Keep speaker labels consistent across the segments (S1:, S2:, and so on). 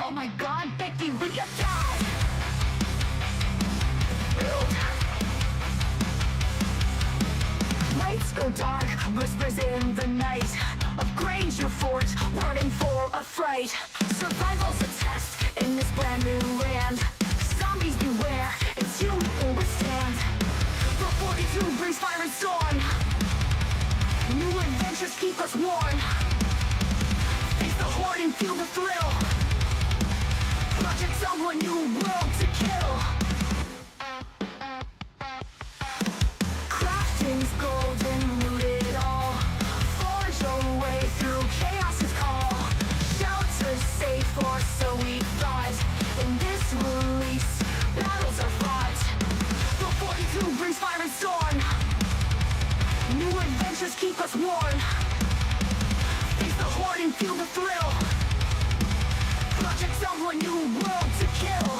S1: Oh my god, Becky, we got die! Lights go dark, whispers in the night of Granger Fort, burning for a fright. Survival's a test in this brand new land. Zombies beware, it's you who will withstand. The 42 brings fire and storm. New adventures keep us warm. Face the horde and feel the thrill. Project Zomboid, new world to kill. Crafting's golden, loot it all. Forge your way through chaos's call. Shelter's safe, or so we thought. In this release, battles are fought. The 42 brings fire and storm. New adventures keep us warm. Face the horde and feel the thrill. Project Zomboid, new world to kill.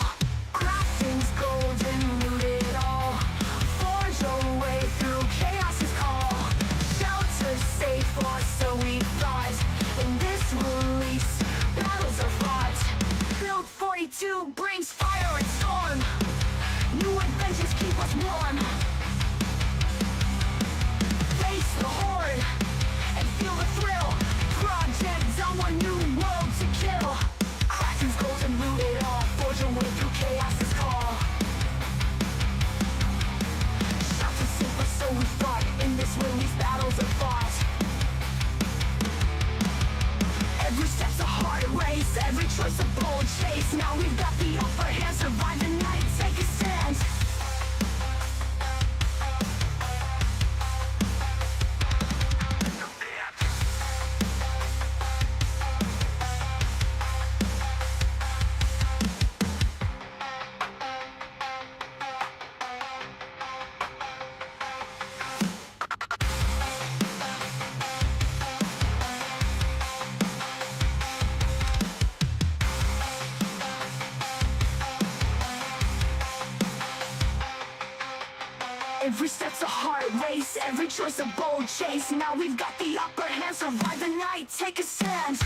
S1: Crafting's golden, loot it all. Forge your way through chaos's call. Shelter's safe, or so we thought. In this release, battles are fought. Build 42 brings fire and storm. New adventures keep us warm. Face the horde and feel the thrill. Project Zomboid, new world to kill. Crafting's golden, loot it all. Forge your way through chaos's call. Shelter's safe, or so we thought. In this release, battles are fought. Every step's a hard race, every choice a bold chase. Now we've got the upper hand, survive the night, take a stand. Every step's a hard race, every choice a bold chase. Now we've got the upper hand, survive the night, take a stand.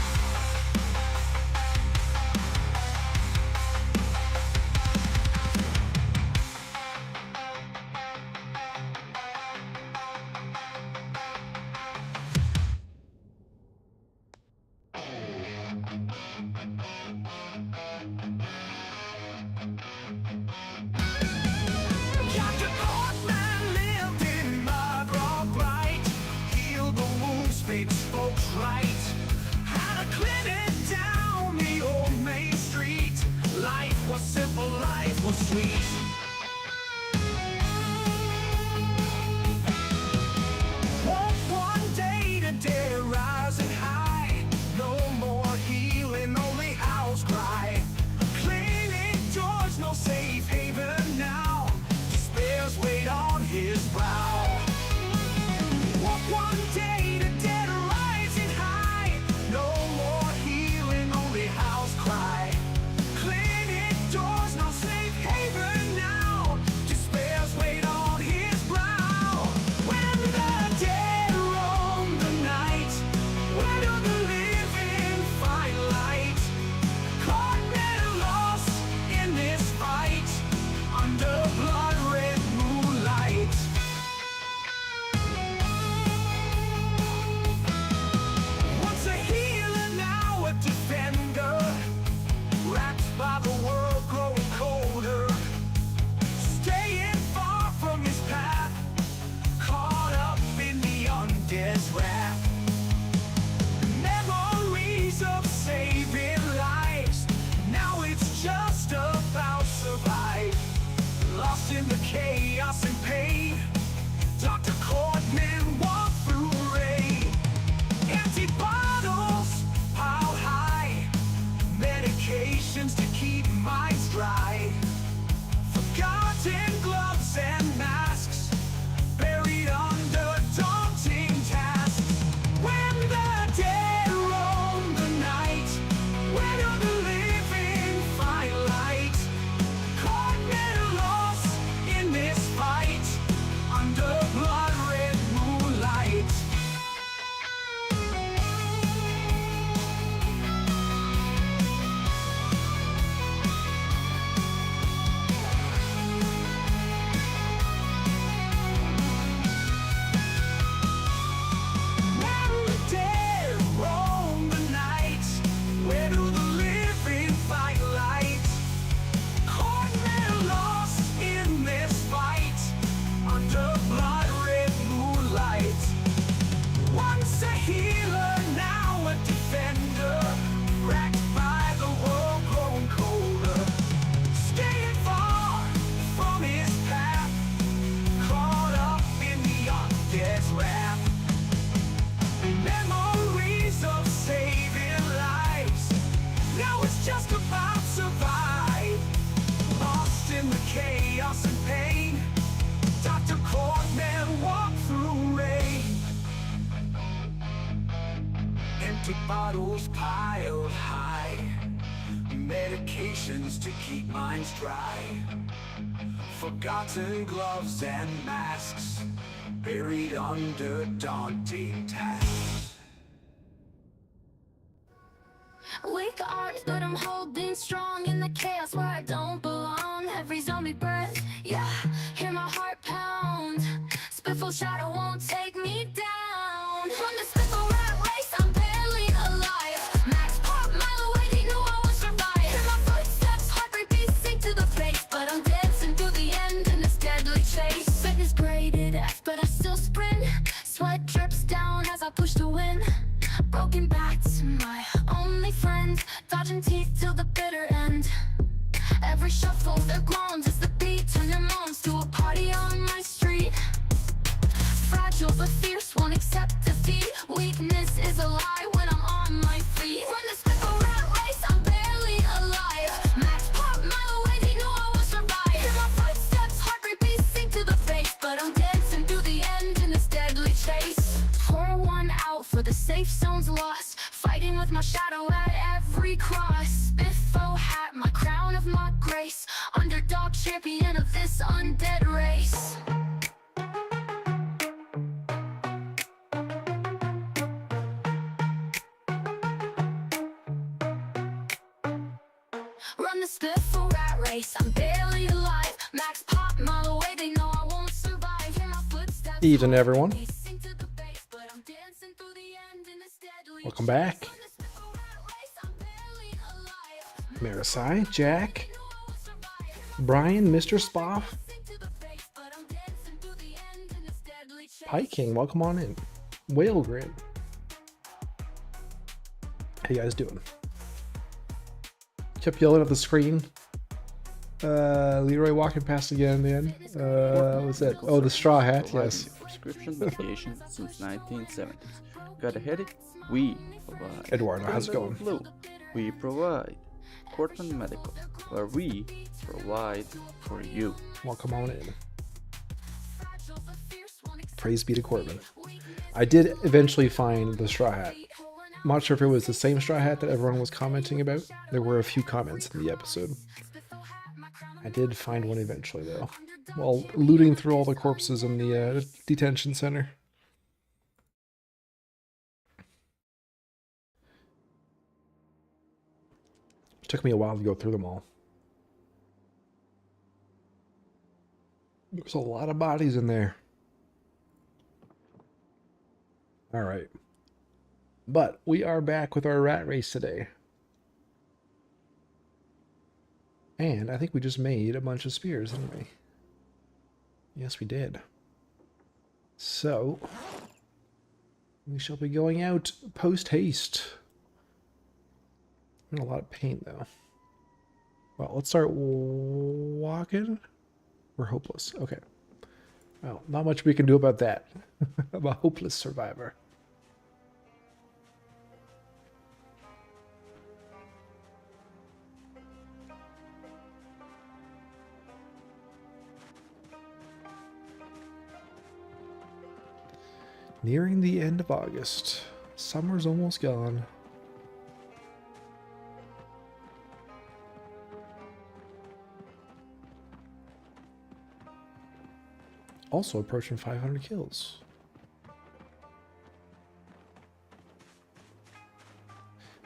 S2: Fix folks right. How to clean it down the old main street. Life was simple, life was sweet. Walk one day to day, rising high. No more healing, only house cry. Cleaning doors, no safe haven now. Despair's weight on his brow. Walk one day to day, rising high. No more healing, only house cry. Cleaning doors, no safe haven now. Despair's weight on his brow. When the dead roam the night, where do the living find light? Caught and lost in this fight, under blood red moonlight. bottles piled high, medications to keep minds dry, forgotten gloves and masks, buried under daunting tasks.
S1: Weak arms, but I'm holding strong in the chaos where I don't belong. Every zombie breath, yeah, hear my heart pound. Spiffo shadow won't take me down. From the Spiffo rat race, I'm barely alive. Max pop, mile away, they knew I would survive. Hear my footsteps, heartbreak beats sink to the face, but I'm dancing through the end in this deadly chase. Fitness graded F, but I still sprint. Sweat drips down as I push to win. Broken backs, my only friends, dodging teeth till the bitter end. Every shuffle, their groans as the beat turn their moans to a party on my street. Fragile but fierce, won't accept defeat. Weakness is a lie when I'm on my feet. Run the Spiffo rat race, I'm barely alive. Max pop, mile away, they knew I would survive. Hear my footsteps, heartbreak beats sink to the face, but I'm dancing through the end in this deadly chase. Pour one out for the safe zone's lost, fighting with my shadow at every cross. Spiffo hat, my crown of my grace, underdog champion of this undead race. Run the Spiffo rat race, I'm barely alive. Max pop, mile away, they know I won't survive. Hear my footsteps,
S3: Evening, everyone.
S1: sink to the base, but I'm dancing through the end in this deadly
S3: Welcome back.
S1: chase. Run the Spiffo rat race, I'm barely alive.
S3: Marisai, Jack, Brian, Mr. Spoff, Pike King, welcome on in. Whale Grid. How you guys doing? Kept yelling at the screen. Leroy walking past again, man. What was that? Oh, the straw hat, yes.
S4: Prescription medication since 1970s. Got a headache? We provide.
S3: Eduardo, how's it
S4: Got a
S3: going?
S4: flu? We provide. Cortland Medical, where we provide for you.
S3: Welcome on in. Praise be to Corbin. I did eventually find the straw hat. I'm not sure if it was the same straw hat that everyone was commenting about. There were a few comments in the episode. I did find one eventually, though, while looting through all the corpses in the detention center. It took me a while to go through them all. There's a lot of bodies in there. All right. But we are back with our rat race today. And I think we just made a bunch of spears, didn't we? Yes, we did. So, we shall be going out post-haste. I'm in a lot of pain, though. Well, let's start walking. We're hopeless. Okay. Well, not much we can do about that. I'm a hopeless survivor. Nearing the end of August. Summer's almost gone. Also approaching 500 kills.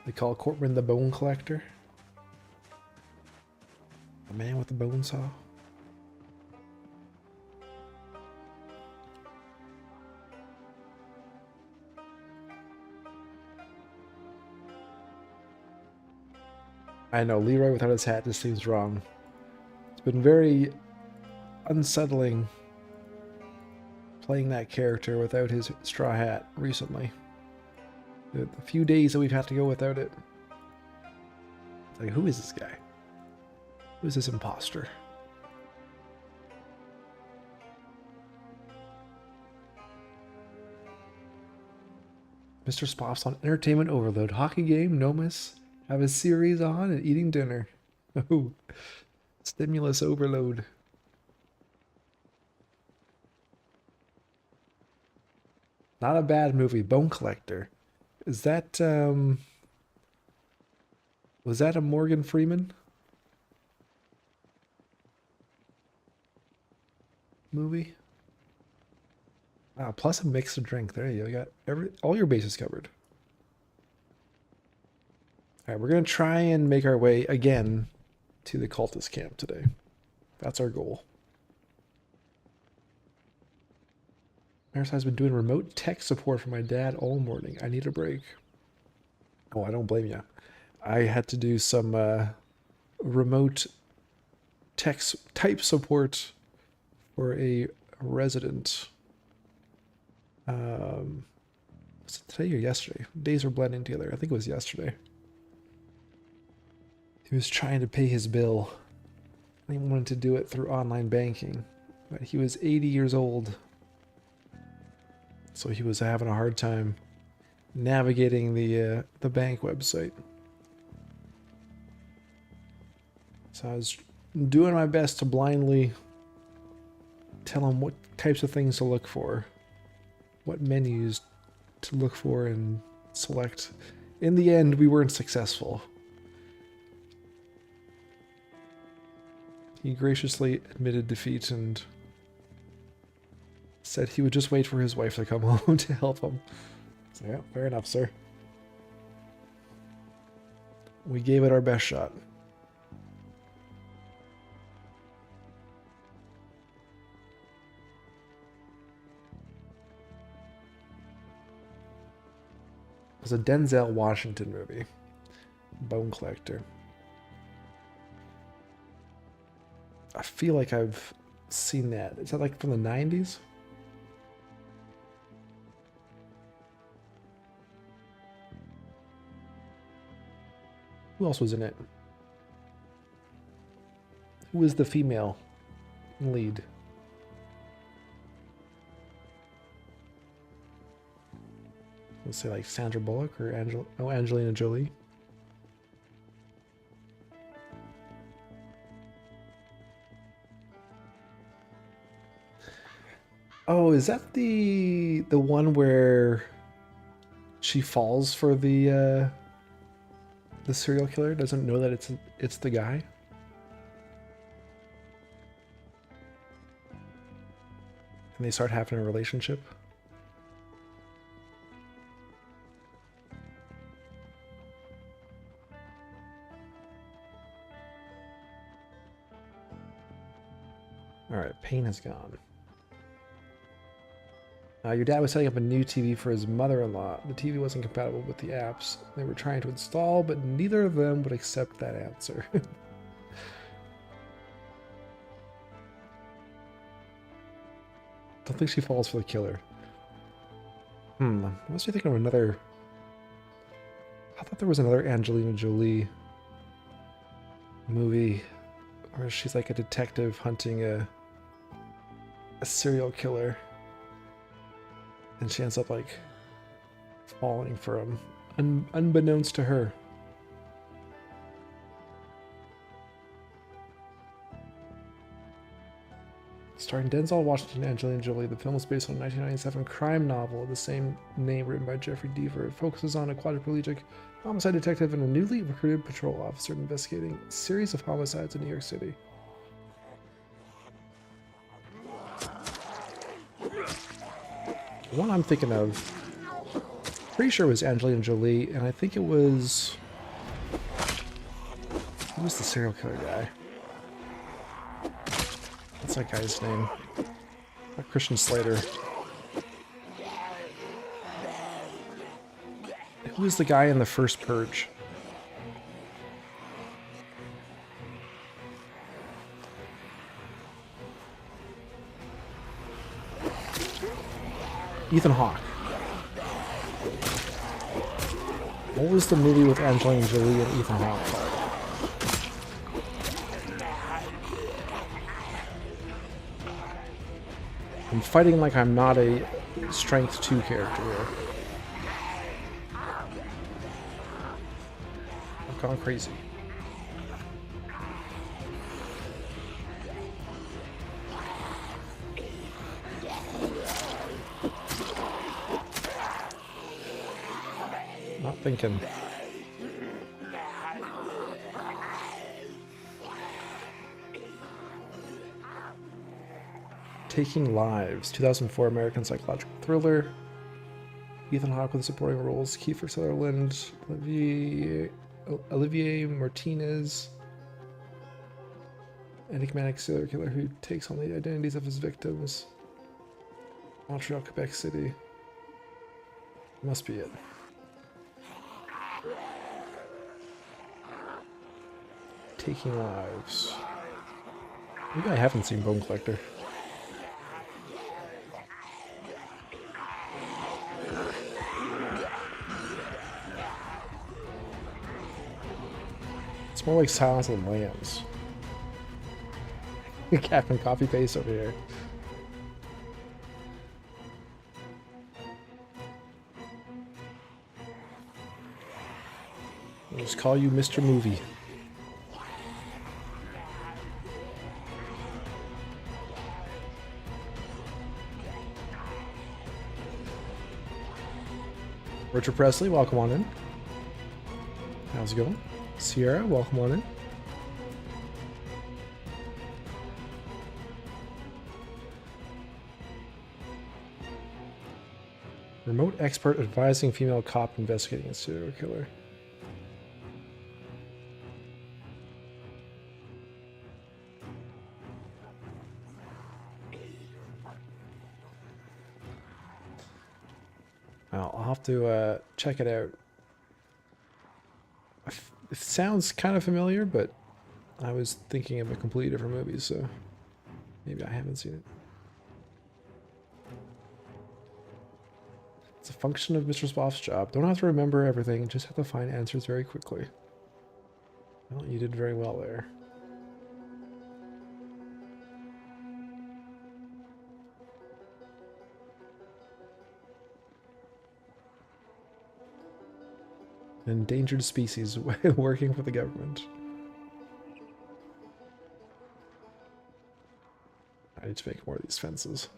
S3: They call Corbin the Bone Collector. The man with the bone saw. I know, Leroy without his hat just seems wrong. It's been very unsettling playing that character without his straw hat recently. The few days that we've had to go without it. It's like, who is this guy? Who is this imposter? Mr. Spoff's on entertainment overload. Hockey game, no miss. Have a series on and eating dinner. Oh, stimulus overload. Not a bad movie. Bone Collector. Is that was that a Morgan Freeman movie? Plus a mixed drink. There you go. You got all your bases covered. All right, we're gonna try and make our way again to the cultist camp today. That's our goal. Marisai's been doing remote tech support for my dad all morning. I need a break. Oh, I don't blame you. I had to do some remote tech type support for a resident. Was it today or yesterday? Days are blending together. I think it was yesterday. He was trying to pay his bill. He wanted to do it through online banking, but he was 80 years old. So he was having a hard time navigating the bank website. So I was doing my best to blindly tell him what types of things to look for, what menus to look for and select. In the end, we weren't successful. He graciously admitted defeat and said he would just wait for his wife to come home to help him. So yeah, fair enough, sir. We gave it our best shot. It was a Denzel Washington movie, Bone Collector. I feel like I've seen that. Is that like from the 90s? Who else was in it? Who was the female lead? Let's say like Sandra Bullock or Angelina Jolie. Oh, is that the one where she falls for the serial killer? Doesn't know that it's the guy? And they start having a relationship? Alright, pain has gone. Your dad was setting up a new TV for his mother-in-law. The TV wasn't compatible with the apps they were trying to install, but neither of them would accept that answer. Don't think she falls for the killer. I was thinking of another... I thought there was another Angelina Jolie movie where she's like a detective hunting a serial killer. And she ends up like falling for him, unbeknownst to her. Starring Denzel Washington and Angelina Jolie, the film is based on a 1997 crime novel of the same name written by Jeffrey Deaver. It focuses on a quadriplegic homicide detective and a newly recruited patrol officer investigating a series of homicides in New York City. The one I'm thinking of, pretty sure it was Angelina Jolie, and I think it was... Who was the serial killer guy? What's that guy's name? Not Christian Slater. Who was the guy in the first Purge? Ethan Hawke. What was the movie with Angelina Jolie and Ethan Hawke called? I'm fighting like I'm not a Strength 2 character here. I've gone crazy. thinking. Taking Lives, 2004 American psychological thriller. Ethan Hawke with supporting roles: Kiefer Sutherland, Olivier Martinez, enigmatic serial killer who takes on the identities of his victims. Montreal, Quebec City. Must be it. Taking Lives. Maybe I haven't seen Bone Collector. It's more like Silence of the Lambs. Captain Copy Paste over here. I'll just call you Mr. Movie. Richard Presley, welcome on in. How's it going? Sierra, welcome on in. Remote expert advising female cop investigating a serial killer. I'll have to check it out. It sounds kind of familiar, but I was thinking of a completely different movie, so maybe I haven't seen it. It's a function of Mr. Spoff's job. Don't have to remember everything, just have to find answers very quickly. Well, you did very well there. Endangered species working for the government. I need to make more of these fences.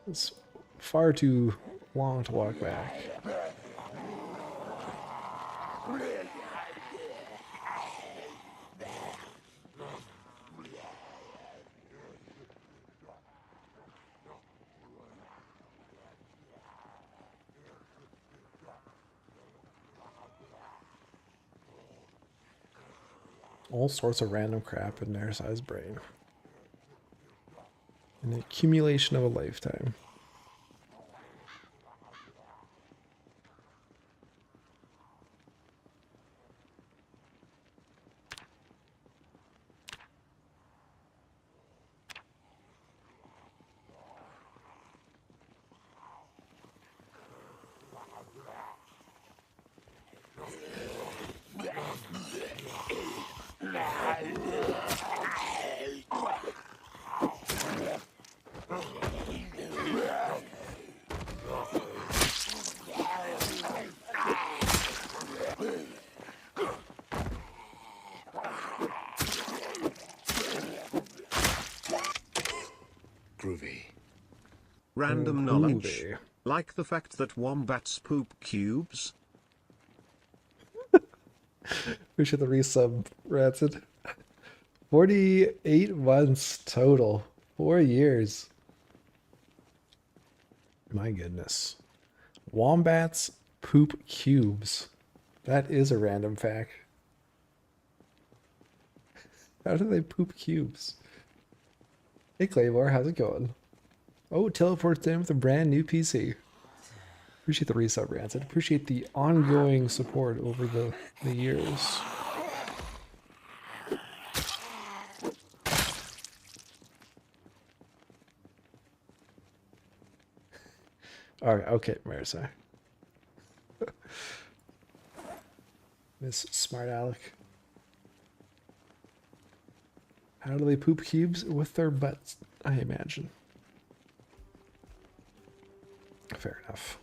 S3: It's far too long to walk back. All sorts of random crap in their size brain. An accumulation of a lifetime.
S2: Groovy.
S5: Random knowledge. Like the fact that wombats poop cubes.
S3: Appreciate the resub, Rancid. 48 months total. 4 years. My goodness. Wombats poop cubes. That is a random fact. How do they poop cubes? Hey Claymore, how's it going? Oh, teleports in with a brand new PC. Appreciate the resub, Rancid. Appreciate the ongoing support over the years. Alright, okay, Marissa. Miss Smart Alec. How do they poop cubes? With their butts, I imagine. Fair enough.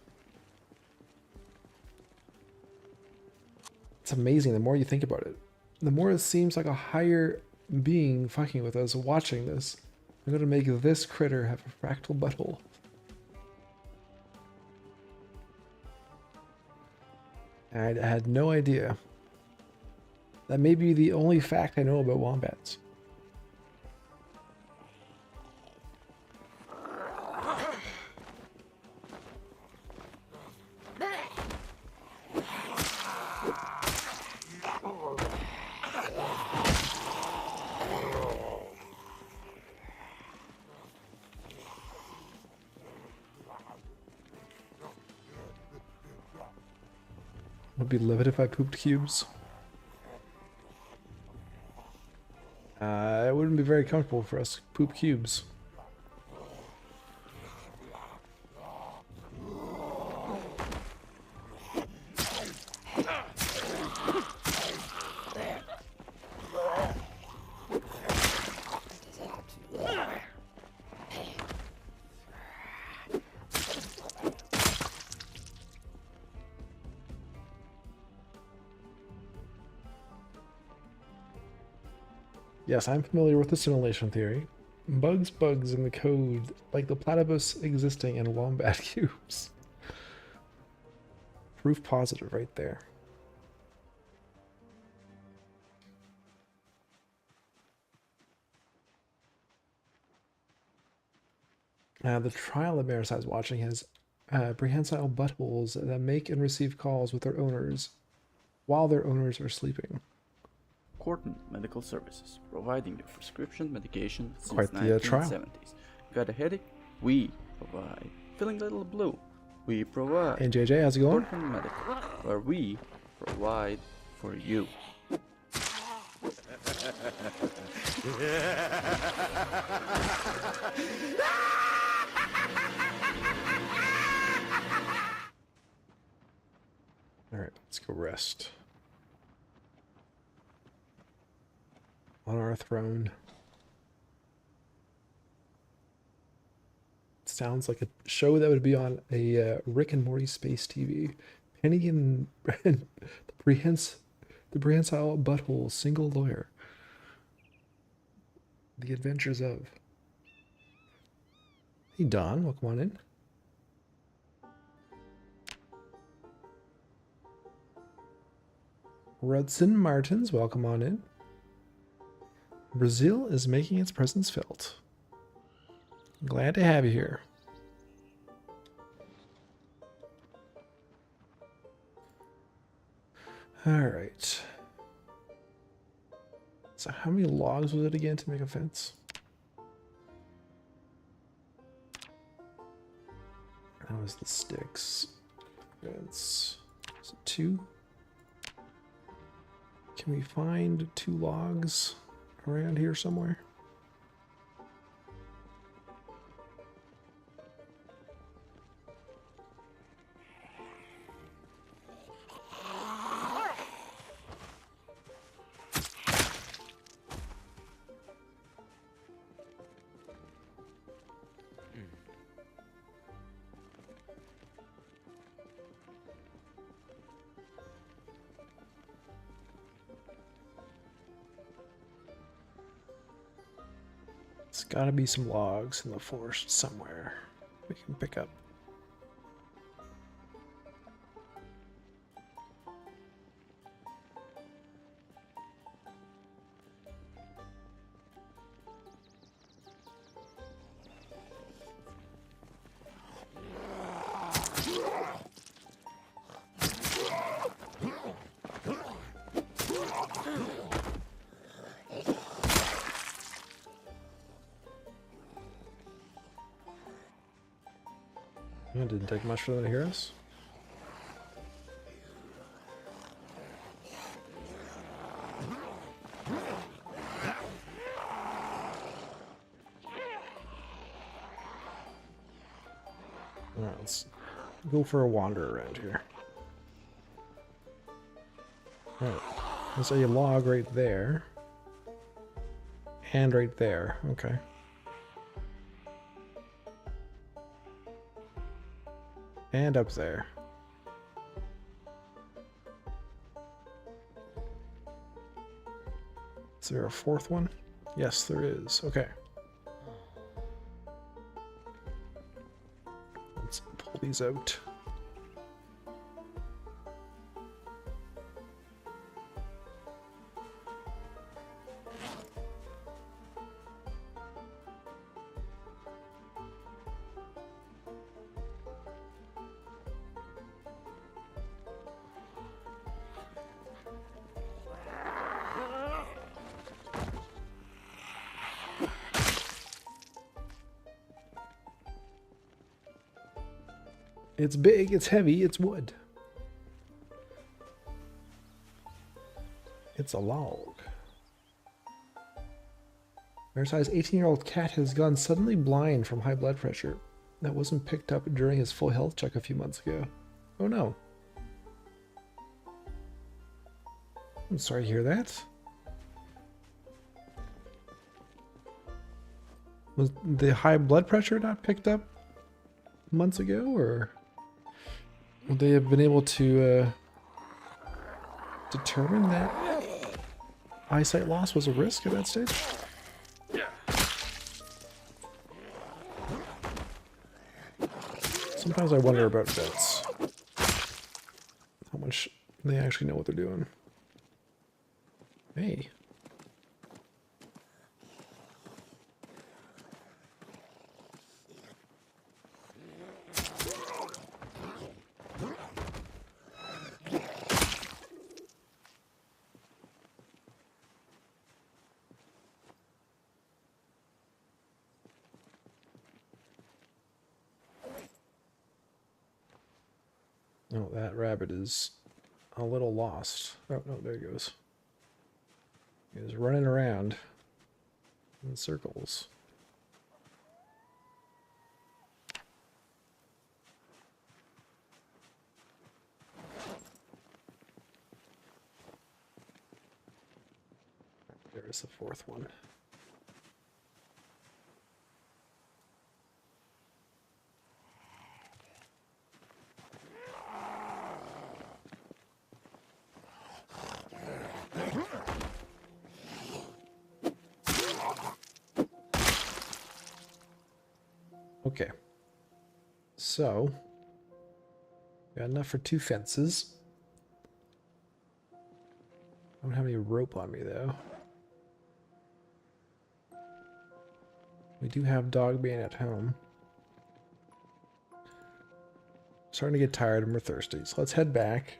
S3: It's amazing the more you think about it. The more it seems like a higher being fucking with us watching this. I'm gonna make this critter have a fractal butthole. I had no idea. That may be the only fact I know about wombats. Would be livid if I pooped cubes. It wouldn't be very comfortable for us to poop cubes. Yes, I'm familiar with the simulation theory. Bugs in the code, like the platypus existing in wombat cubes. Proof positive right there. The trial of Maris I was watching has prehensile buttholes that make and receive calls with their owners while their owners are sleeping.
S4: Corton Medical Services, providing the prescription medication since
S3: Quite the trial.
S4: 1970s. Got a headache? We provide. Feeling a little blue? We provide.
S3: Hey JJ, how's it going?
S4: Corton Medical, where we provide for you.
S3: Alright, let's go rest. On our throne. Sounds like a show that would be on a Rick and Morty space TV. Penny and the prehensile butthole single lawyer. The adventures of. Hey Don, welcome on in. Rudson Martins, welcome on in. Brazil is making its presence felt. Glad to have you here. All right. So how many logs was it again to make a fence? That was the sticks. Fence. Is it 2? Can we find 2 logs around here somewhere? There's gotta be some logs in the forest somewhere we can pick up. It didn't take much for them to hear us. Alright, let's go for a wander around here. Alright, there's a log right there. And right there, okay. And up there. Is there a 4th one? Yes, there is. Okay. Let's pull these out. It's big, it's heavy, it's wood. It's a log. Marisi's 18-year-old cat has gone suddenly blind from high blood pressure. That wasn't picked up during his full health check a few months ago. Oh no. I'm sorry to hear that. Was the high blood pressure not picked up months ago, or would they have been able to determine that eyesight loss was a risk at that stage? Sometimes I wonder about vets. How much they actually know what they're doing. Hey. Oh, that rabbit is a little lost. Oh, no, there he goes. He's running around in circles. There's the fourth one. Okay, so got enough for 2 fences. I don't have any rope on me though. We do have Dogbane at home. Starting to get tired and we're thirsty, so let's head back.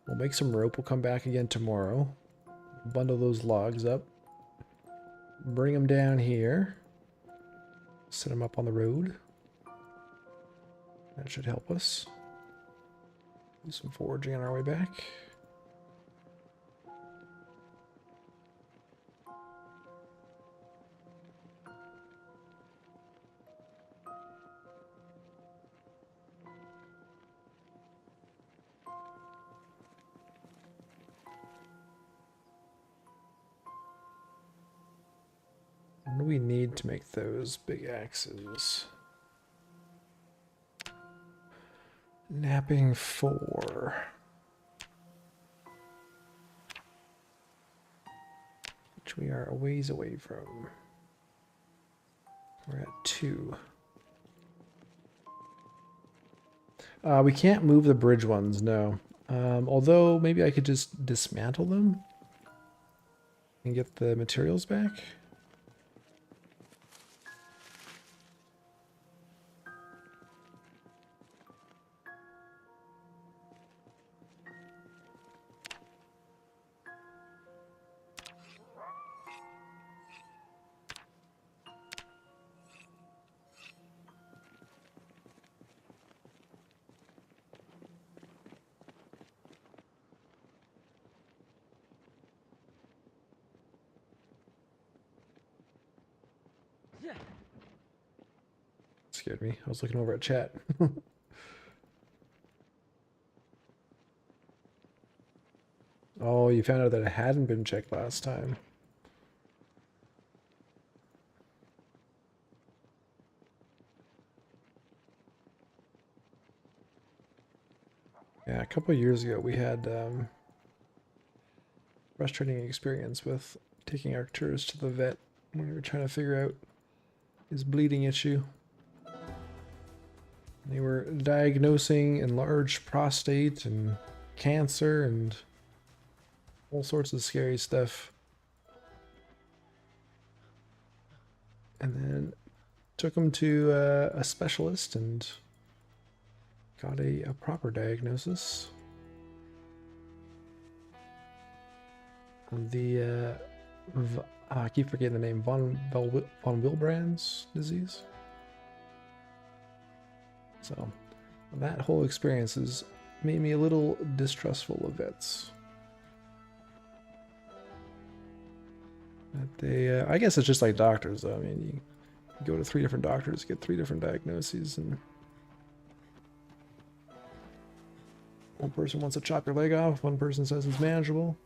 S3: We'll make some rope. We'll come back again tomorrow. Bundle those logs up. Bring them down here. Set them up on the road. That should help us. Do some foraging on our way back. What do we need to make those big axes? Napping 4. Which we are a ways away from. We're at 2. We can't move the bridge ones, no. Although maybe I could just dismantle them and get the materials back. Scared me. I was looking over at chat. Oh, you found out that it hadn't been checked last time. Yeah, a couple of years ago we had frustrating experience with taking Arcturus to the vet when we were trying to figure out his bleeding issue. They were diagnosing enlarged prostate and cancer and all sorts of scary stuff. And then took him to a specialist and got a proper diagnosis. The I keep forgetting the name, von Willebrand's disease. So And that whole experience has made me a little distrustful of vets. That they, I guess it's just like doctors, though. I mean, you go to 3 different doctors, get 3 different diagnoses, and one person wants to chop your leg off, one person says it's manageable.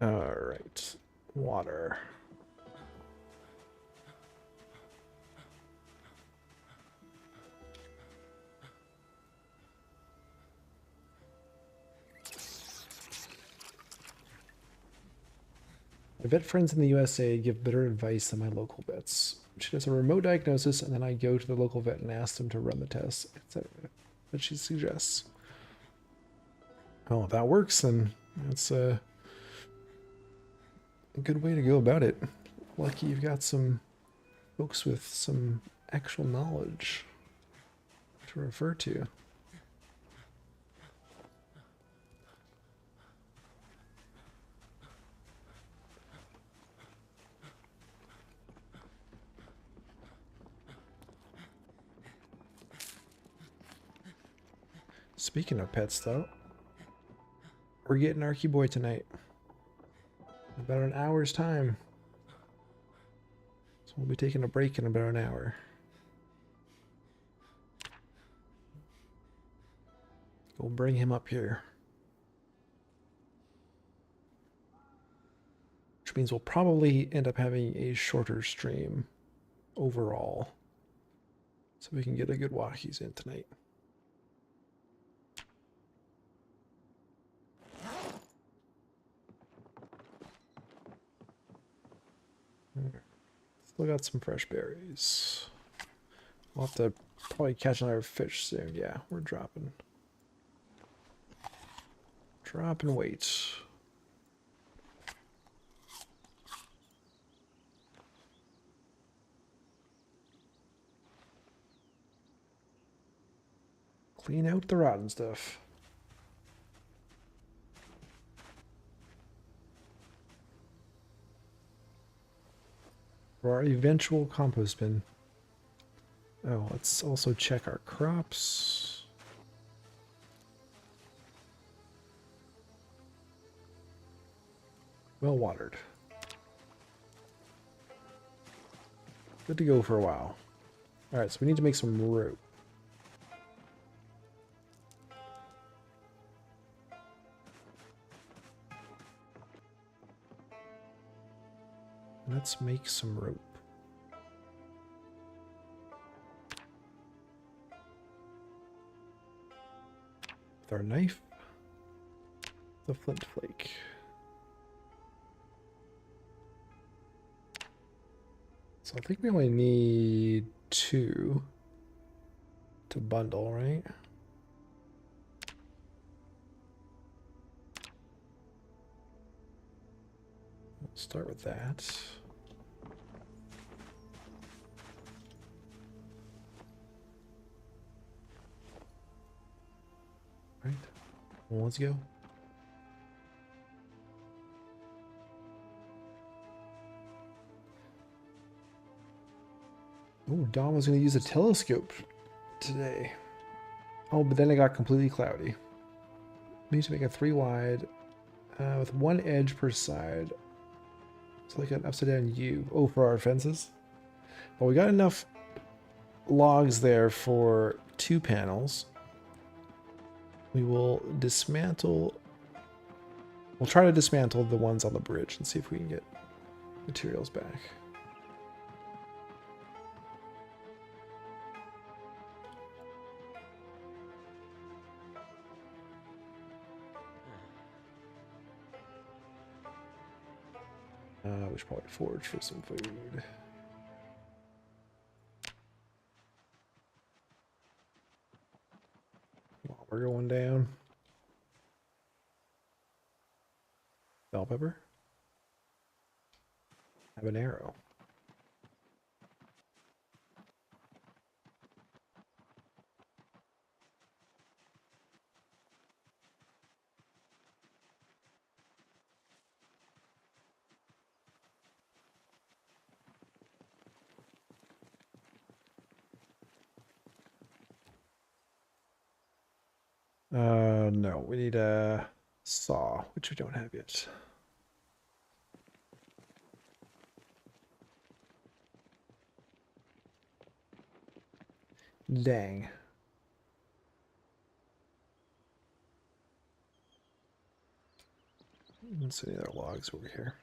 S3: Alright, water. My vet friends in the USA give better advice than my local vets. She does a remote diagnosis, and then I go to the local vet and ask them to run the tests, etc. But she suggests. Well, if that works, then that's a good way to go about it. Lucky you've got some folks with some actual knowledge to refer to. Speaking of pets, though, we're getting Arky Boy tonight. In about an hour's time. So we'll be taking a break in about an hour. We'll bring him up here. Which means we'll probably end up having a shorter stream overall. So we can get a good walkies in tonight. Still got some fresh berries. We'll have to probably catch another fish soon. Yeah, we're dropping. Dropping weight. Clean out the rotten stuff. For our eventual compost bin. Oh, let's also check our crops. Well watered. Good to go for a while. Alright, so we need to make some rope. Let's make some rope. With our knife, the flint flake. So I think we only need 2 to bundle, right? We'll start with that. Right. Well, let's go. Oh, Dom was going to use a telescope today. Oh, but then it got completely cloudy. We need to make a 3 wide with 1 edge per side. It's like an upside down U. Oh, for our fences. Well, we got enough logs there for 2 panels. We will dismantle. We'll try to dismantle the ones on the bridge and see if we can get materials back. We should probably forage for some food. While we're going down. Bell pepper. Habanero. No, we need a saw, which we don't have yet. Dang. Let's see, other logs over here.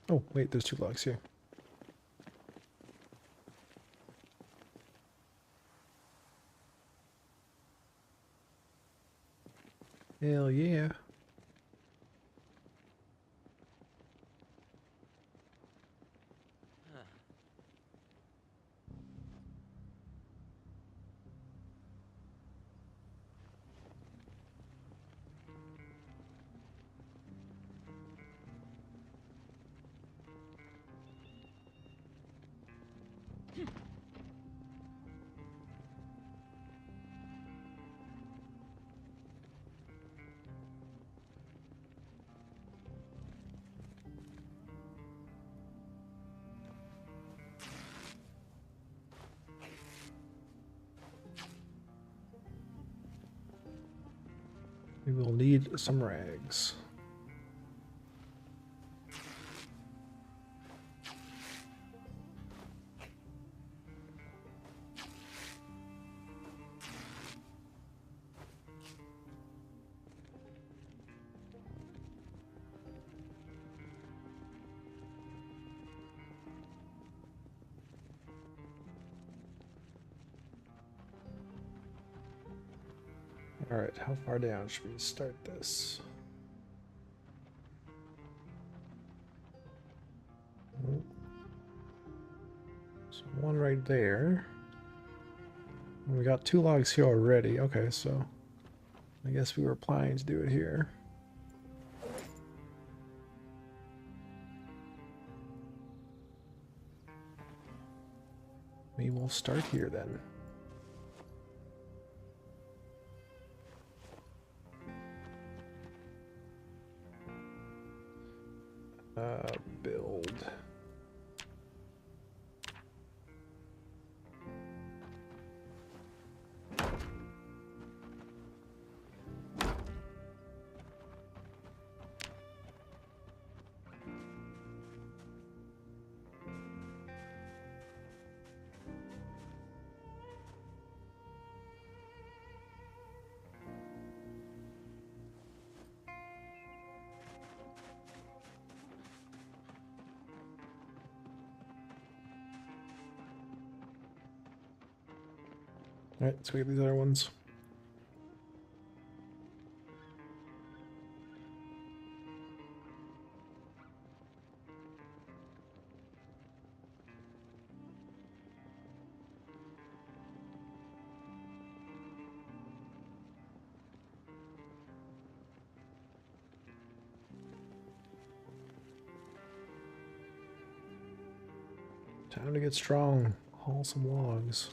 S3: Oh, wait, there's 2 logs here. Hell yeah. We will need some rags. Alright, how far down should we start this? So 1 right there. And we got 2 logs here already. Okay, so I guess we were planning to do it here. We will start here then. Build. Alright, let's go get these other ones. Time to get strong. Haul some logs.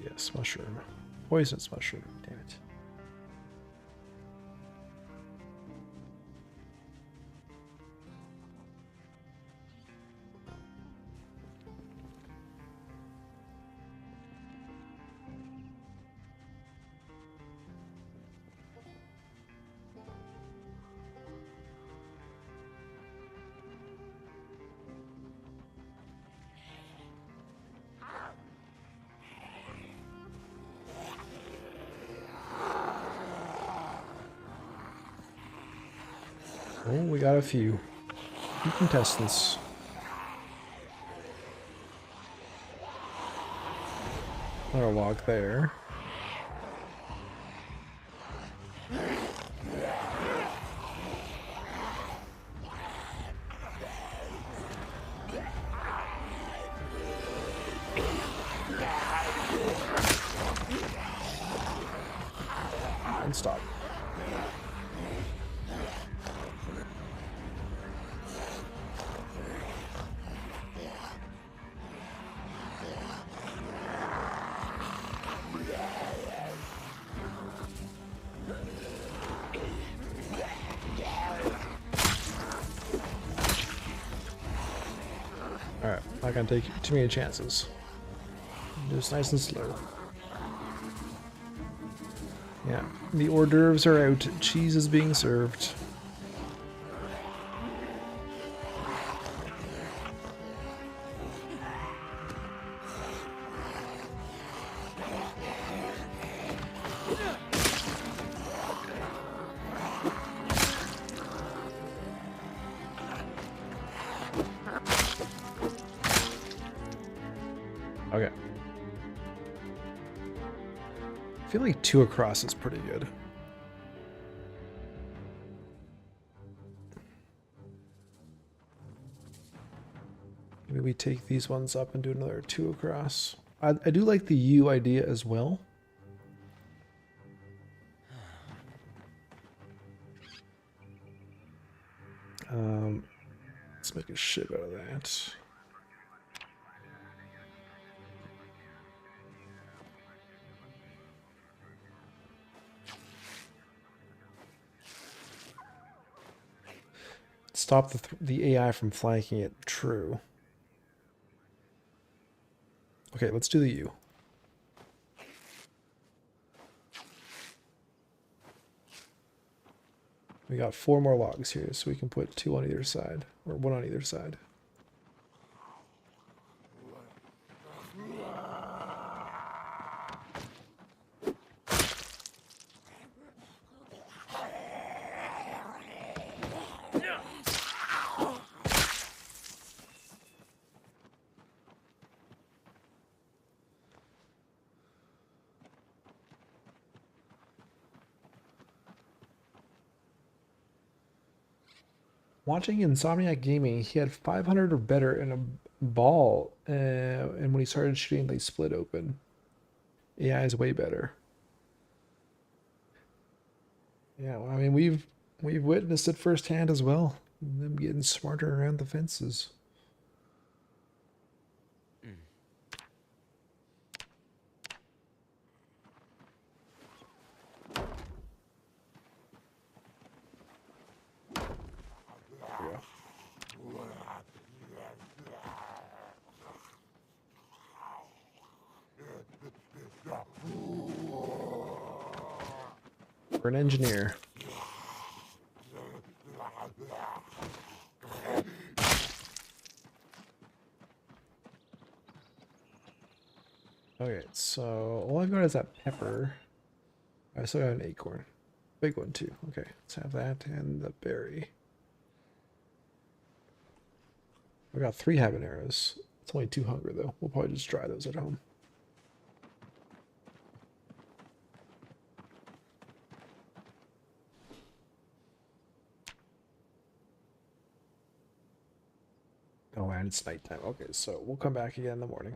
S3: Yes, mushroom. Poisonous mushroom. Damn it. Oh, we got a few contestants. Another log there. non-stop. Alright, not gonna take too many chances. Just nice and slow. Yeah, the hors d'oeuvres are out. Cheese is being served. Okay. I feel like 2 across is pretty good. Maybe we take these ones up and do another 2 across. I do like the U idea as well. Let's make a ship out of that. Stop the AI from flanking it. True. Okay, let's do the U. We got 4 more logs here, so we can put 2 on either side, or 1 on either side. Watching Insomniac Gaming, he had 500 or better in a ball, and when he started shooting, they split open. AI is way better. Yeah, well, I mean, we've witnessed it firsthand as well. Them getting smarter around the fences. For an engineer. Okay, so all I've got is that pepper. I still got an acorn. Big one too. Okay, let's have that and the berry. We got 3 habaneros. It's only 2 hunger though. We'll probably just dry those at home. Oh, and it's nighttime. Okay, so we'll come back again in the morning.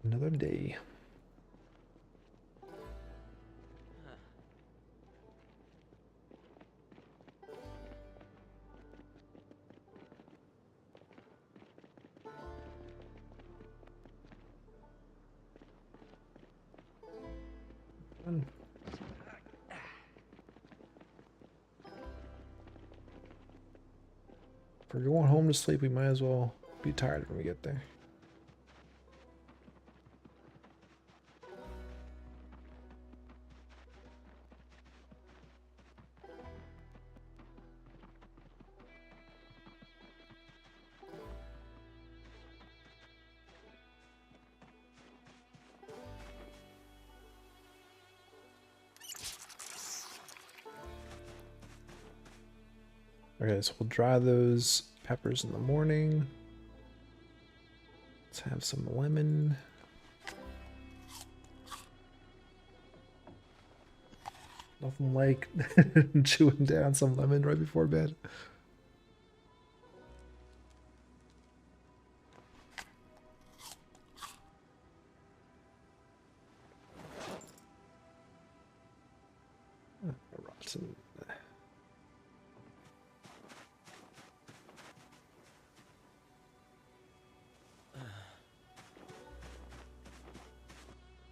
S3: Another day. If we're going home to sleep, we might as well be tired when we get there. Okay, so we'll dry those peppers in the morning. Let's have some lemon. Nothing like chewing down some lemon right before bed. Rotten.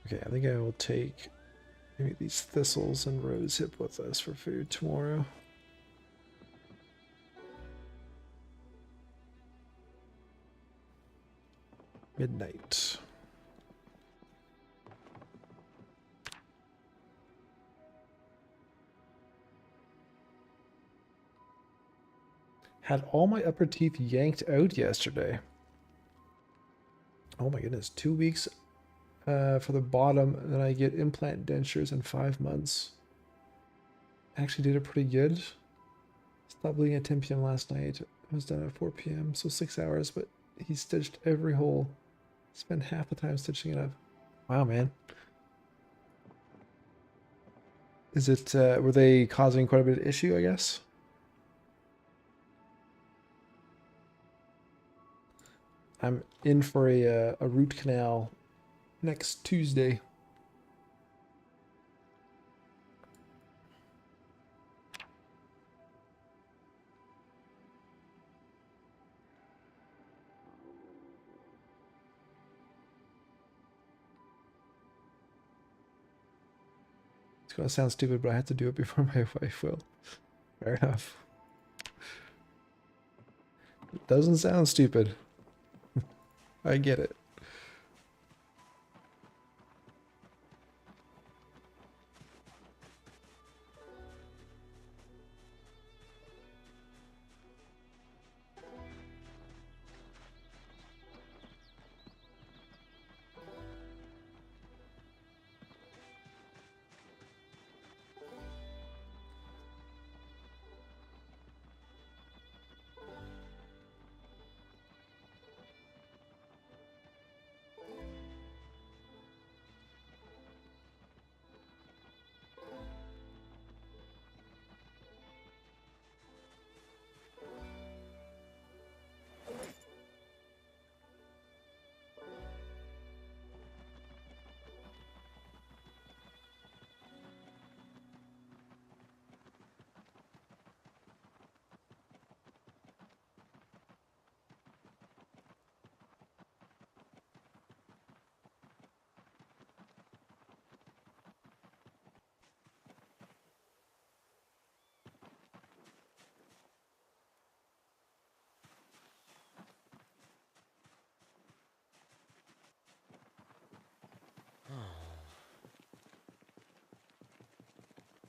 S3: Okay, I think I will take maybe these thistles and rosehip with us for food tomorrow. Midnight. Had all my upper teeth yanked out yesterday. Oh my goodness, 2 weeks for the bottom, and then I get implant dentures in 5 months. Actually did it pretty good. Stopped bleeding at 10 p.m. last night. I was done at 4 p.m., so 6 hours, but he stitched every hole. Spent half the time stitching it up. Wow, man. Is it, were they causing quite a bit of issue, I guess? I'm in for a root canal next Tuesday. It's gonna sound stupid, but I have to do it before my wife will. Fair enough. It doesn't sound stupid. I get it.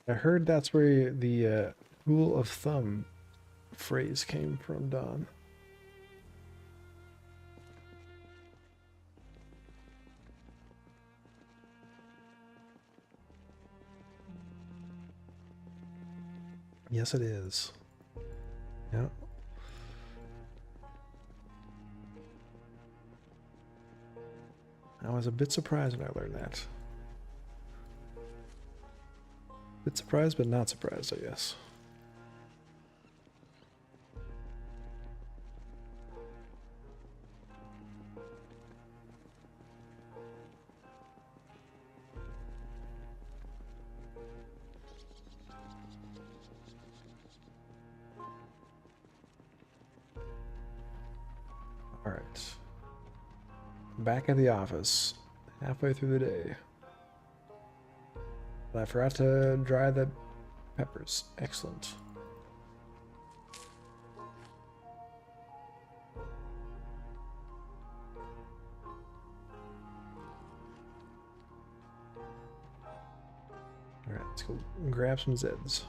S3: I heard that's where the rule of thumb phrase came from, Don. Yes, it is. Yeah. I was a bit surprised when I learned that. Bit surprised, but not surprised, I guess. All right. Back at the office, halfway through the day. But I forgot to dry the peppers. Excellent. All right, let's go grab some Zeds.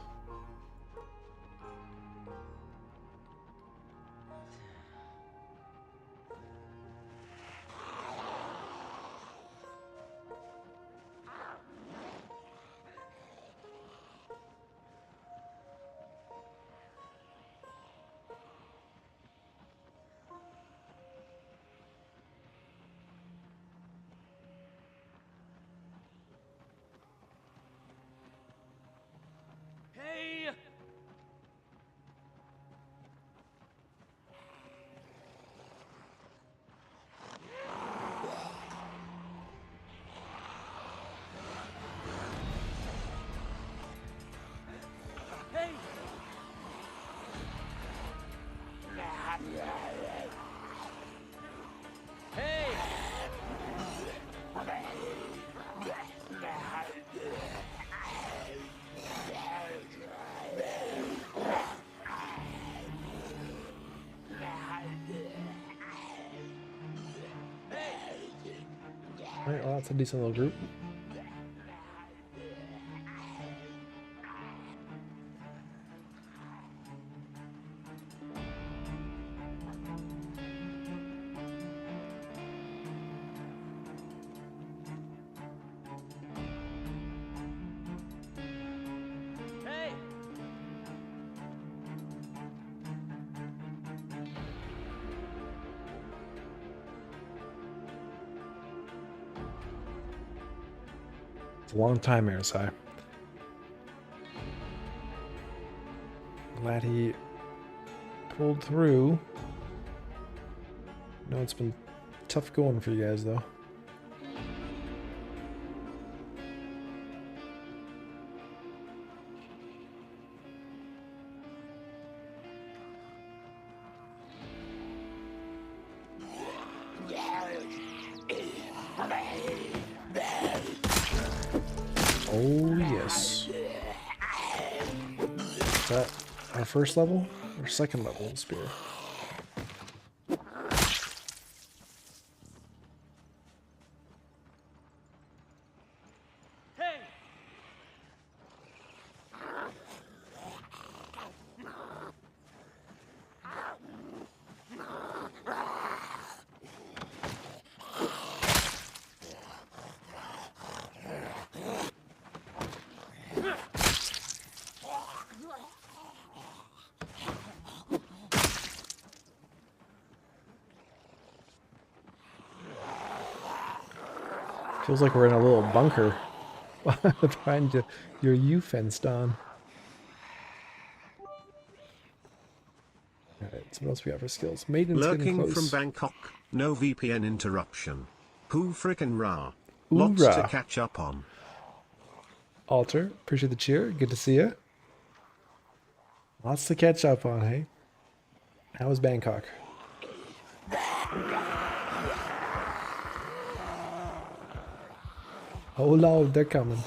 S3: Alright, well, that's a decent little group. It's a long time, Airsi. Glad he pulled through. I know it's been tough going for you guys, though. Oh, yes. Is that our first level or second level spear? Feels like we're in a little bunker behind your U fenced on. Alright, so what else we got for skills? Maiden's getting
S5: Lurking
S3: close.
S5: from Bangkok, no VPN interruption. Who frickin' rah?
S3: Hoorah.
S5: Lots to catch up on.
S3: Alter, appreciate the cheer. Good to see you. Lots to catch up on, hey? How was Bangkok? Oh Lord, they're coming.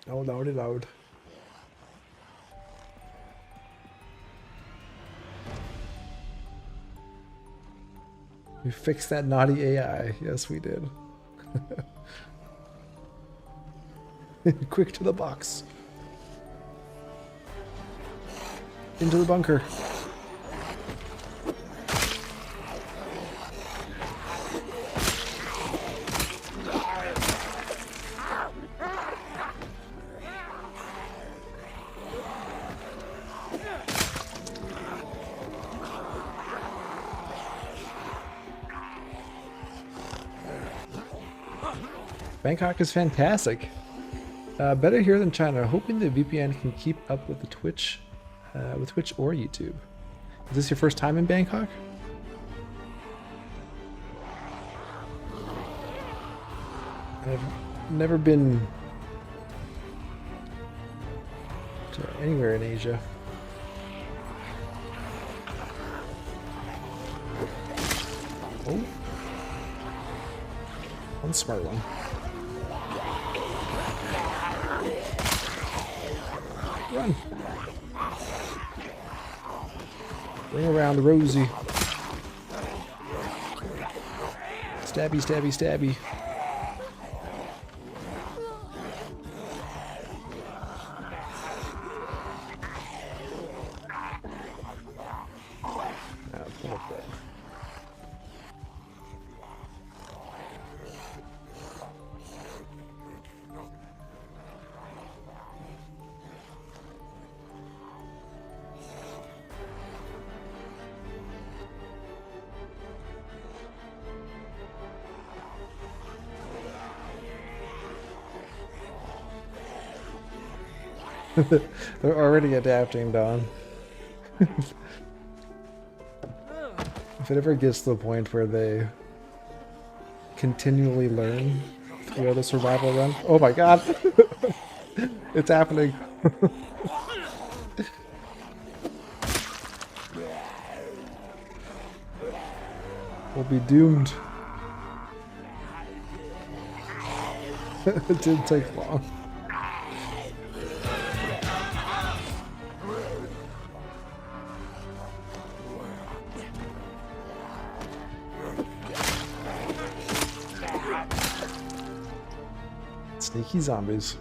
S3: Oh Lordy Lord. We fixed that naughty AI. Yes, we did. Quick to the box. Into the bunker. Bangkok is fantastic. Better here than China. Hoping the VPN can keep up with the Twitch or YouTube. Is this your first time in Bangkok? I've never been to anywhere in Asia. Oh, one smart one. Run. Bring around the Rosie. Stabby, stabby, stabby. Pull up that. They're already adapting, Don. If it ever gets to the point where they continually learn throughout the survival run. Oh my god! It's happening. We'll be doomed. It didn't take long. Sneaky zombies.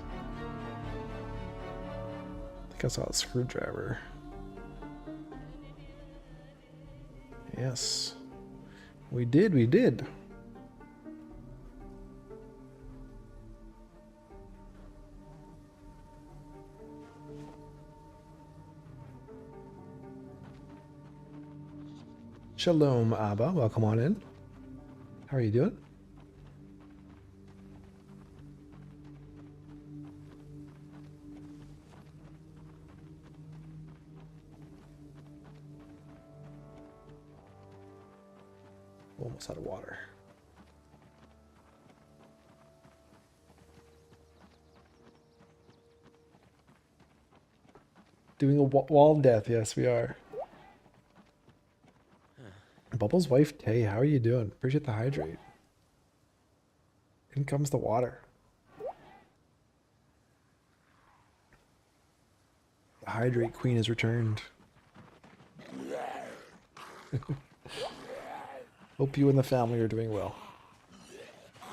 S3: I think I saw a screwdriver. Yes. We did. Shalom, Abba. Welcome on in. How are you doing? Almost out of water. Doing a wall of death. Yes, we are. Bubbles' wife, Tay, how are you doing? Appreciate the hydrate. In comes the water. The hydrate queen has returned. Hope you and the family are doing well.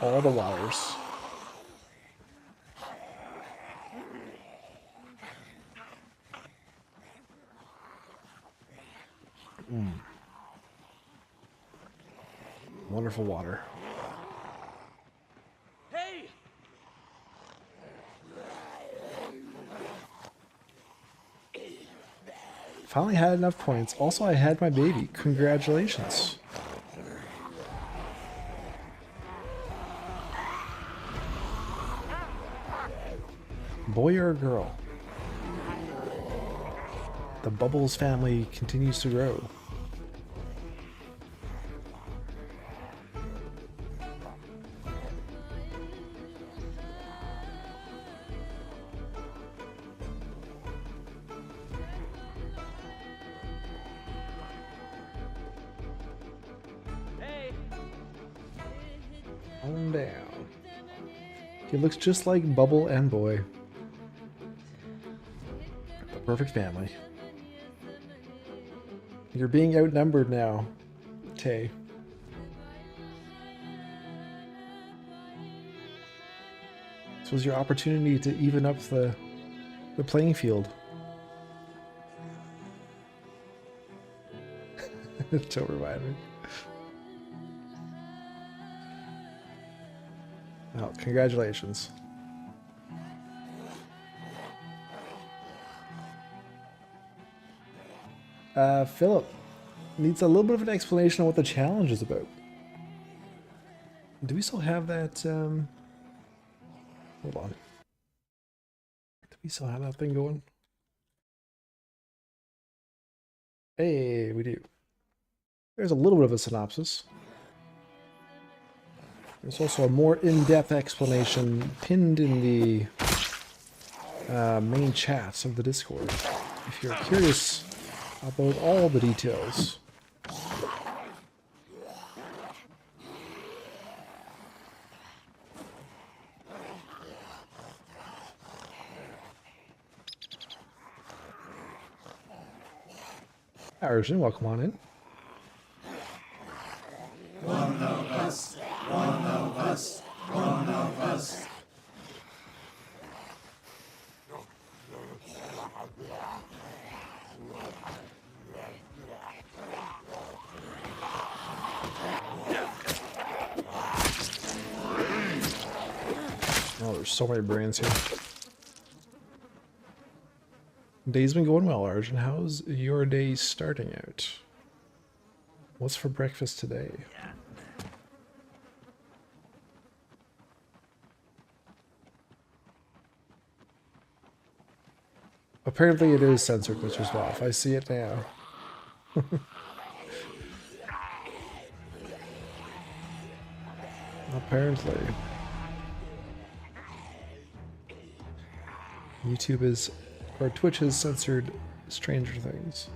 S3: All the wires. Wonderful water.
S2: Hey!
S3: Finally had enough points. Also, I had my baby. Congratulations. Boy or girl? The Bubbles family continues to grow. Calm down. He looks just like Bubble and Boy. The perfect family. You're being outnumbered now, Tay. This was your opportunity to even up the playing field. Don't remind me. Well, congratulations. Philip needs a little bit of an explanation on what the challenge is about. Do we still have that, hold on. Do we still have that thing going? Hey, we do. There's a little bit of a synopsis. There's also a more in-depth explanation pinned in the main chats of the Discord. If you're curious about all the details. Arjun, welcome on in.
S2: One of us, one of us, one of us.
S3: Oh, there's so many brains here. Day's been going well, Arjun. How's your day starting out? What's for breakfast today? Apparently it is censored, which is off. I see it now. Apparently. YouTube is, or Twitch has censored Stranger Things.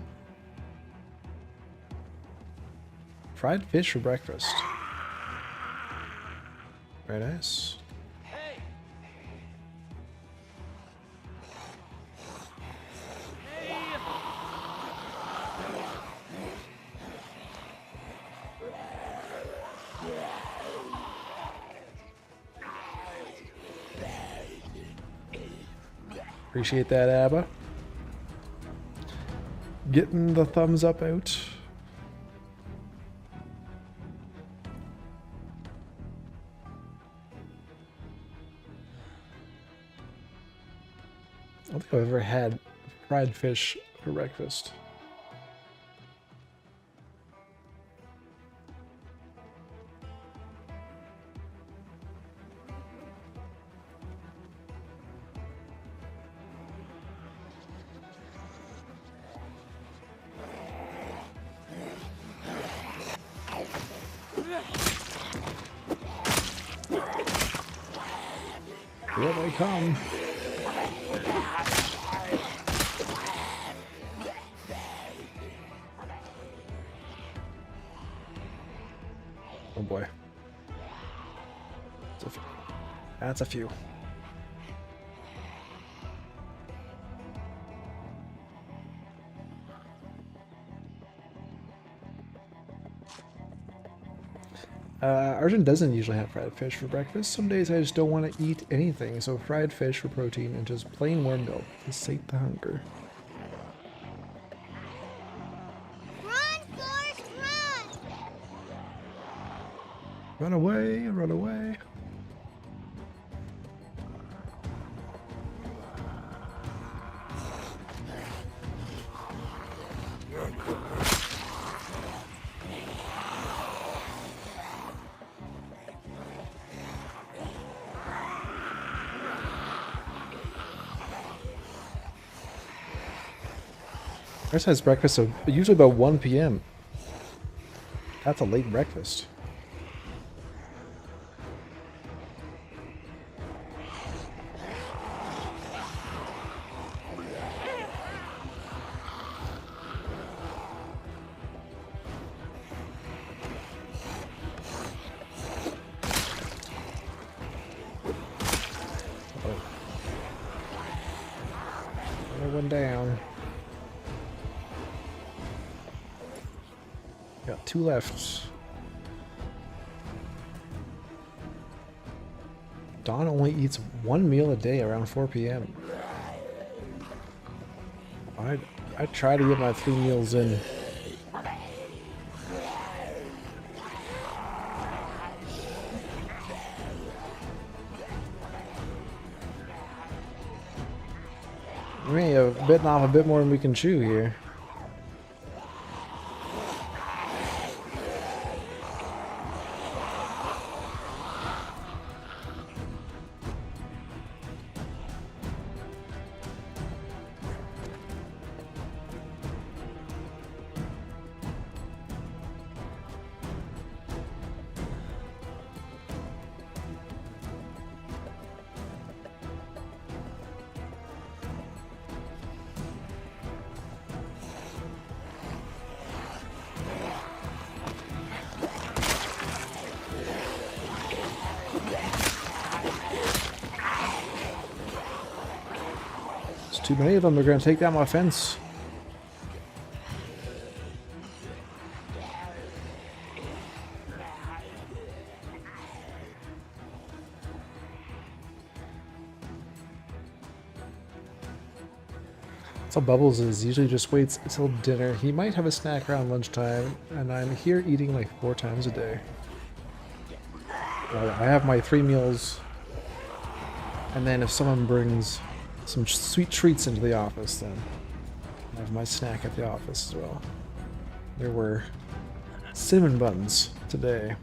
S3: Fried fish for breakfast. Very nice. Appreciate that, Abba. Getting the thumbs up out. I don't think I've ever had fried fish for breakfast. Here they come. Oh boy. That's a few. Arjun doesn't usually have fried fish for breakfast. Some days I just don't want to eat anything, so fried fish for protein and just plain warm milk to sate the hunger.
S6: Run, Forrest, run!
S3: Run away, run away. Ours has breakfast of usually about 1 p.m. That's a late breakfast. Another one down. Got 2 left. Dawn only eats 1 meal a day around 4 p.m. I try to get my 3 meals in. We may have bitten off a bit more than we can chew here. Too many of them are going to take down my fence. So Bubbles is usually just waits until dinner. He might have a snack around lunchtime, and I'm here eating like 4 times a day. I have my 3 meals, and then if someone brings some sweet treats into the office, then I have my snack at the office as well. There were cinnamon buns today.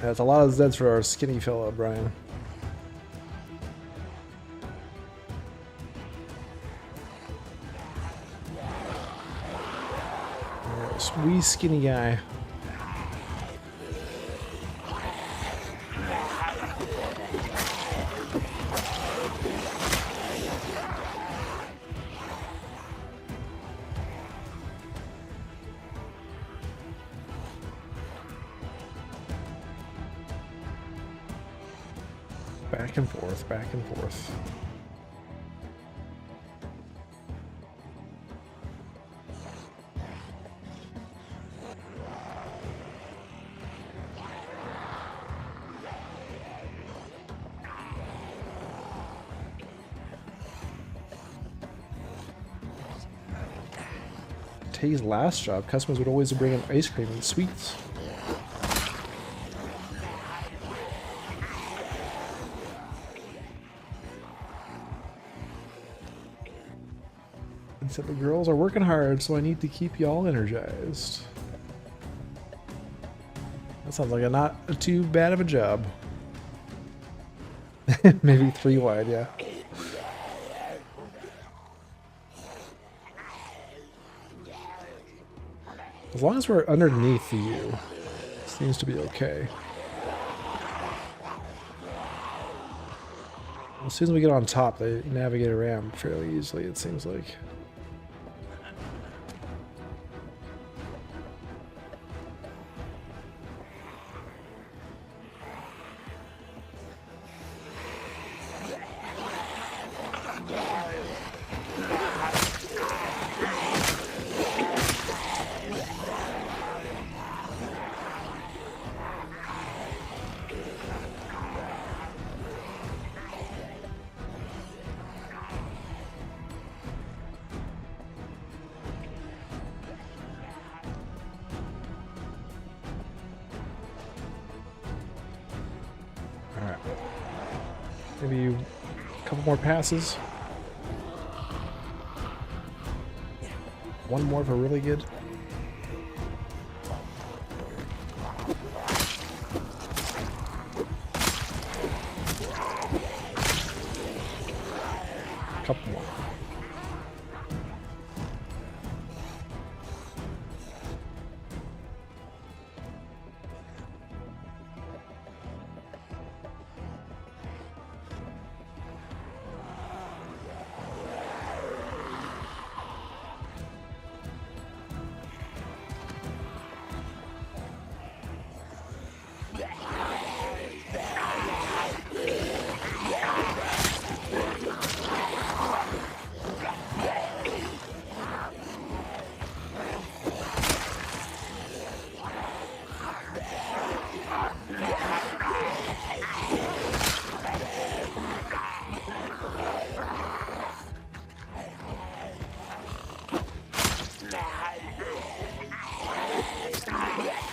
S3: That's a lot of Zeds for our skinny fella, Brian. Wee skinny guy. Back and forth, back and forth. Tay's last job, customers would always bring in ice cream and sweets. And said the girls are working hard, so I need to keep y'all energized. That sounds like not too bad of a job. Maybe 3 wide, yeah. As long as we're underneath the U, seems to be okay. As soon as we get on top, they navigate around fairly easily, it seems like. Maybe a couple more passes. One more for really good. Couple more.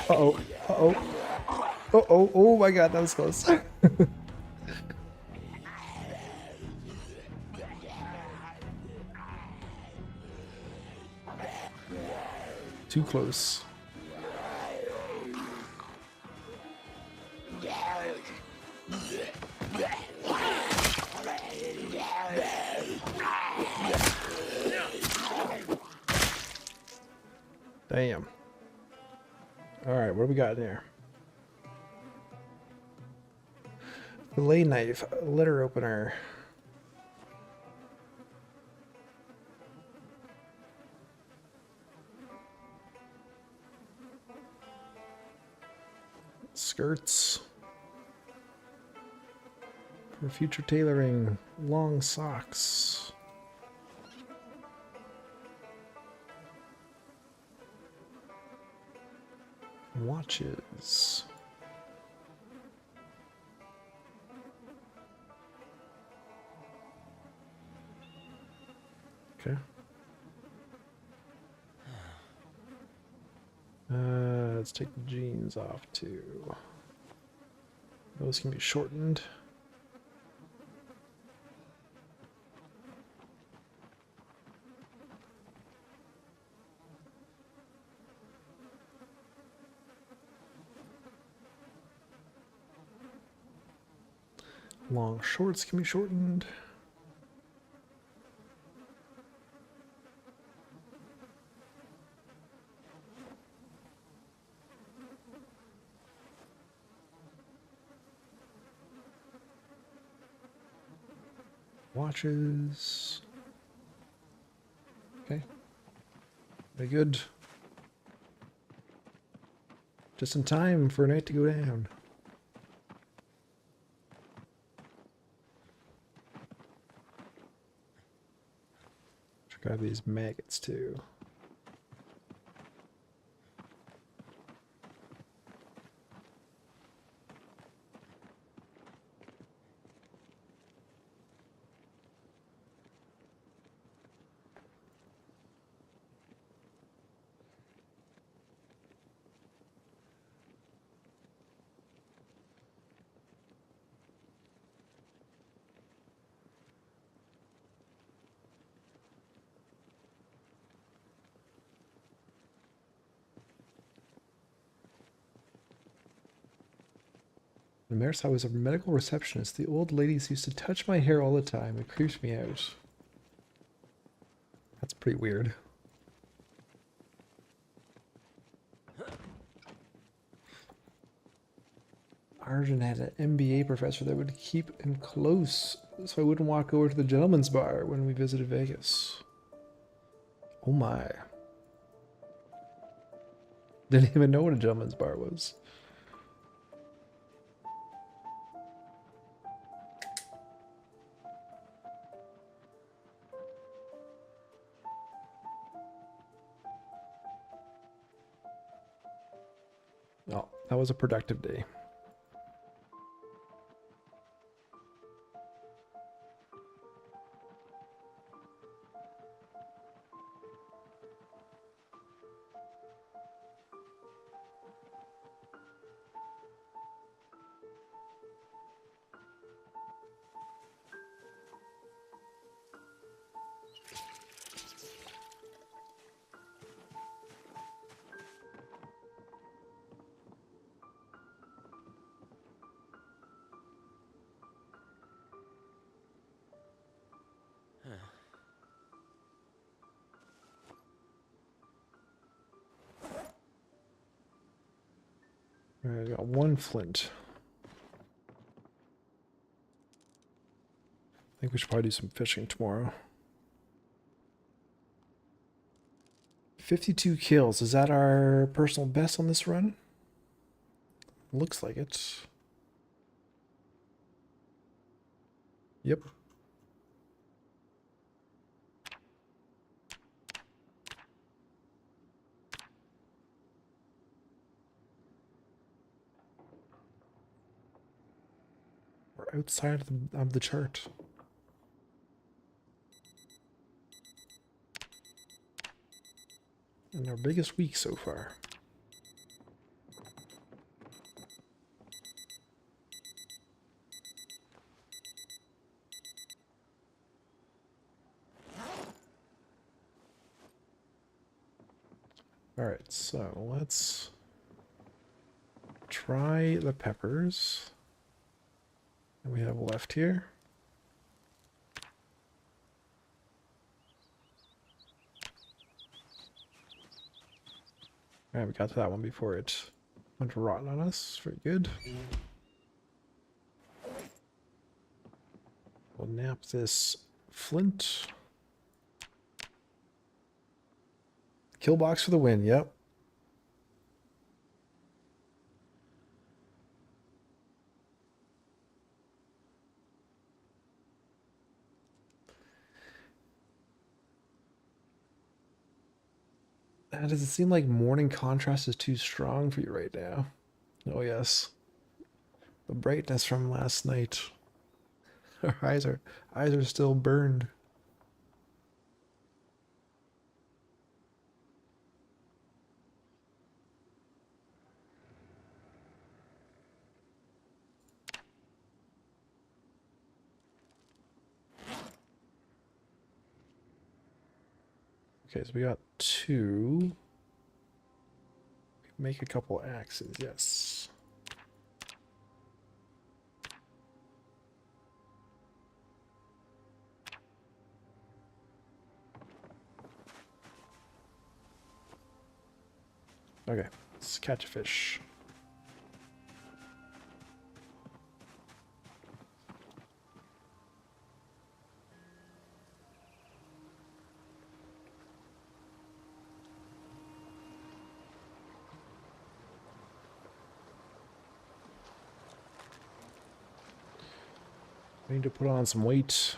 S3: Uh-oh. Uh-oh. Uh-oh. Oh my god, that was close. Too close. Damn. Alright, what do we got in here? Fillet knife, letter opener. Skirts. For future tailoring, long socks. Watches. Okay. Let's take the jeans off too. Those can be shortened. Long shorts can be shortened. Watches. Okay. Very good. Just in time for night to go down. Grab these maggots too. When Marisol was a medical receptionist, the old ladies used to touch my hair all the time. It creeps me out. That's pretty weird. Arjun had an MBA professor that would keep him close so I wouldn't walk over to the gentleman's bar when we visited Vegas. Oh my. Didn't even know what a gentleman's bar was. Oh, that was a productive day. Alright, I got one flint. I think we should probably do some fishing tomorrow. 52 kills. Is that our personal best on this run? Looks like it. Yep. We're outside of the chart. And our biggest week so far. Alright, so let's try the peppers that we have left here. Alright, we got to that one before it went rotten on us. Very good. We'll nap this flint. Kill box for the win, yep. Does it seem like morning contrast is too strong for you right now? Oh yes. The brightness from last night. Our eyes are still burned. Okay, so we got two. Make a couple axes, yes. Okay, let's catch a fish. We need to put on some weight.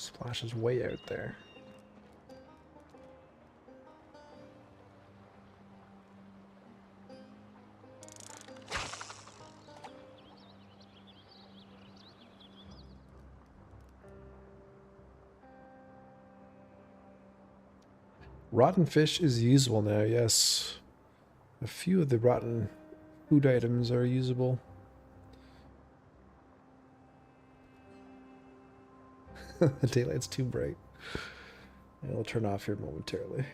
S3: Splash is way out there. Rotten fish is usable now, yes. A few of the rotten food items are usable. The daylight's too bright. It'll turn off here momentarily.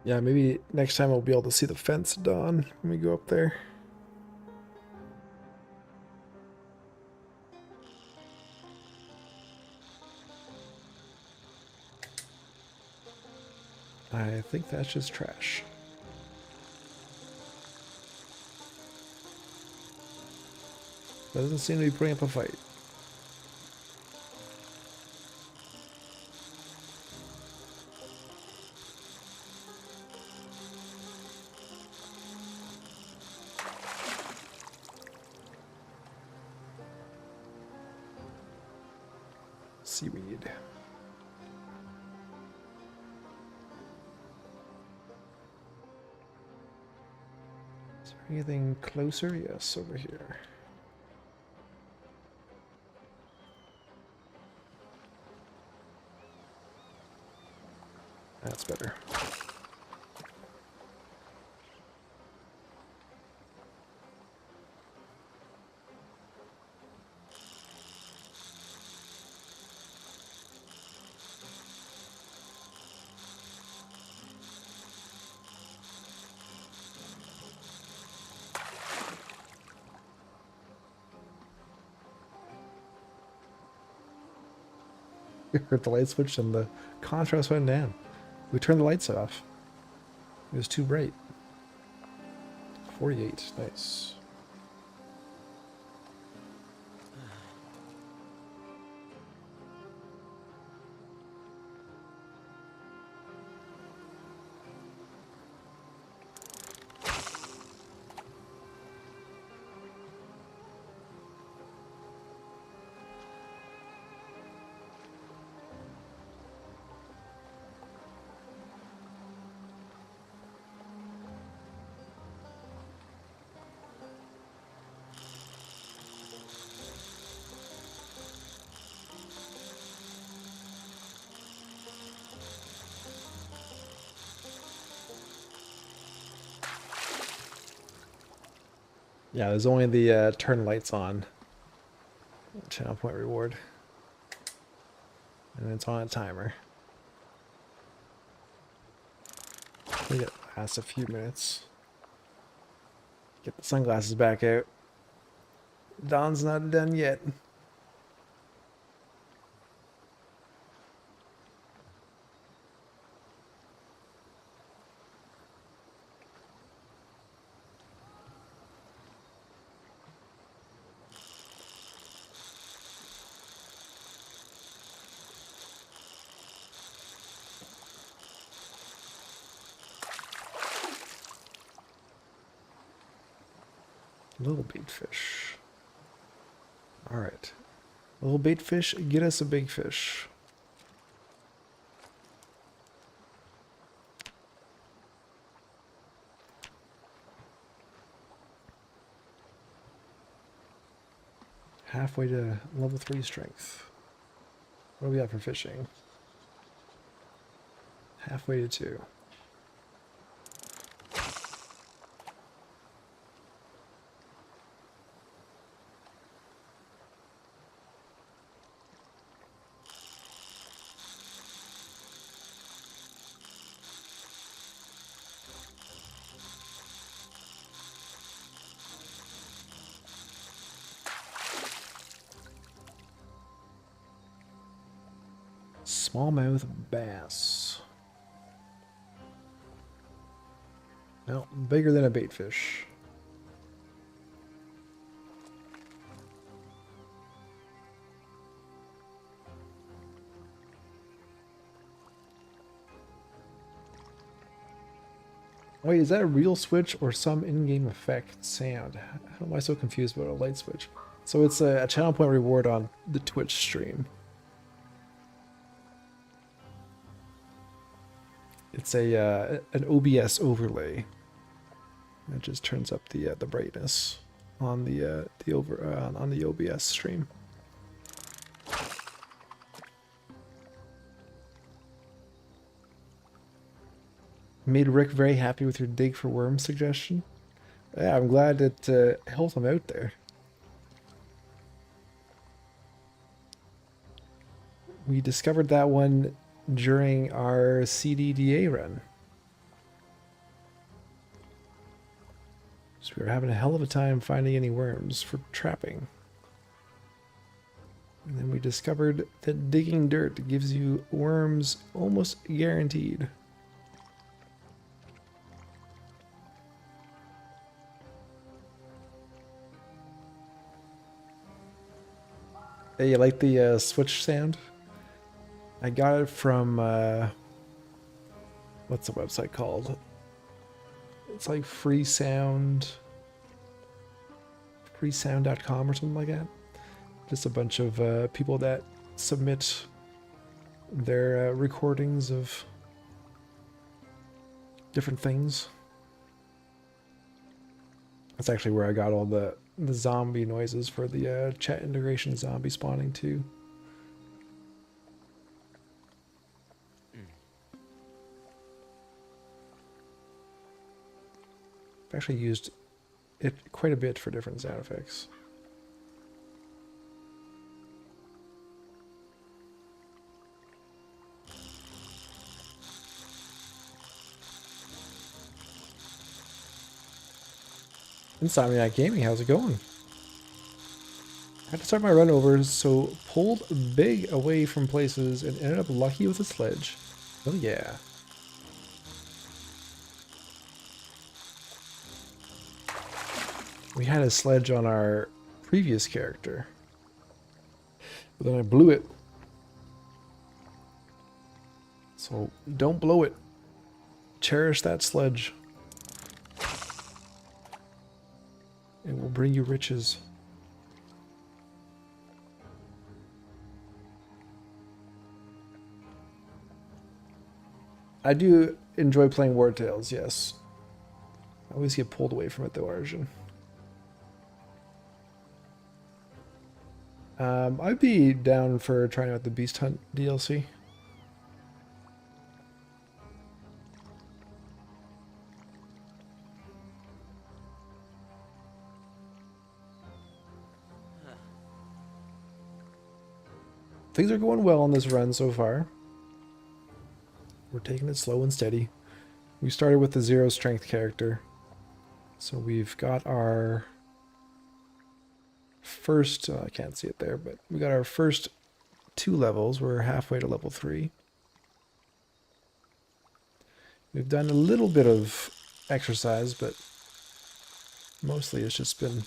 S3: Yeah, maybe next time we'll be able to see the fence dawn when we go up there. I think that's just trash. Doesn't seem to be putting up a fight. Seaweed. Is there anything closer? Yes, over here. That's better. Heard the light switch and the contrast went down. We turned the lights off. It was too bright. 48, nice. Yeah, there's only the turn lights on. Channel point reward. And it's on a timer. I think it lasts a few minutes. Get the sunglasses back out. Dawn's not done yet. Little bait fish. Alright. Little bait fish, get us a big fish. Halfway to level 3 strength. What do we got for fishing? Halfway to 2. Smallmouth bass. Well, bigger than a bait fish. Wait, is that a real switch or some in-game effect sound? How am I so confused about a light switch? So it's a channel point reward on the Twitch stream. It's a an OBS overlay that just turns up the brightness on the on the OBS stream. Made Rick very happy with your dig for worms suggestion. Yeah, I'm glad it helped him out there. We discovered that one during our CDDA run. So we were having a hell of a time finding any worms for trapping. And then we discovered that digging dirt gives you worms almost guaranteed. Hey, you like the switch sound? I got it from, what's the website called? It's like freesound.com or something like that. Just a bunch of people that submit their recordings of different things. That's actually where I got all the zombie noises for the chat integration zombie spawning too. I've actually used it quite a bit for different sound effects. Insomniac Gaming, how's it going? I had to start my run over, so pulled big away from places and ended up lucky with a sledge. Oh yeah. We had a sledge on our previous character, but then I blew it. So don't blow it. Cherish that sledge. It will bring you riches. I do enjoy playing War Tales, yes. I always get pulled away from it though, Arjun. I'd be down for trying out the Beast Hunt DLC. Things are going well on this run so far. We're taking it slow and steady. We started with the 0 strength character. So we've got our first, I can't see it there, but we got our first 2 levels. We're halfway to level 3. We've done a little bit of exercise, but mostly it's just been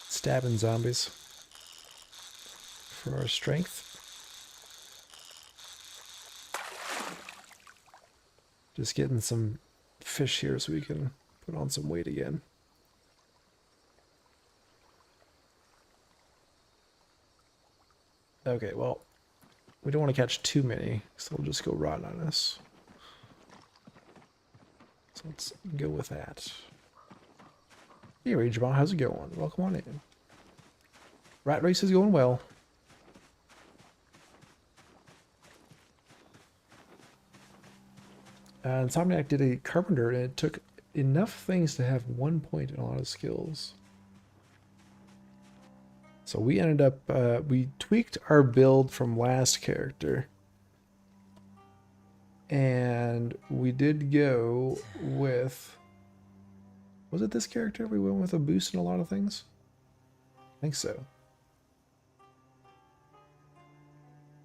S3: stabbing zombies for our strength. Just getting some fish here so we can put on some weight again. Okay, well, we don't want to catch too many, so we'll just go rotten on us. So let's go with that. Hey, Ragebot, how's it going? Welcome on in. Rat race is going well. Insomniac did a carpenter, and it took enough things to have 1 point in a lot of skills. So we ended up, we tweaked our build from last character. And we did go with, was it this character? We went with a boost in a lot of things? I think so.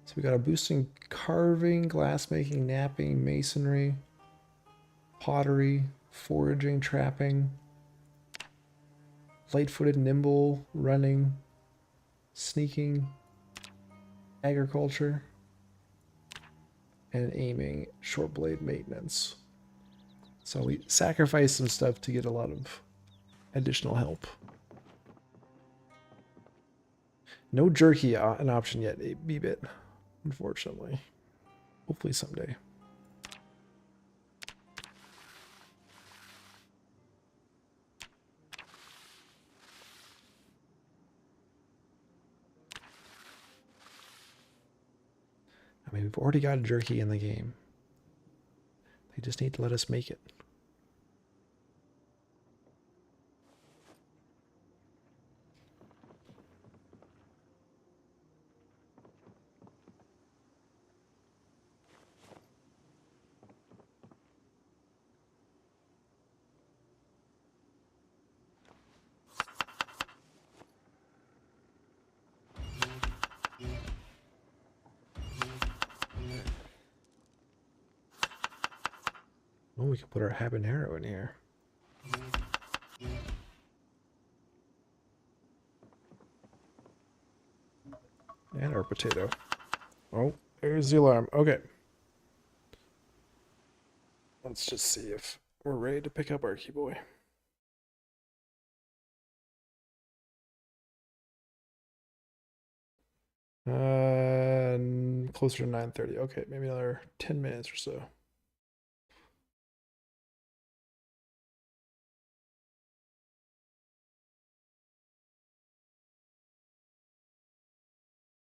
S3: So we got a boost in carving, glassmaking, napping, masonry, pottery, foraging, trapping, light-footed, nimble, running, sneaking, agriculture, and aiming, short blade maintenance. So we sacrificed some stuff to get a lot of additional help. No jerky an option yet, a bit, unfortunately. Hopefully someday. I mean, we've already got jerky in the game. They just need to let us make it. Oh, we can put our habanero in here. And our potato. Oh, there's the alarm. Okay. Let's just see if we're ready to pick up our key boy. Closer to 9:30. Okay, maybe another 10 minutes or so.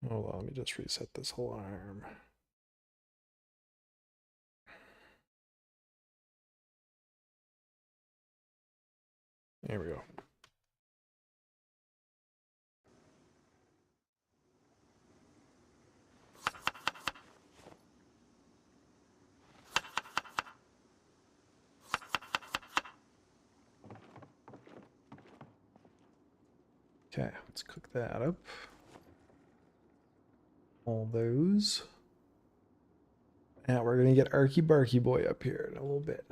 S3: Hold on, let me just reset this whole alarm. There we go. Okay, let's cook that up. All those. Now we're gonna get Arky Barky Boy up here in a little bit.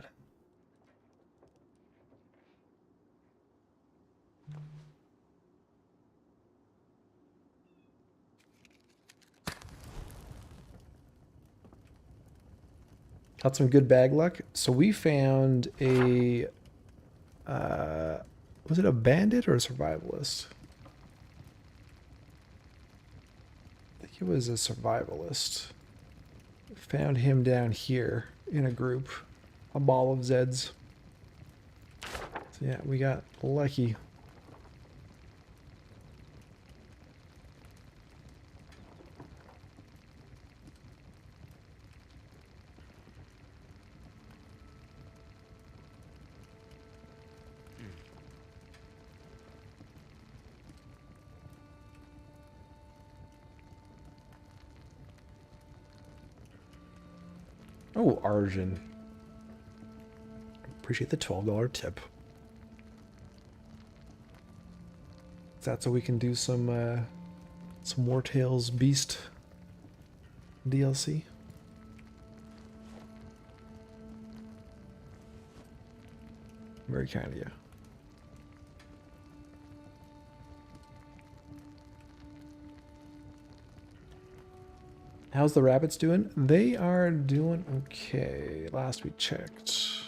S3: Got some good bag luck. So we found a was it a bandit or a survivalist? I think it was a survivalist. Found him down here in a group, a ball of Zeds. So yeah, we got lucky. Oh, Arjun. Appreciate the $12 tip. That's so we can do some War Tales Beast DLC. Very kind of you. How's the rabbits doing? They are doing okay. Last we checked.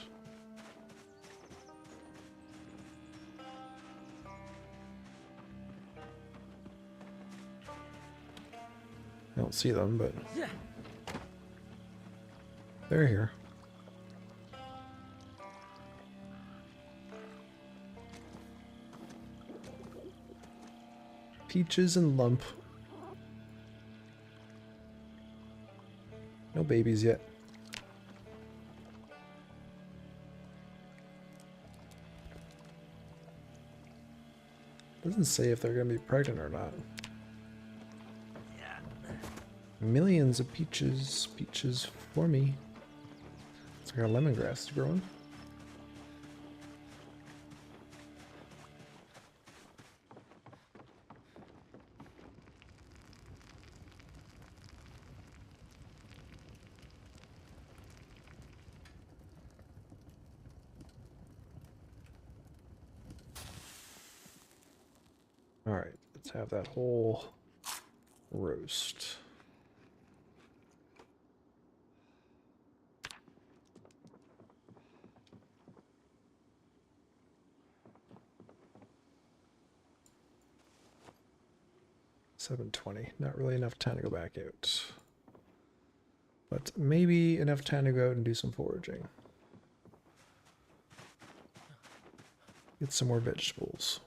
S3: I don't see them, but they're here. Peaches and Lump. No babies yet. Doesn't say if they're gonna be pregnant or not. Millions of peaches for me. It's like our lemongrass is growing. All right, let's have that whole roast. 7:20. Not really enough time to go back out. But maybe enough time to go out and do some foraging. Get some more vegetables.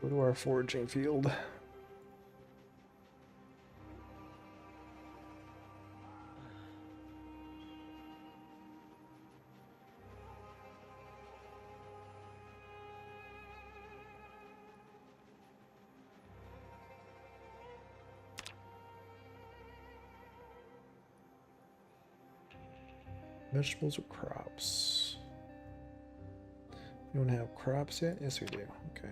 S3: Go to our foraging field. Vegetables or crops? You don't have crops yet? Yes, we do. Okay.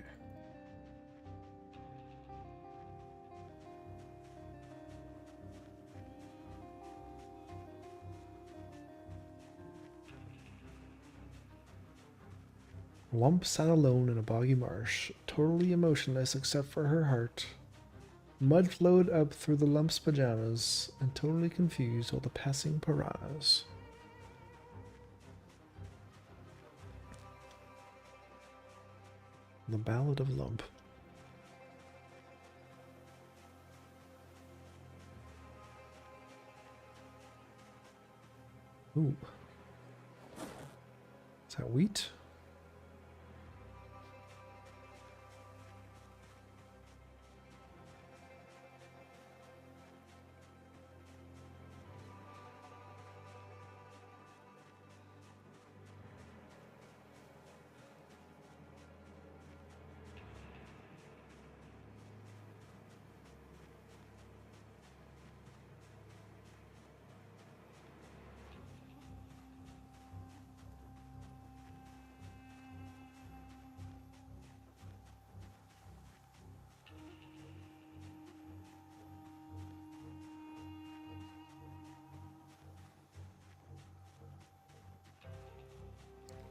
S3: Lump sat alone in a boggy marsh, totally emotionless except for her heart. Mud flowed up through the lump's pajamas, and totally confused all the passing piranhas. The Ballad of Lump. Ooh. Is that wheat?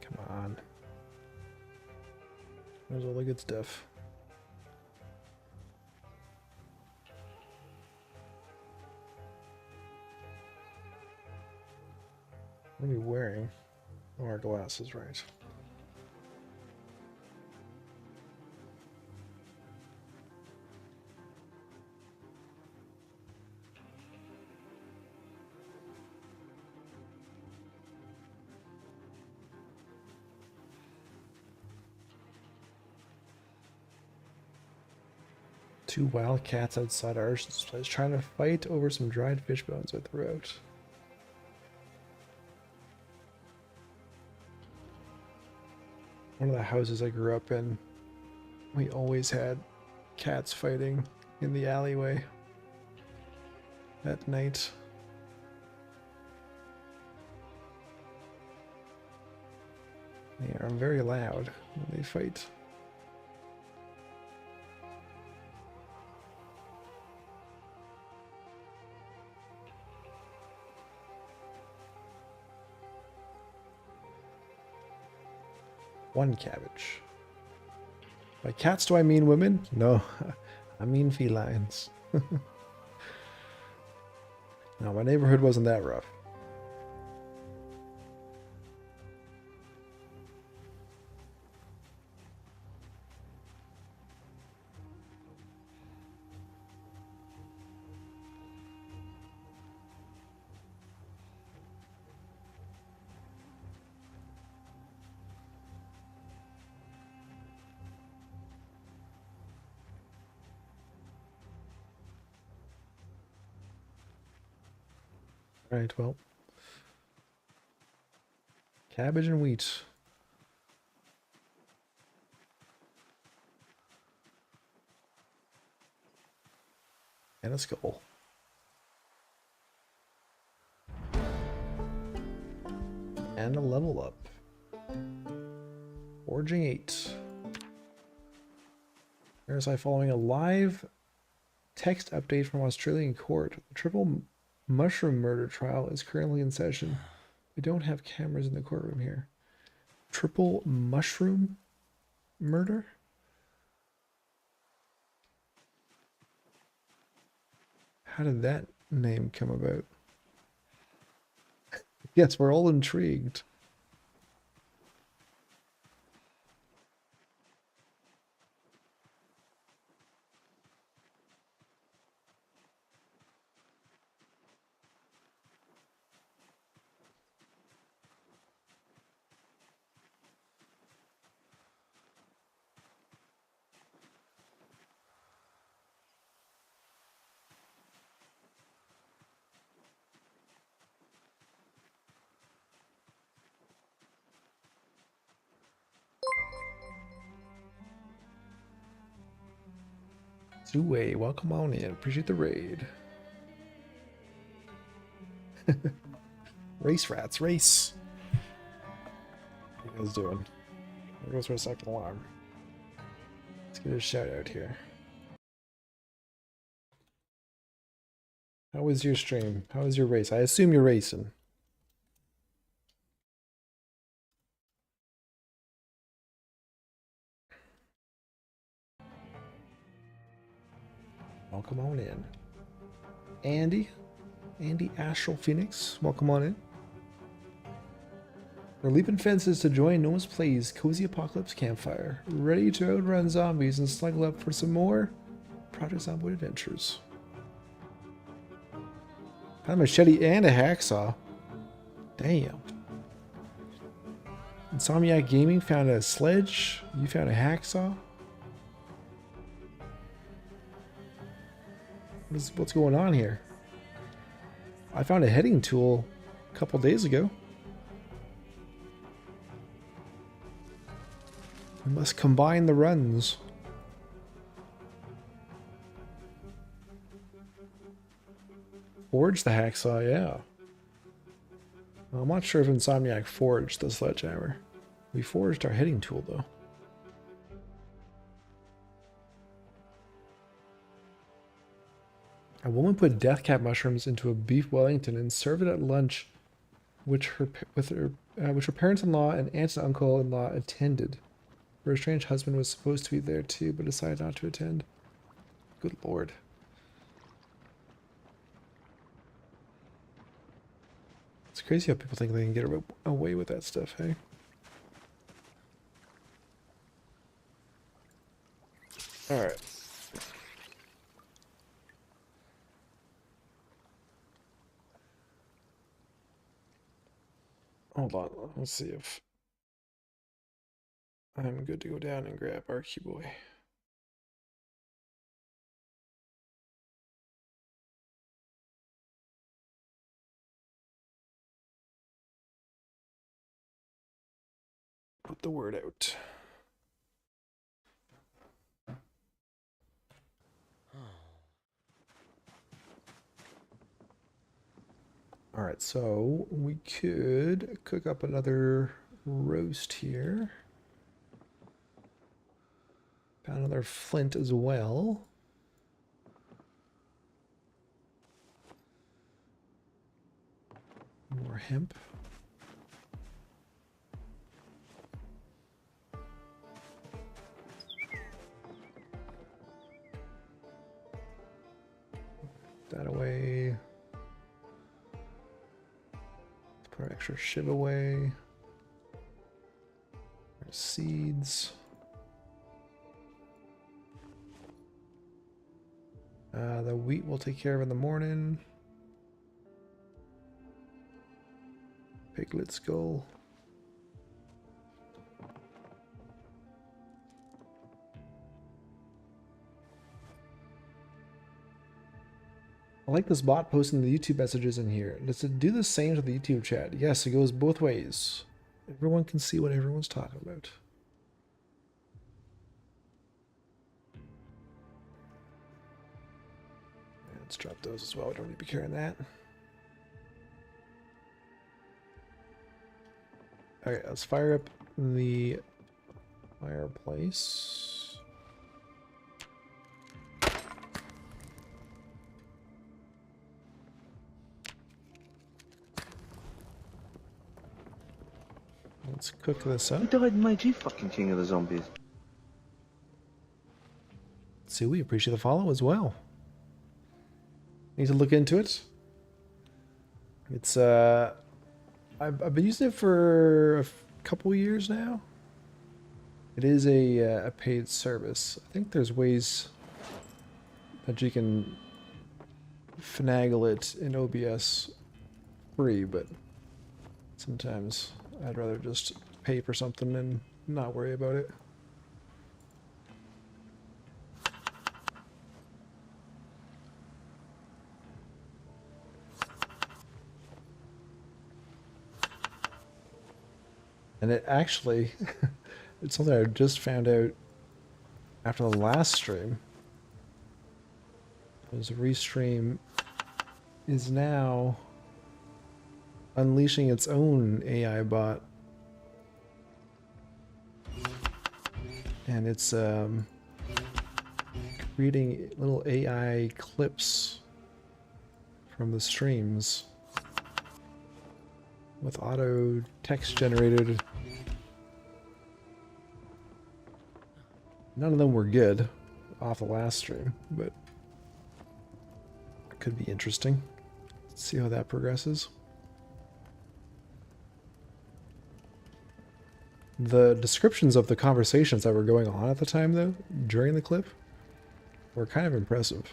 S3: Come on. There's all the good stuff. What are you wearing? Oh, our glasses, right. Two wild cats outside our place trying to fight over some dried fish bones I threw out. One of the houses I grew up in, we always had cats fighting in the alleyway at night. They are very loud when they fight. One cabbage. By cats do I mean women? No, I mean felines. No, my neighborhood wasn't that rough. Right, well. Cabbage and wheat. And a skull. And a level up. Foraging 8. Here's I following a live text update from Australian court. The triple mushroom murder trial is currently in session. We don't have cameras in the courtroom here. Triple mushroom murder? How did that name come about? Yes, we're all intrigued. Zue, welcome on in. Appreciate the raid. Race rats, race. What are you guys doing? There goes our second alarm. Let's get a shout out here. How was your stream? How was your race? I assume you're racing. Welcome on in. Andy Astral Phoenix, welcome on in. We're leaping fences to join Noah's Plays Cozy Apocalypse Campfire. Ready to outrun zombies and snuggle up for some more Project Zomboid adventures. Found a machete and a hacksaw. Damn. Insomniac Gaming found a sledge. You found a hacksaw. What's going on here? I found a heading tool a couple days ago. We must combine the runs. Forge the hacksaw, yeah. Well, I'm not sure if Insomniac forged the sledgehammer. We forged our heading tool, though. A woman put death cap mushrooms into a beef Wellington and served it at lunch, which her parents-in-law and aunt and uncle-in-law attended. Her estranged husband was supposed to be there too, but decided not to attend. Good lord. It's crazy how people think they can get away with that stuff, hey? Alright. Hold on, let's see if I'm good to go down and grab RQ Boy. Put the word out. Alright, so we could cook up another roast here. Found another flint as well. More hemp. That away. Put our extra shiv away. Our seeds. The wheat we'll take care of in the morning. Piglet skull. I like this bot posting the YouTube messages in here. Does it do the same to the YouTube chat? Yes, it goes both ways. Everyone can see what everyone's talking about. Let's drop those as well. We don't need to be carrying that. Okay, let's fire up the fireplace. let's cook this up.
S4: Who died and made you fucking king of the zombies?
S3: See, we appreciate the follow as well. Need to look into it. It's I've been using it for a couple years now. It is a paid service. I think there's ways that you can finagle it in OBS free, but sometimes I'd rather just pay for something and not worry about it. And it actually, it's something I just found out after the last stream. Is Restream is now unleashing its own AI bot. And it's creating little AI clips from the streams with auto text generated. None of them were good off the last stream, but it could be interesting. Let's see how that progresses. The descriptions of the conversations that were going on at the time, though, during the clip, were kind of impressive.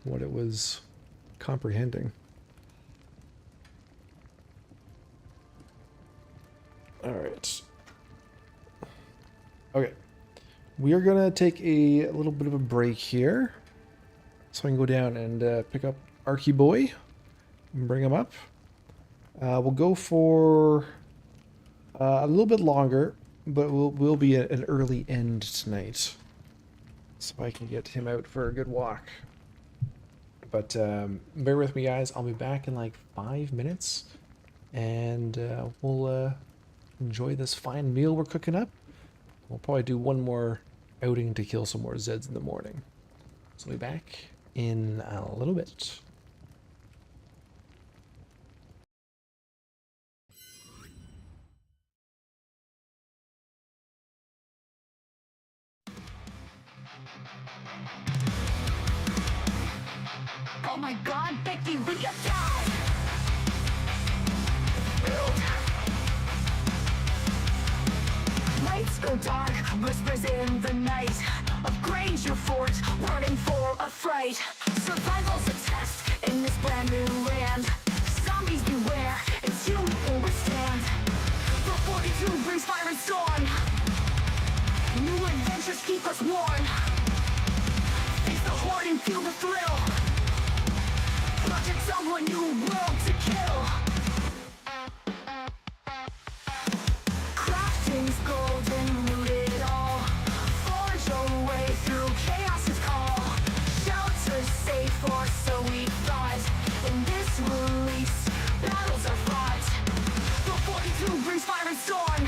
S3: What it was comprehending. Alright. Okay. We are gonna take a little bit of a break here. So I can go down and pick up Arky Boy and bring him up. We'll go for a little bit longer, but we'll be at an early end tonight. So I can get him out for a good walk. But bear with me, guys. I'll be back in like 5 minutes. And we'll enjoy this fine meal we're cooking up. We'll probably do one more outing to kill some more Zeds in the morning. So we'll be back in a little bit.
S1: Oh my god, Becky, we got down! Lights go dark, whispers in the night of Granger Fort, running for a fright. Survival's a test in this brand new land. Zombies beware, it's you who will withstand. The 42 brings fire and storm. New adventures keep us warm. Face the horde and feel the thrill. Project Zomboid, new world to kill. Crafting's golden, loot it all. Forge your way through chaos's call. Shelter's safe, or so we thought. In this release, battles are fought. The 42 brings fire and storm.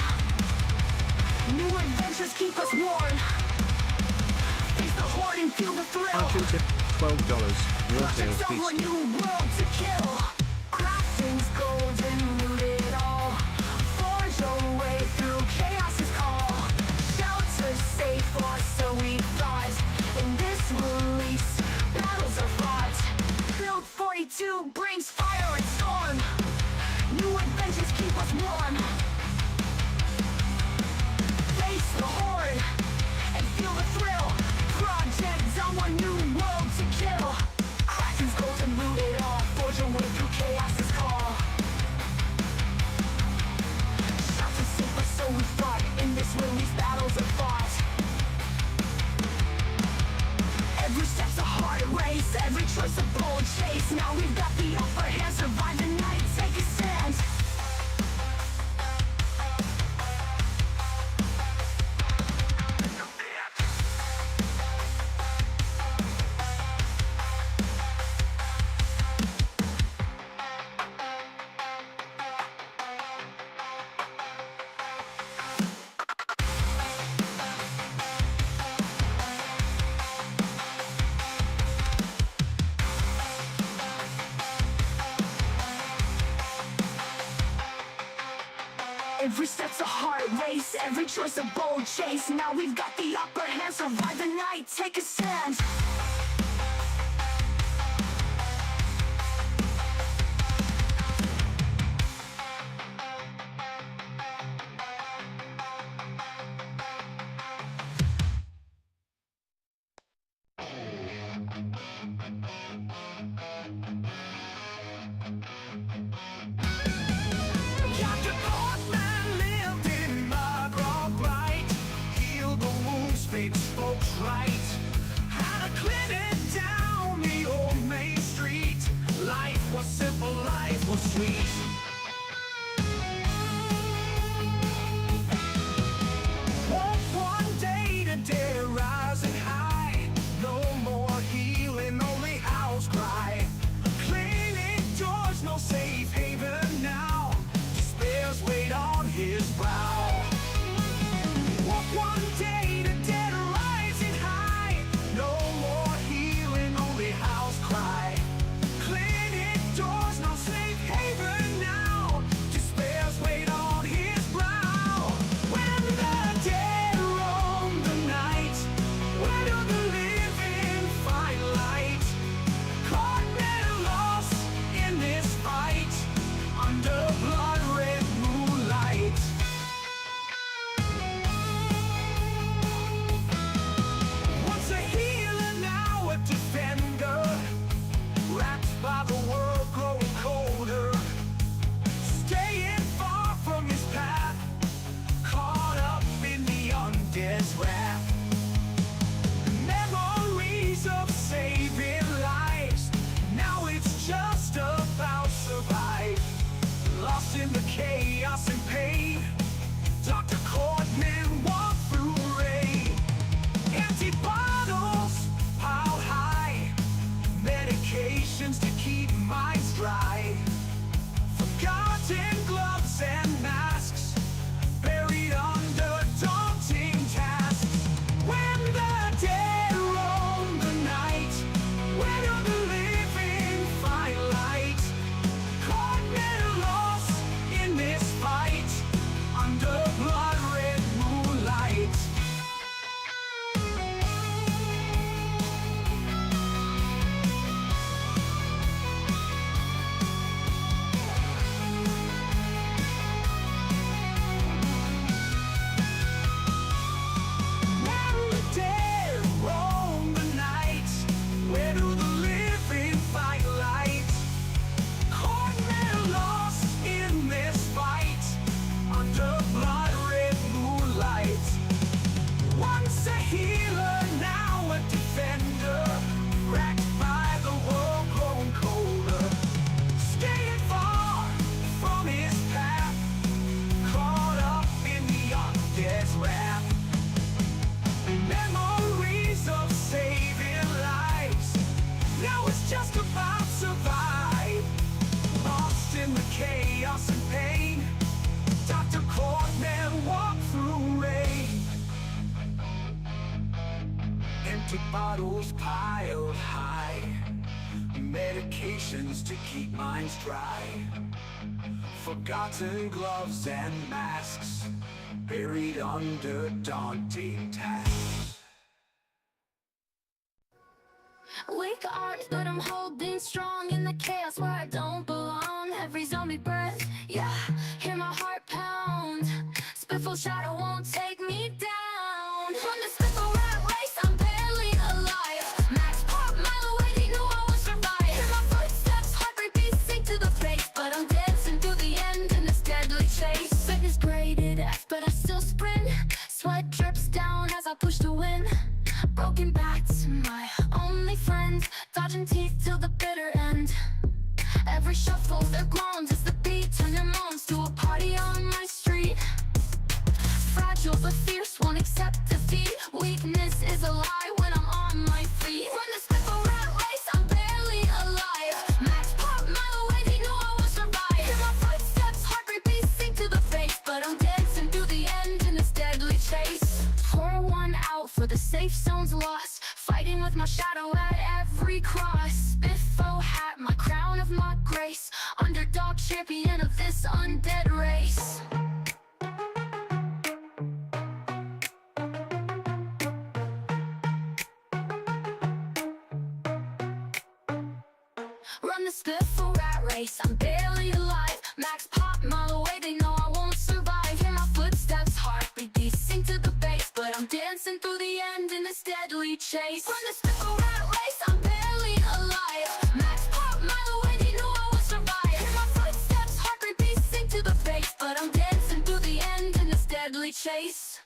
S1: New adventures keep us warm. Face the horde and feel the thrill.
S5: Archon tip $12. Your tail
S1: Project Zomboid,
S5: feast.
S1: new world to kill. Crafting's golden, loot it all. Forge your way through chaos's call. Shelter's safe, or so we thought. In this release, battles are fought. Build 42 brings fire and storm. New adventures keep us warm. Face the horde and feel the thrill. Project Zomboid, new world to kill. Crafting's golden, loot it all. Forge your way through chaos's call. Shelter's safer, so we fought. In this release, battles are fought. Every step's a hard race, every choice a bold chase. Now we've got the upper hand, survive the night, take a stand. Every step's a heart race, every choice a bold chase. Now we've got the upper hand, survive the night, take a stand.
S2: Dr. Portman lived in Marlborough Bright, healed the wounds, fixed folks right. Had a clinic down the old Main Street. Life was simple, life was sweet. Woke one day to day rising high. No more healing, only house cry. Cleaning doors, no safe haven now. Despair's weight on his brow. Woke one day to dead rising high. No more healing, only house cry. Clinic doors, no safe haven now. Despair's weight on his brow. When the dead roam the night, where do the living find light? Caught and lost in this fight, under blood-red moonlight. Once a healer, now a defender, wrapped by the world growing colder, staying far from his path, caught up in the undead's wrath. Memories of saving lives, now it's just about survive. Lost in the chaos and pain, Dr. Cortman walked through rain. Empty bottles piled high, medications to keep minds dry. Forgotten gloves and masks, buried under daunting tasks. When the dead roam the night, where do the living find light? Caught and lost in this fight, under blood-red moonlight. When the dead roam the night, where do the living find light? Caught and lost in this fight, under blood-red moonlight. Once a healer, now a defender, racked by the world growing colder, staying far from his path, caught up in the undead's wrath. Memories of saving lives, now it's just about survive. Lost in the chaos and pain, Dr. Cortman walked through rain. Empty bottles piled high, medications to keep minds dry. Forgotten gloves and masks, buried under daunting tasks.
S1: Weak arms, but I'm holding strong in the chaos where I don't belong. Every zombie breath, yeah, hear my heart pound. Spiffo shadow won't take me down. From the Spiffo rat race, I'm barely alive. Max pop, mile away, they knew I would survive. Hear my footsteps, heartbreak beats sink to the face, but I'm dancing through the end in this deadly chase. Fitness graded F, but I still sprint. Sweat drips down as I push to win. Broken backs, my only friends, dodging teeth till the bitter end. Every shuffle, their groans as the beat turn their moans to a party on my street. Fragile but fierce, won't accept defeat. Weakness is a lie when I'm on my feet. Run the Spiffo rat race, I'm barely alive. Max pop, mile away, they knew I would survive. Hear my footsteps, heartbreak beats sink to the face, but I'm dancing through the end in this deadly chase. Pour one out for the safe zones lost, fighting with my shadow at every cross. Spiffo hat, my crown of my grace, underdog champion of this undead race. Run the Spiffo rat race, I'm barely alive. Max pop mile away, they know I won't survive. Hear my footsteps, heartbeat beating to the base, but I'm dancing through the end in this deadly chase. Run the Spiffo rat race, I'm barely alive. Max pop mile away, they know I won't survive. Hear my footsteps, heartbeat beating to the base, but I'm dancing through the end in this deadly chase.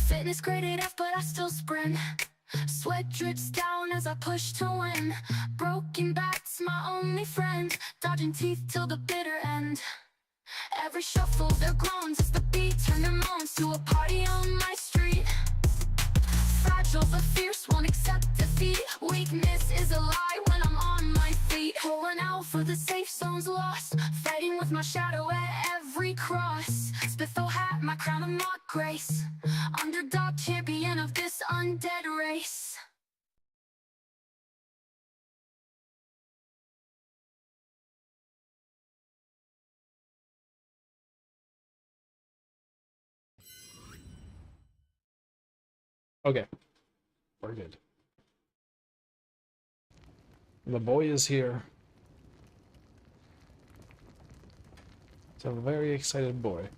S1: Fitness graded F, but I still sprint. Sweat drips down as I push to win. Broken back's my only friend. Dodging teeth till the bitter end. Every shuffle, their groans as the beat turn their moans to a party on my street. Fragile but fierce, won't accept defeat. Weakness is a lie when I'm on my feet. Pulling out for the safe zone's lost. Fighting with my shadow at every cross. Spiffo hat, my crown of mock grace. Underdog champion of this undead race.
S3: Okay, we're good. The boy is here. It's a very excited boy.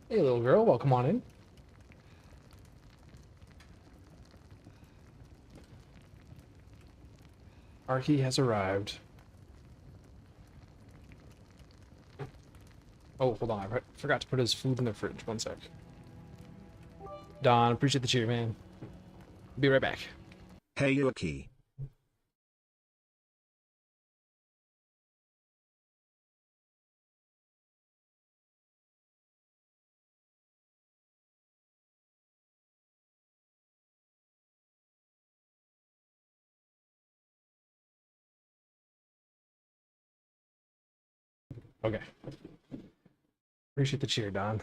S3: Hey, little girl, welcome on in. Archie has arrived. Oh, hold on. I forgot to put his food in the fridge. One sec. Don, appreciate the cheer, man. Be right back.
S5: Hey Yuki.
S3: Okay. Appreciate the cheer, Don.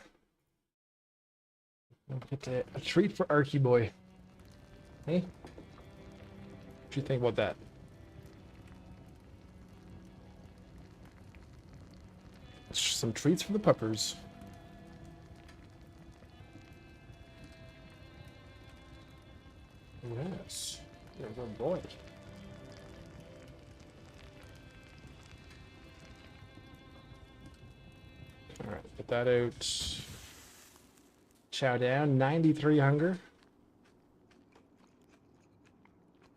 S3: Get a treat for Archie boy. Hey? What do you think about that? Some treats for the puppers. Yes. You're a good boy. Alright, put that out. Chow down. 93 hunger.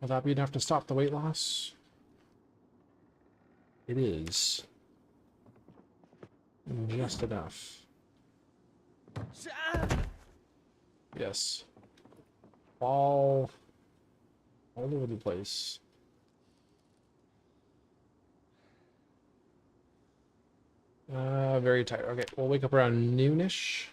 S3: Will that be enough to stop the weight loss? It is. Just enough. Yes. All over the place. Very tired. Okay, we'll wake up around noonish.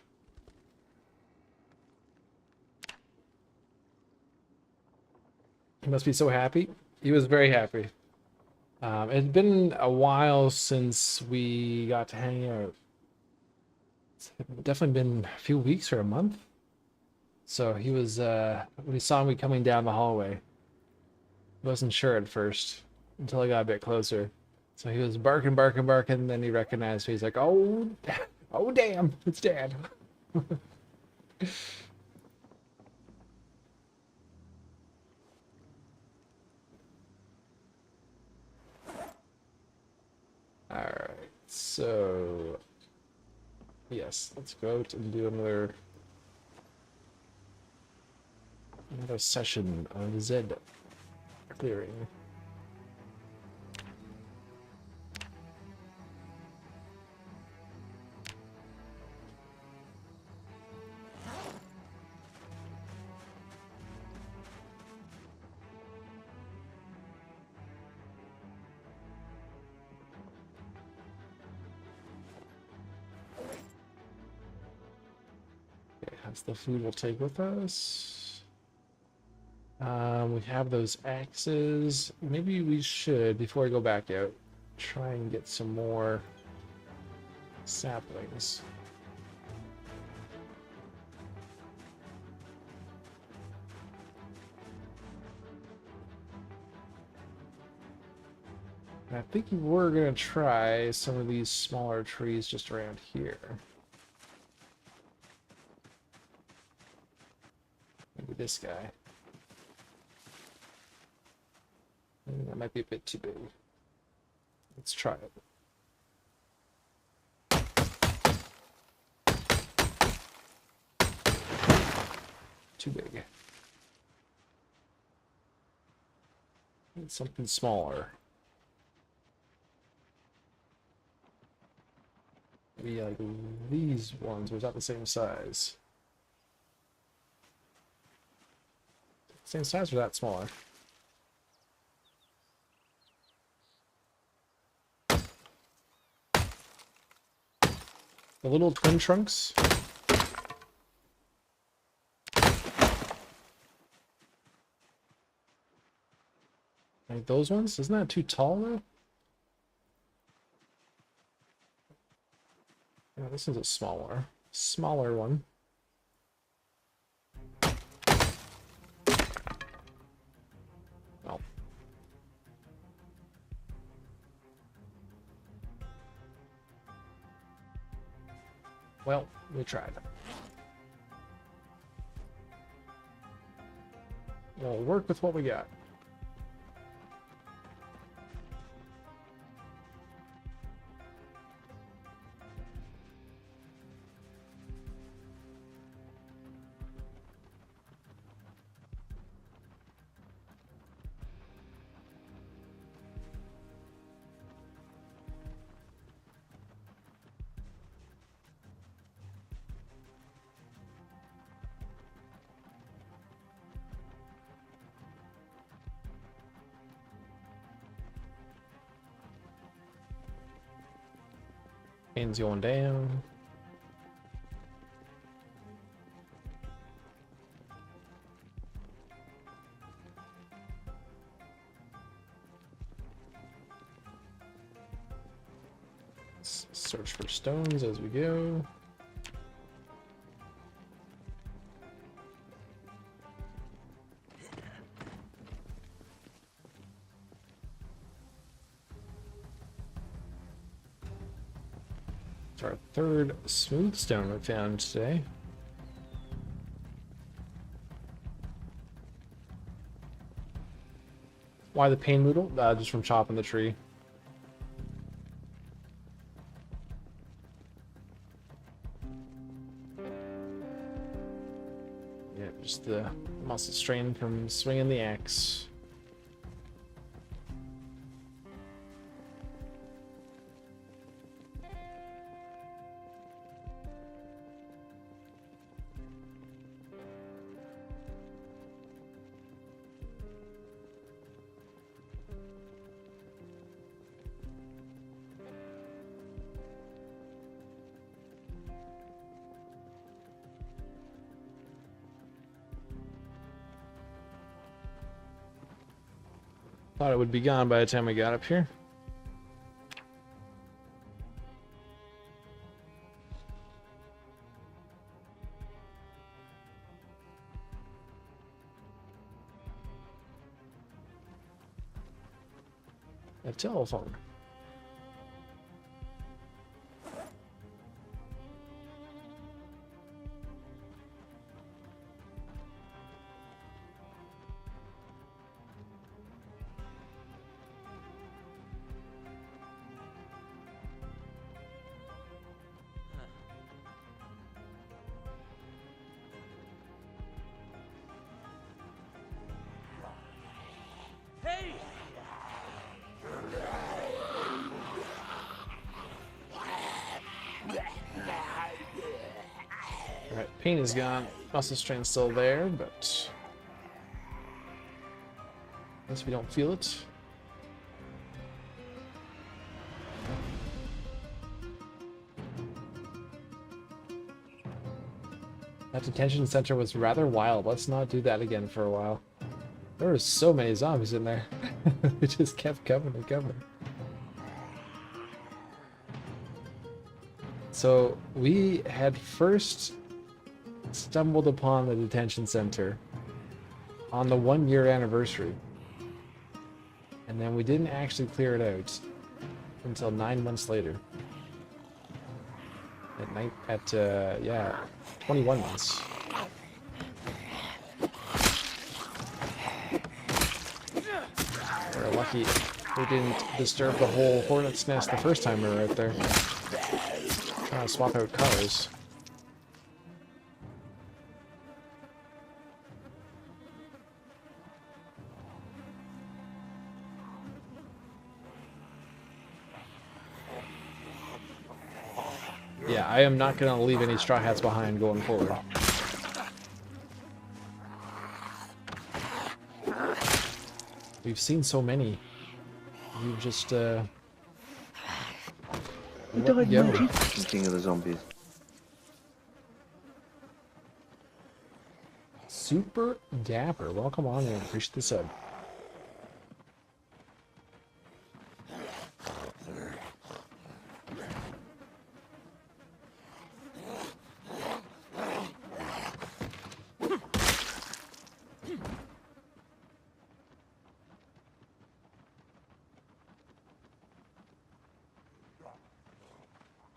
S3: He must be so happy. He was very happy. It's been a while since we got to hang out. It's definitely been a few weeks or a month. So he was, when he saw me coming down the hallway, he wasn't sure at first until I got a bit closer. So he was barking, barking, barking, and then he recognized me. He's like, oh, oh damn, it's Dad. Alright, so yes, let's go out and do another session of Z clearing. Okay, that's the food we'll take with us. We have those axes. Maybe we should, before I go back out, try and get some more saplings. And I think we're gonna try some of these smaller trees just around here. Maybe this guy. That might be a bit too big. Let's try it. Too big. Need something smaller. Maybe like these ones, or is that the same size? Same size or that smaller? The little twin trunks? Like those ones? Isn't that too tall though? Yeah, this is a smaller one. Oh. Well, we tried. We'll work with what we got. Pain's going down. Let's search for stones as we go. It's our third smooth stone we found today. Why the pain noodle? Just from chopping the tree. Yeah, just the muscle strain from swinging the axe. Thought it would be gone by the time we got up here. A telephone. Alright, pain is gone. Muscle strain's still there, but I guess we don't feel it. That detention center was rather wild. Let's not do that again for a while. There were so many zombies in there. They just kept coming and coming. So we had first stumbled upon the detention center on the 1-year anniversary. And then we didn't actually clear it out until 9 months later. Yeah, 21 months. We're lucky we didn't disturb the whole hornet's nest the first time we were out there. Trying to swap out cars. Yeah, I am not going to leave any straw hats behind going forward. We've seen so many. You've just,
S7: You
S3: let
S7: died
S3: go.
S7: mighty, King of the Zombies.
S3: Super Dapper. Welcome on in. Appreciate the sub.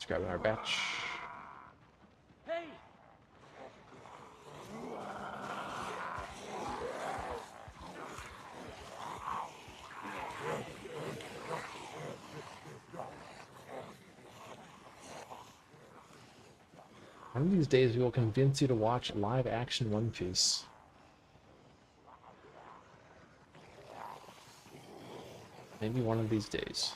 S3: Let's grab our batch. One of these days we will convince you to watch live action One Piece. Maybe one of these days.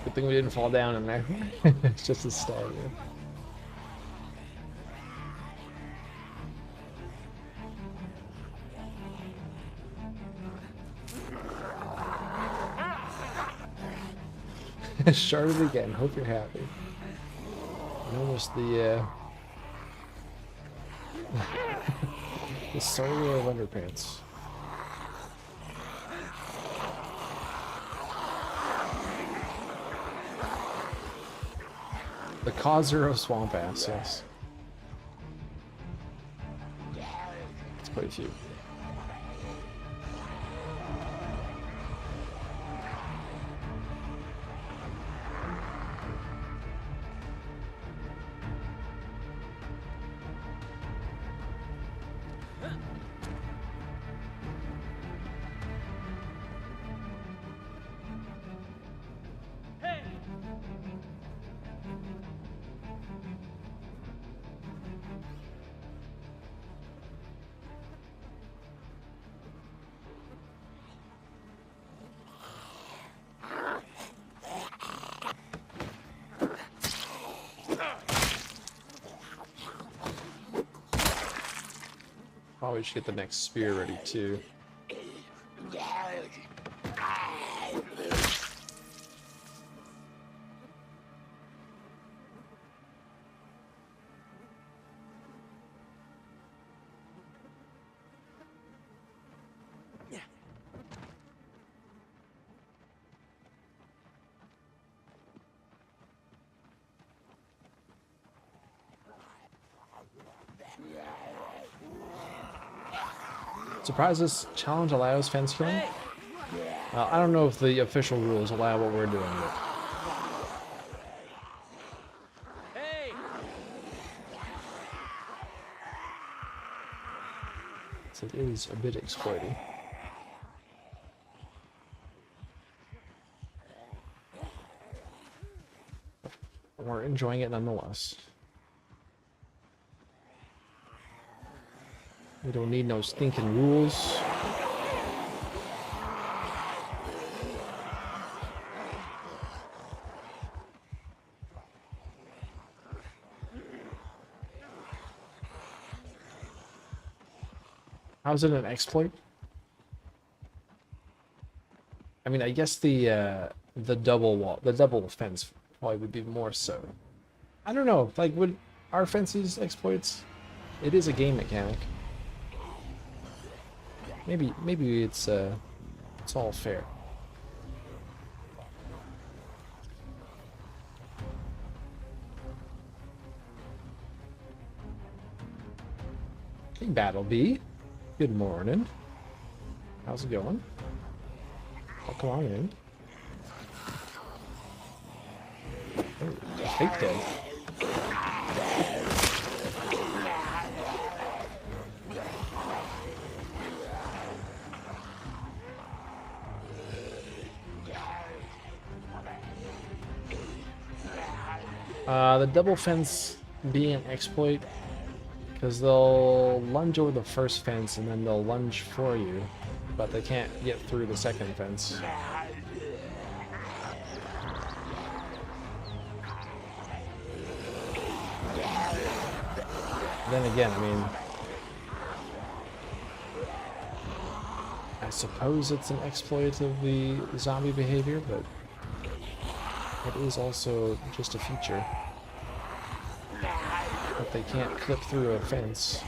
S3: Good thing we didn't fall down in there. It's just a stagger. Sharded again. Hope you're happy. Notice the the solo of underpants. The causer of swamp ass, yes. It's quite a few. Probably should get the next spear ready too. Surprised this challenge allows fence killing? I don't know if the official rules allow what we're doing, but... So it is a bit exploiting. We're enjoying it nonetheless. We don't need no stinking rules. How's it an exploit? I mean, I guess the double wall, the double fence probably would be more so. I don't know. Like, would our fences exploits? It is a game mechanic. Maybe it's all fair. Hey, Battlebee. Good morning. How's it going? Oh, come on in. Oh, fake dead. The double fence being an exploit because they'll lunge over the first fence and then they'll lunge for you, but they can't get through the second fence. Then again, I mean, I suppose it's an exploit of the zombie behavior, but it is also just a feature. But they can't clip through a fence.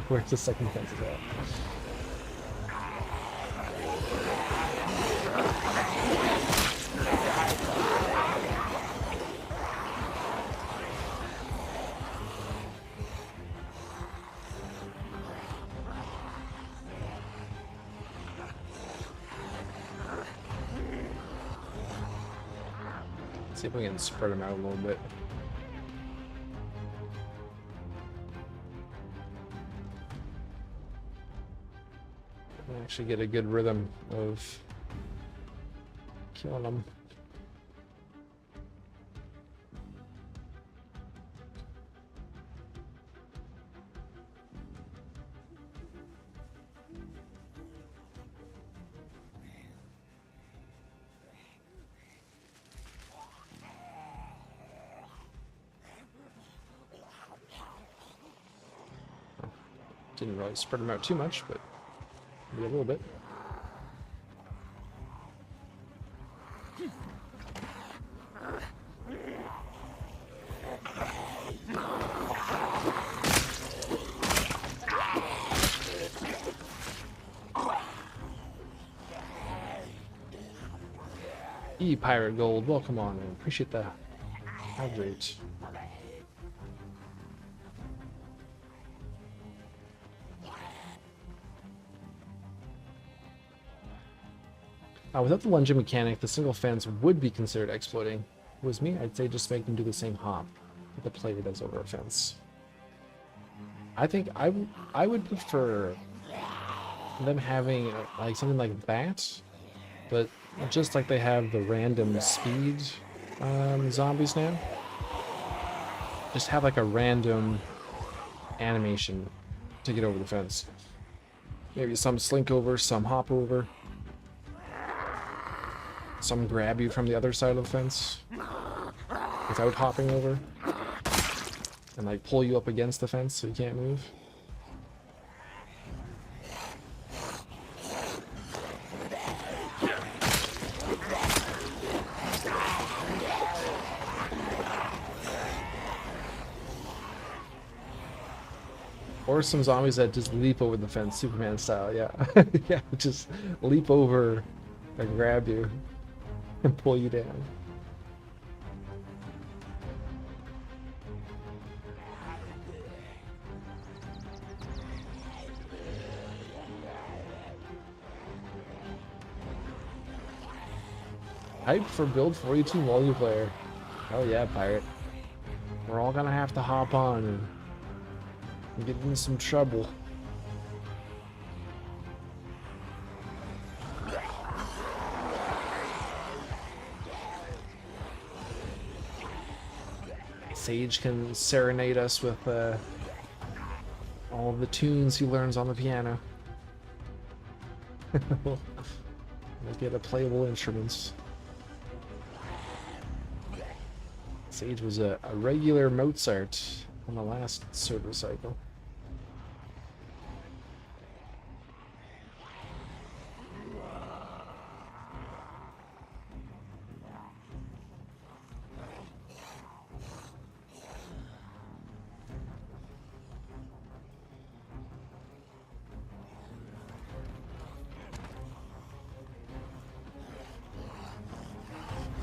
S3: Where's the second fence at? See if we can spread them out a little bit. Actually get a good rhythm of killing them. Didn't really spread them out too much, but maybe a little bit. Pirate Gold, welcome on in. Appreciate the hydrate. Without the lunging mechanic, the single fence would be considered exploiting. If it was me, I'd say just make them do the same hop that the player does over a fence. I think I would prefer them having like something like that, but just like they have the random speed zombies now. Just have like a random animation to get over the fence. Maybe some slink over, some hop over. Some grab you from the other side of the fence without hopping over and like pull you up against the fence so you can't move. Or some zombies that just leap over the fence, Superman style, yeah. Yeah, just leap over and grab you and pull you down. Hype for Build 42 multiplayer. Hell yeah, pirate. We're all gonna have to hop on and get into some trouble. Sage can serenade us with all the tunes he learns on the piano. We'll get a playable instruments. Sage was a regular Mozart on the last server cycle.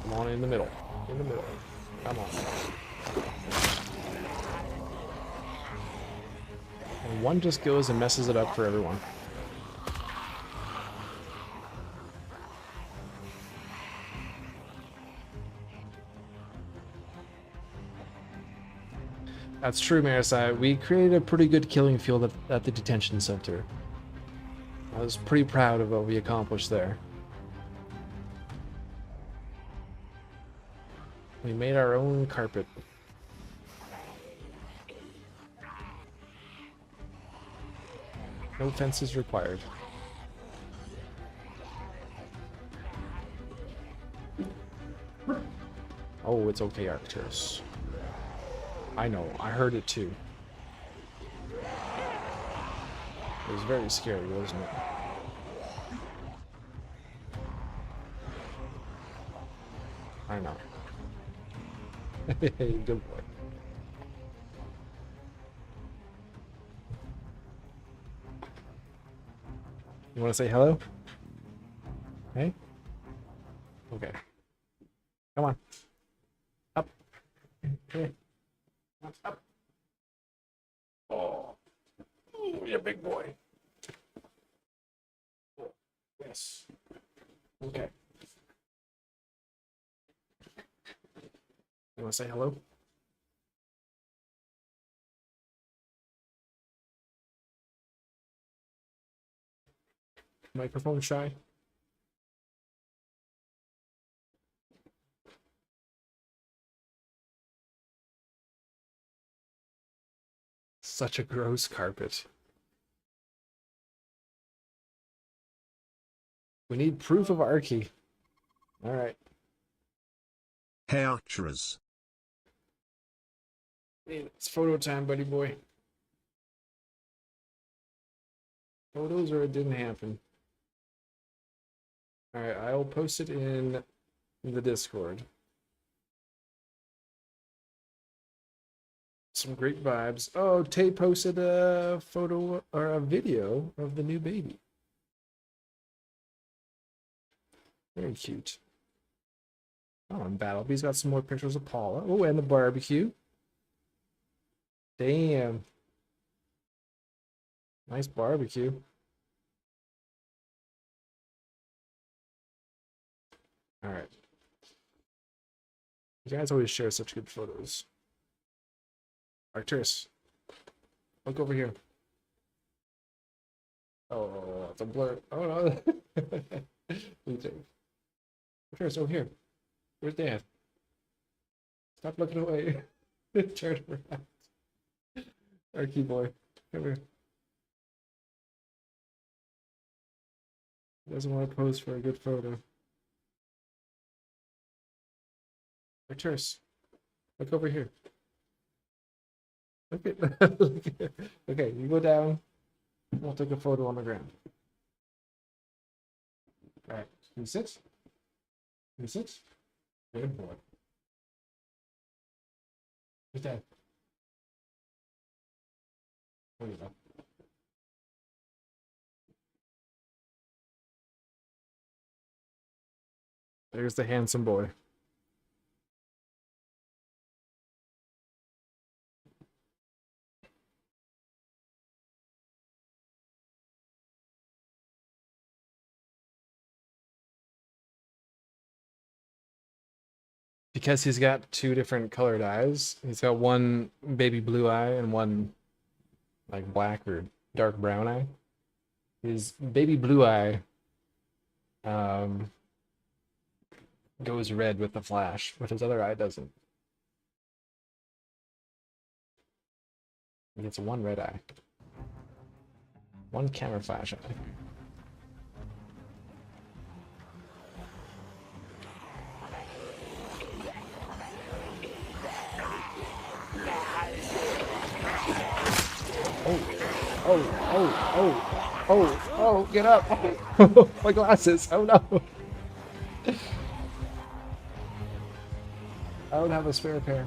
S3: Come on, in the middle. In the middle. Come on. And one just goes and messes it up for everyone. That's true, Marisai. We created a pretty good killing field at the detention center. I was pretty proud of what we accomplished there. We made our own carpet. No fences required. Oh, it's okay, Arcturus. I know, I heard it too. It was very scary, wasn't it? I know. Good boy. You want to say hello? Hey? Okay. Come on. Up. Okay. Up. Oh. Ooh, you're a big boy. Oh, yes. Okay. You want to say hello? Microphone shy? Such a gross carpet. We need proof of Archie. Alright.
S5: Hey Archers.
S3: Hey, it's photo time, buddy boy. Photos or it didn't happen. Alright, I'll post it in the Discord. Some great vibes. Oh, Tay posted a photo or a video of the new baby. Very cute. Oh, and Battlebee's got some more pictures of Paula. Oh, and the barbecue. Damn. Nice barbecue. All right. You guys always share such good photos. Arcturus, look over here. Oh, it's a blur. Oh no. Arcturus, over here. Where's Dad? Stop looking away. Turn around. Archie boy. Come here. He doesn't want to pose for a good photo. Arcturus, look over here. Look at, okay, you go down. We'll take a photo on the ground. All right, can you sit? Can you sit? Good boy. Where's Dad? There you go. There's the handsome boy. Because he's got two different colored eyes. He's got one baby blue eye and one like black or dark brown eye. His baby blue eye goes red with the flash, but his other eye doesn't. He gets one red eye. One camouflage eye. Oh, get up! My glasses! Oh no! I don't have a spare pair.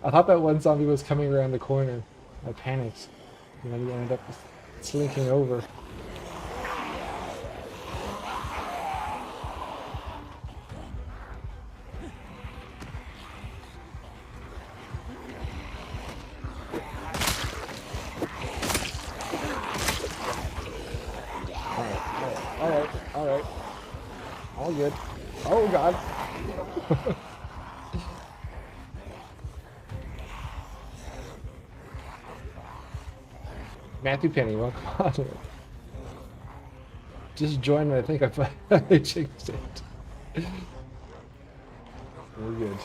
S3: I thought that one zombie was coming around the corner. I panicked. And then he ended up slinking over. Alright. All good. Oh god. Matthew Penny, welcome on. Just joined and I think I changed it. We're good.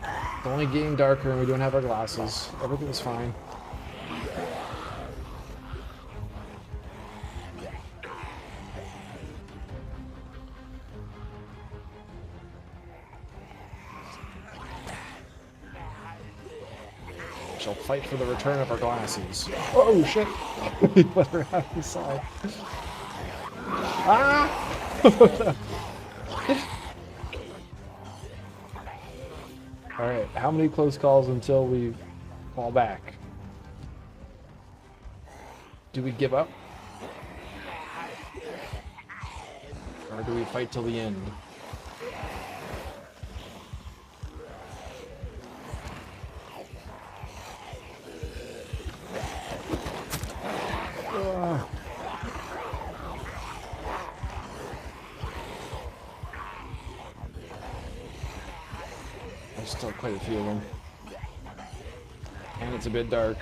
S3: It's only getting darker and we don't have our glasses. Everything's fine. Shall fight for the return of our glasses. Oh shit! We put her out of the side. Ah! Alright, how many close calls until we fall back? Do we give up? Or do we fight till the end? There's still quite a few of them. And it's a bit dark.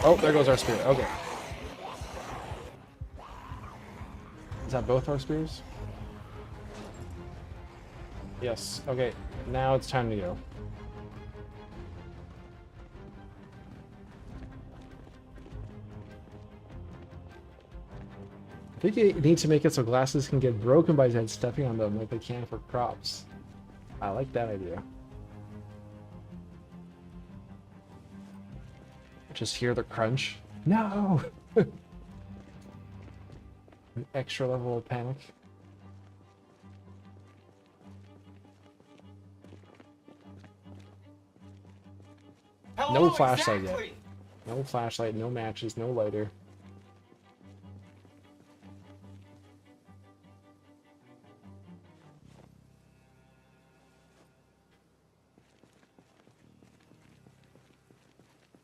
S3: Oh, there goes our spear. Okay. Is that both our spears? Yes. Okay. Now it's time to go. I think you need to make it so glasses can get broken by Zed stepping on them like they can for crops. I like that idea. Just hear the crunch. No! An extra level of panic. No flashlight yet. No flashlight, no matches, no lighter.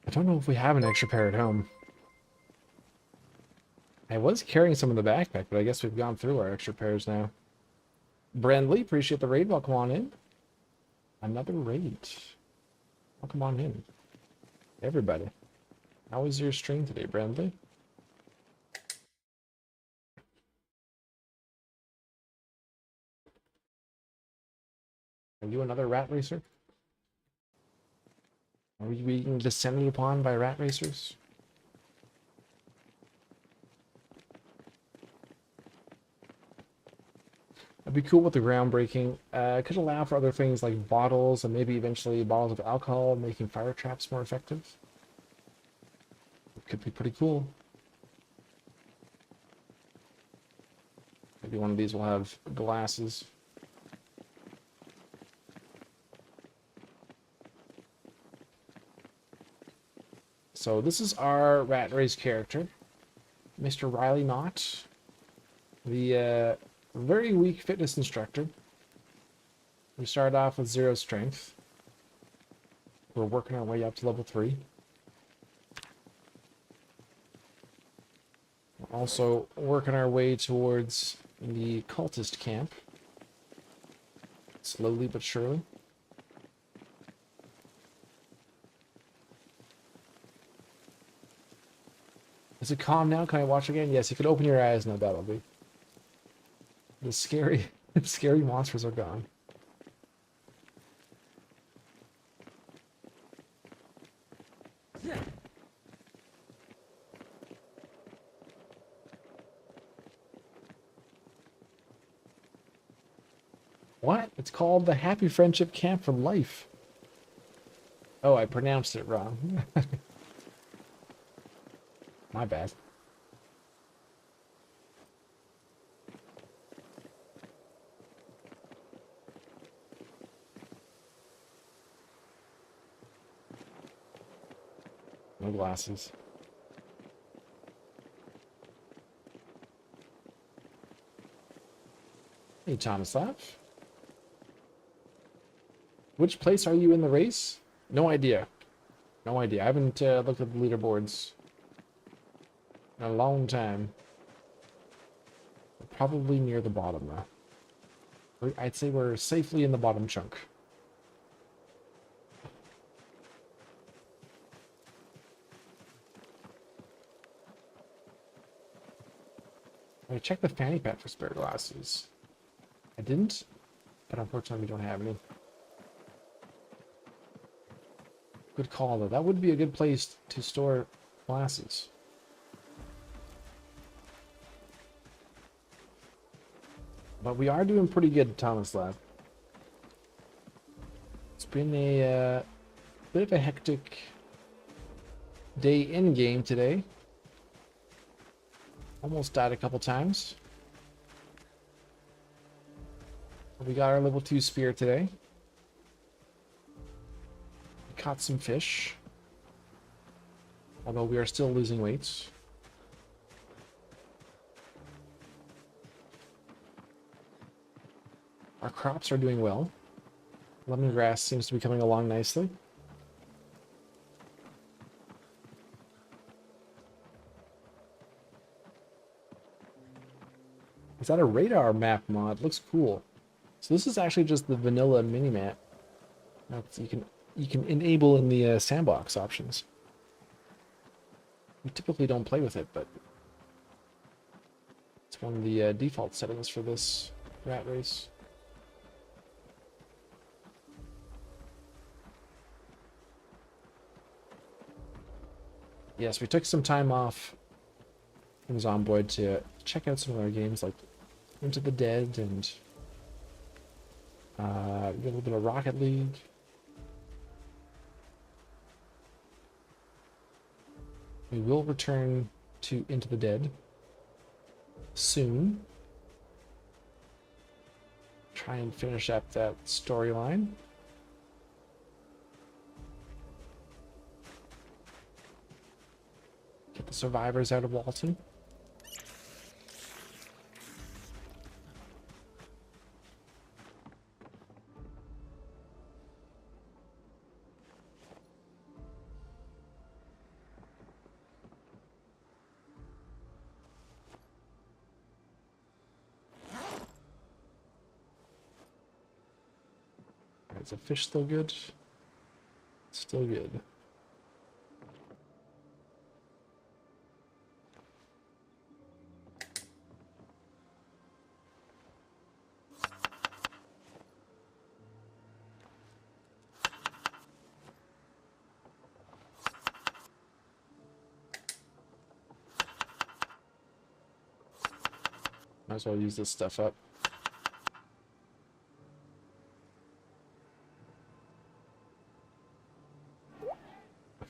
S3: I don't know if we have an extra pair at home. I was carrying some in the backpack, but I guess we've gone through our extra pairs now. Brandley, appreciate the raid. Welcome on in. Another raid. Welcome on in. Everybody. How was your stream today, Brandley? Are you another rat racer? Are we being descended upon by rat racers? That'd be cool with the groundbreaking. Could allow for other things like bottles and maybe eventually bottles of alcohol, making fire traps more effective. It could be pretty cool. Maybe one of these will have glasses. So this is our rat race character, Mr. Riley Knott, the very weak fitness instructor. We started off with 0 strength. We're working our way up to level 3. We're also working our way towards the cultist camp. Slowly but surely. Is it calm now? Can I watch again? Yes, you can open your eyes now, that'll be. The scary, scary monsters are gone. What? It's called the Happy Friendship Camp for Life. Oh, I pronounced it wrong. My bad. No glasses. Hey, Tomislav. Which place are you in the race? No idea. No idea. I haven't looked at the leaderboards in a long time. Probably near the bottom, though. I'd say we're safely in the bottom chunk. I checked the fanny pack for spare glasses. I didn't, but unfortunately we don't have any. Good call, though. That would be a good place to store glasses. But we are doing pretty good, Tomislav. It's been a bit of a hectic day in game today. Almost died a couple times. We got our level 2 spear today. We caught some fish. Although we are still losing weight. Our crops are doing well. Lemongrass seems to be coming along nicely. Is that a radar map mod? Looks cool. So this is actually just the vanilla minimap. You can enable in the sandbox options. We typically don't play with it, but it's one of the default settings for this rat race. Yes, we took some time off from Zomboid to check out some of our games like Into the Dead and a little bit of Rocket League. We will return to Into the Dead soon. Try and finish up that storyline. Get the survivors out of Walton. Is the fish still good? Still good. Might as well use this stuff up.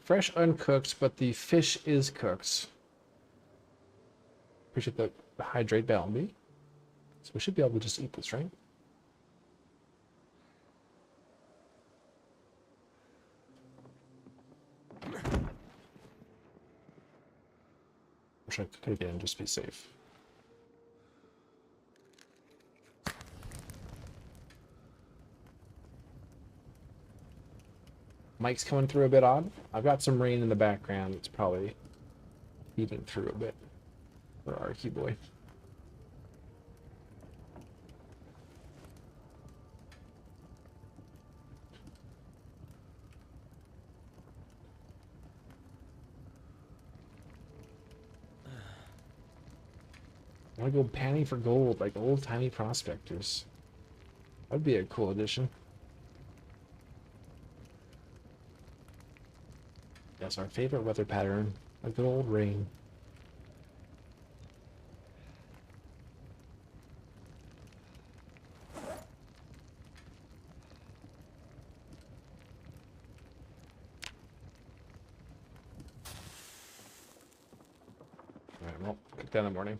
S3: Fresh uncooked, but the fish is cooked. Appreciate the hydrate bounty. So we should be able to just eat this, right? Wish I could cook it and just be safe. Mic's coming through a bit odd. I've got some rain in the background. It's probably even through a bit for Arky Boy. I want to go panning for gold like old-timey prospectors. That'd be a cool addition. Yes, our favorite weather pattern. A good old rain. Alright, well, cook that in the morning.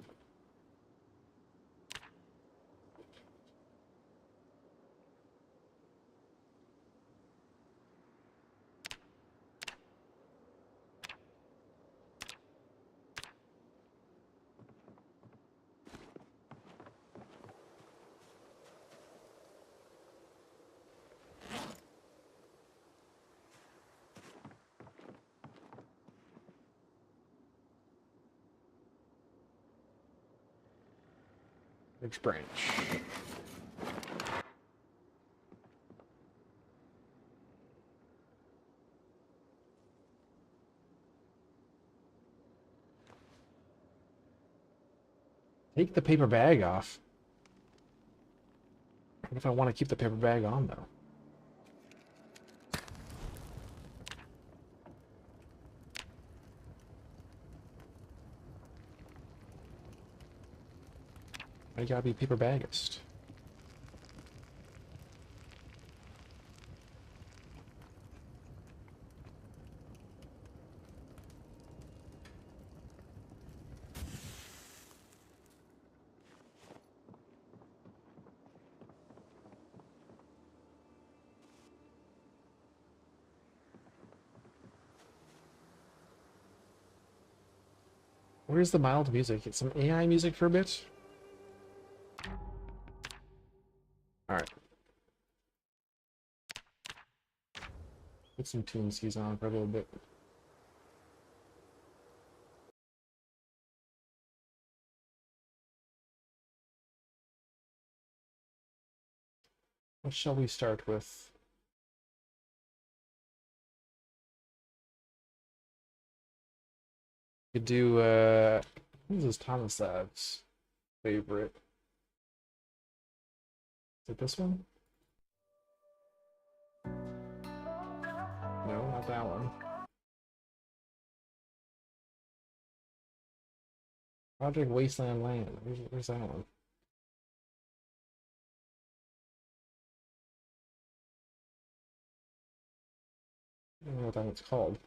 S3: Which branch? Take the paper bag off. What if I want to keep the paper bag on, though? Why you gotta be paper bagist? Where's the mild music? Get some AI music for a bit? Alright. Put some tune skis on for a little bit. What shall we start with? Could do, what is Thomas Lab's favorite? Is it this one? No, not that one. Project Wasteland Land. Where's that one? I don't know what that one's called.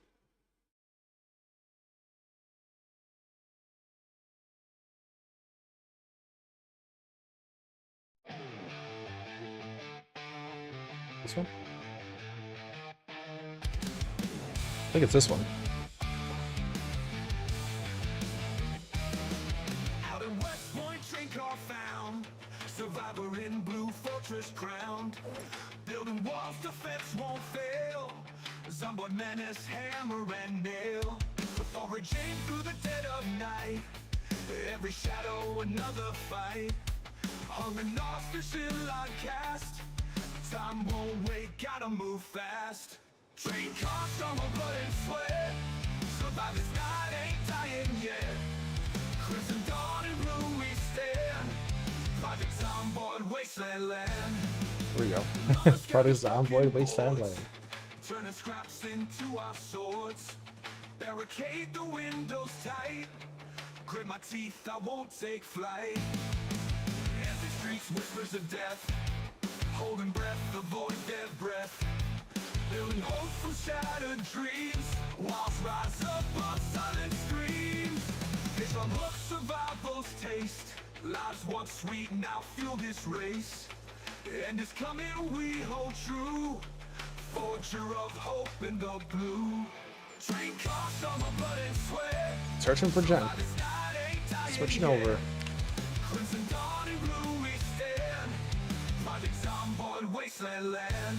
S3: This one? I think it's this one.
S2: Out in West Point, train car found. Survivor in blue fortress crowned. Building walls, defense won't fail. Zomboid menace, hammer and nail. Foraging through the dead of night. Every shadow, another fight. Hung and ostrich still uncast. Time won't wait, gotta move fast. Train cars, summer blood and sweat. Survive this night, ain't dying yet. Crimson dawn and blue we stand. Project Zomboid, wasteland land.
S3: There we go. Project Zomboid, Wasteland Land.
S2: Turning scraps into our swords. Barricade the windows tight. Grit my teeth, I won't take flight. Empty streets, whispers of death. Holding breath, avoid dead breath. Building hope from shattered dreams. Walls rise up on silent screams. It's our look, survival's taste. Lives once sweet, now fuel this race. And it's coming, we hold true. Forger of hope in the blue. Train cars, summer blood and sweat.
S3: Searching for Jen. Switching over.
S2: Crimson dawn and blue we stand. Project Zomboid, wasteland land.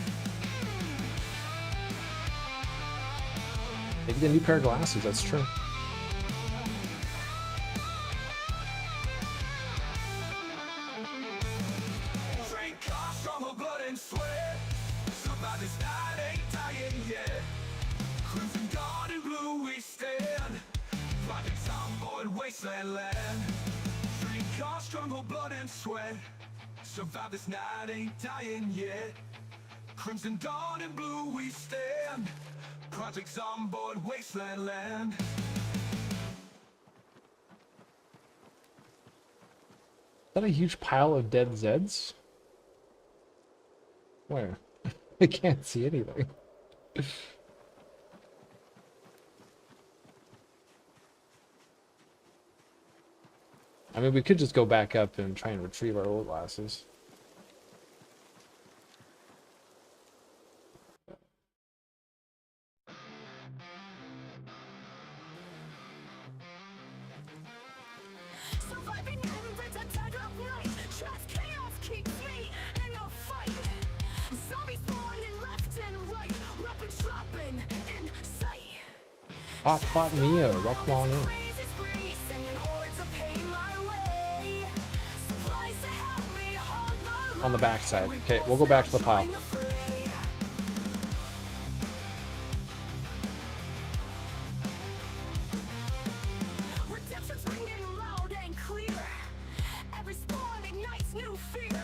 S3: Maybe get a new pair of glasses, that's true.
S2: Train cars, summer blood and sweat. Survive this night, ain't dying yet. Crimson dawn and blue we stand. Project Zomboid, wasteland land. Train Your struggle, blood and sweat. Survive this night, ain't dying yet. Crimson dawn and blue we stand. Project Zomboid, wasteland land.
S3: Is that a huge pile of dead Zeds? Where? I can't see anything. I mean, we could just go back up and try and retrieve our old glasses.
S1: Surviving every dead of night. Just chaos keeps me in a fight. Zombies spawning left and right. Rapping, shopping in sight.
S3: Hot Pot Mio, welcome on in.
S1: Crazy spree, sending hordes of pain my way. Supplies to help me hold the
S3: On the backside. Okay, we'll go back to the pile.
S1: line. Redemption's ringing loud and clear. Every spawn ignites new fear.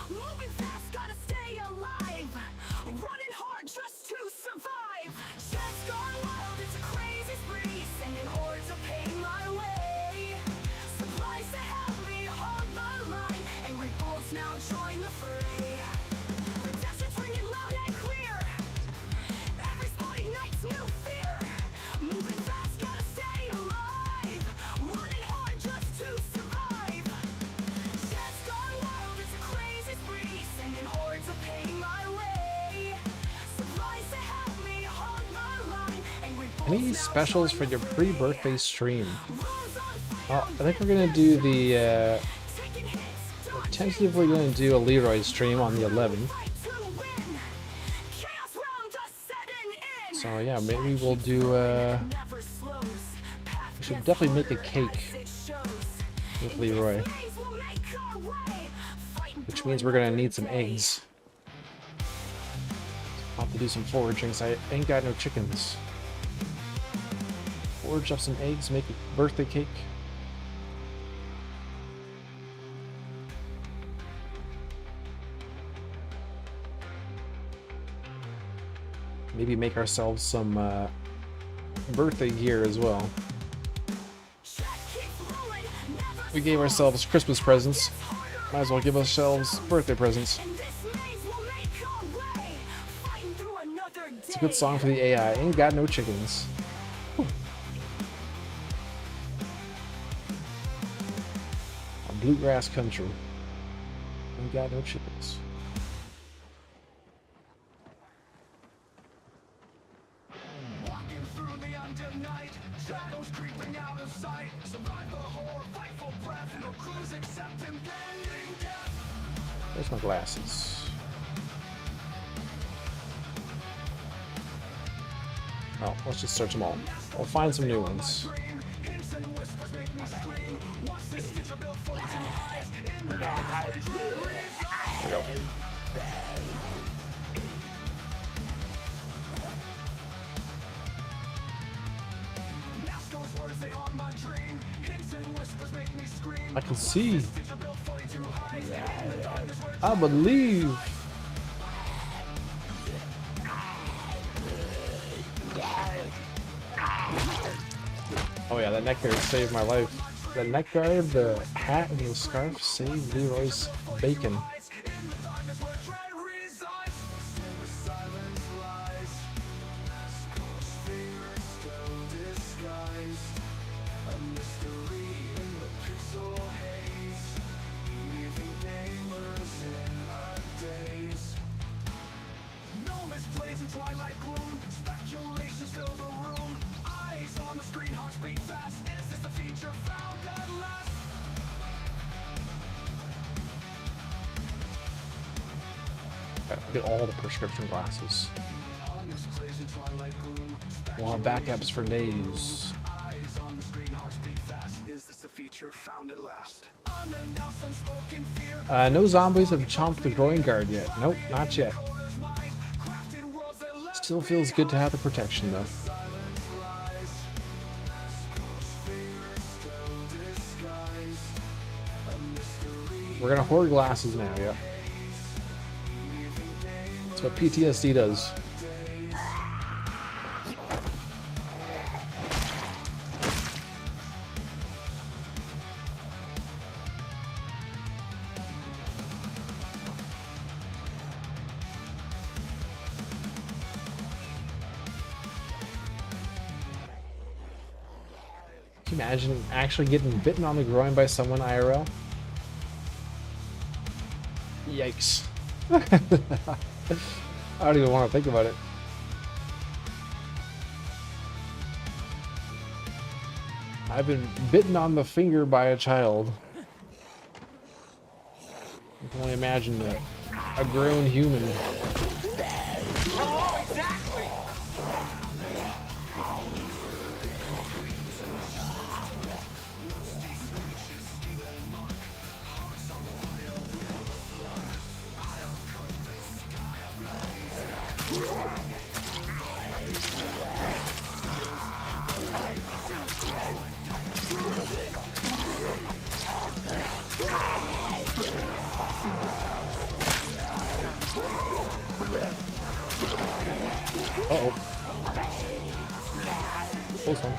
S1: Moving fast, gotta stay alive. Running hard just to survive. Chest gone wild, it's a crazy spree. Sending hordes of pain my way. Supplies to help me hold the line. Angry bolts now join the fray. Redemption's ringing loud and clear. Every spawn ignites new fear. Moving fast, gotta stay alive. Running hard just to survive. Chest gone wild, it's a crazy spree. Sending hordes of pain my way. Supplies to help me hold the line. Angry bolts
S3: Any
S1: now
S3: specials
S1: join
S3: for
S1: the
S3: your
S1: fray.
S3: pre-birthday stream?
S1: Rules on
S3: Well, I think we're gonna do the,
S1: taking hits,
S3: we're tentatively gonna do a Leroy stream on the 11th.
S1: fight to win. Chaos round us setting in.
S3: So yeah, maybe we'll do,
S1: Never slows. Path
S3: we should
S1: gets
S3: definitely make a
S1: harder
S3: cake
S1: as it shows.
S3: with
S1: In
S3: Leroy,
S1: this maze we'll make our way. Fighting
S3: which
S1: through
S3: means we're gonna
S1: another
S3: need some
S1: day.
S3: eggs. I'll have to do some foraging, so I ain't got no chickens. Forage up some eggs, make a birthday cake. Maybe make ourselves some birthday gear as well.
S1: Check, keep rolling, never
S3: We gave ourselves Christmas presents. Might as well give ourselves birthday presents.
S1: in this maze we'll make our way. Fighting through another day.
S3: It's a good song for the AI. Ain't got no chickens. Whew. A bluegrass country. Ain't got no chickens.
S2: Walking through the under night, shadows creeping out of sight. Survive the horror, fight for breath. No clues except impending death.
S3: There's my glasses. Oh, let's just search them all. We'll find some new ones.
S2: Hints and whispers make me scream. What's this future built for to hide? In the
S3: There we go.
S2: mask those words, they haunt my dream. Hints and whispers make me scream.
S3: I can see.
S2: Future built for to hide. In the darkness where
S3: I believe. Oh yeah, that neck guard saved my life. The neck guard, the hat, and the scarf saved Leroy's bacon.
S2: in the darkness where dread resides. The silence lies. Scorched fingers still disguised. A mystery in the pixel haze. Leaving nameless in our days. No misplays in twilight gloom. Speculations fill the room. Eyes on the screen, hearts beat fast. Is this the future found at last?
S3: Get all the prescription glasses. We'll have backups for days.
S2: Eyes on the screen, hearts beat fast. Is this the future found at last? Unannounced, unspoken fear.
S3: No zombies have chomped the groin guard yet. Nope, not yet.
S2: Colors mind, crafted worlds that left
S3: Still feels good to have the protection though.
S2: silence lies. Scorched fingers still disguised. A
S3: We're gonna hoard glasses now, yeah. That's what PTSD does. Can you imagine actually getting bitten on the groin by someone IRL? Yikes. I don't even want to think about it. I've been bitten on the finger by a child. I can only imagine that. A grown human.
S2: Oh, exactly!
S3: Uh-oh. Close one.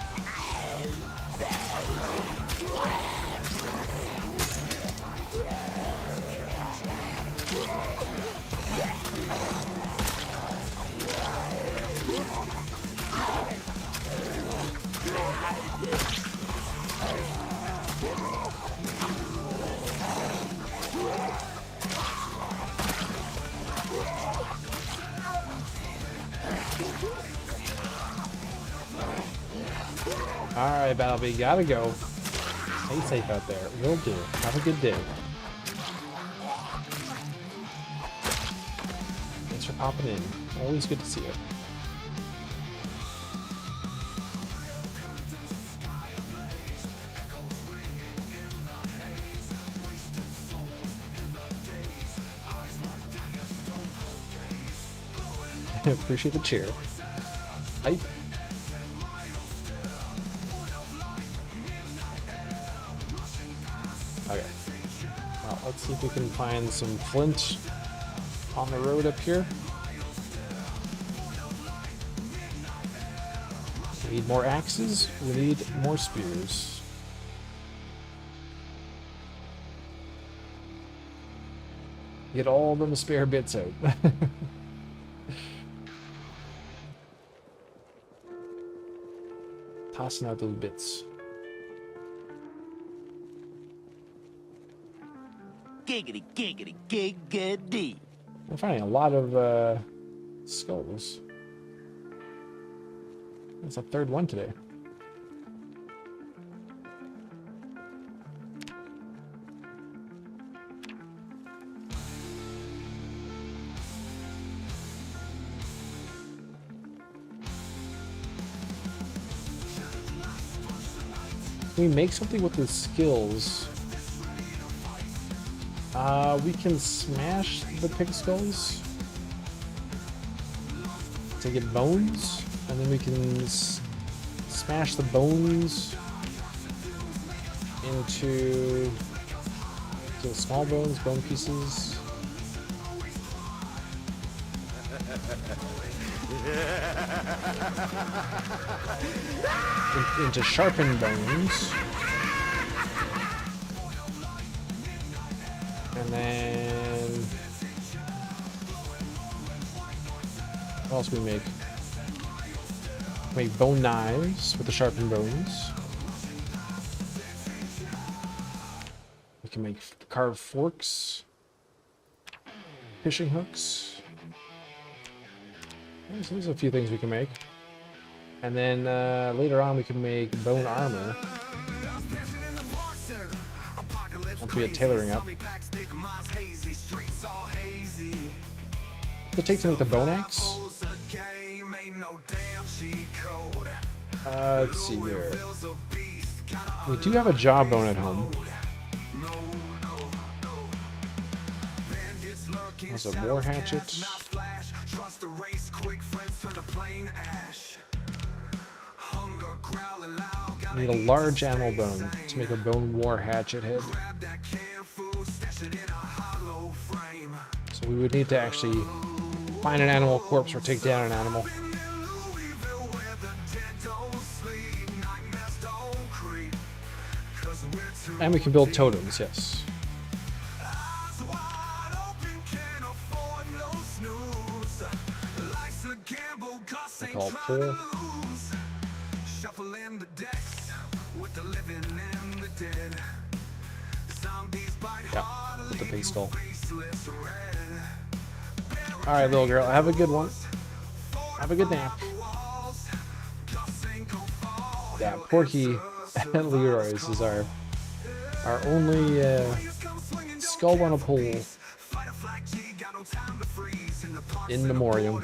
S3: Alright, Balby, gotta go. Stay safe out there. Will do. Have a good day. Thanks for popping in. Always good to see you. Appreciate the cheer. Hype. Okay. Well, let's see if we can find some flint on the road up here. We need more axes. We need more spears. Get all them spare bits out. Tossing out those bits.
S7: Giggity, giggity, giggity.
S3: I'm finding a lot of skulls. That's a third one today. Can we make something with the skills? We can smash the pig skulls to get bones, and then we can smash the bones into small bones, bone pieces. Into sharpened bones. And then what else do we make? Make bone knives with the sharpened bones. We can make carved forks, fishing hooks. So there's a few things we can make. And then later on we can make bone armor. Once we get tailoring up. It takes to make the bone axe. Let's see here. We do have a jawbone at home. There's a war hatchet. We need a large animal bone to make a bone war hatchet head. we would need to actually find an animal corpse or take down an animal. And we can build totems, yes. I call it pull.
S2: Shuffling the decks with the living and the dead. Zombies bite
S3: Yeah, with the pig skull.
S2: faceless red.
S3: Alright, little girl, have a good one. Have a good nap. Yeah, Porky and Leroy's is our only skull on a pole in memoriam.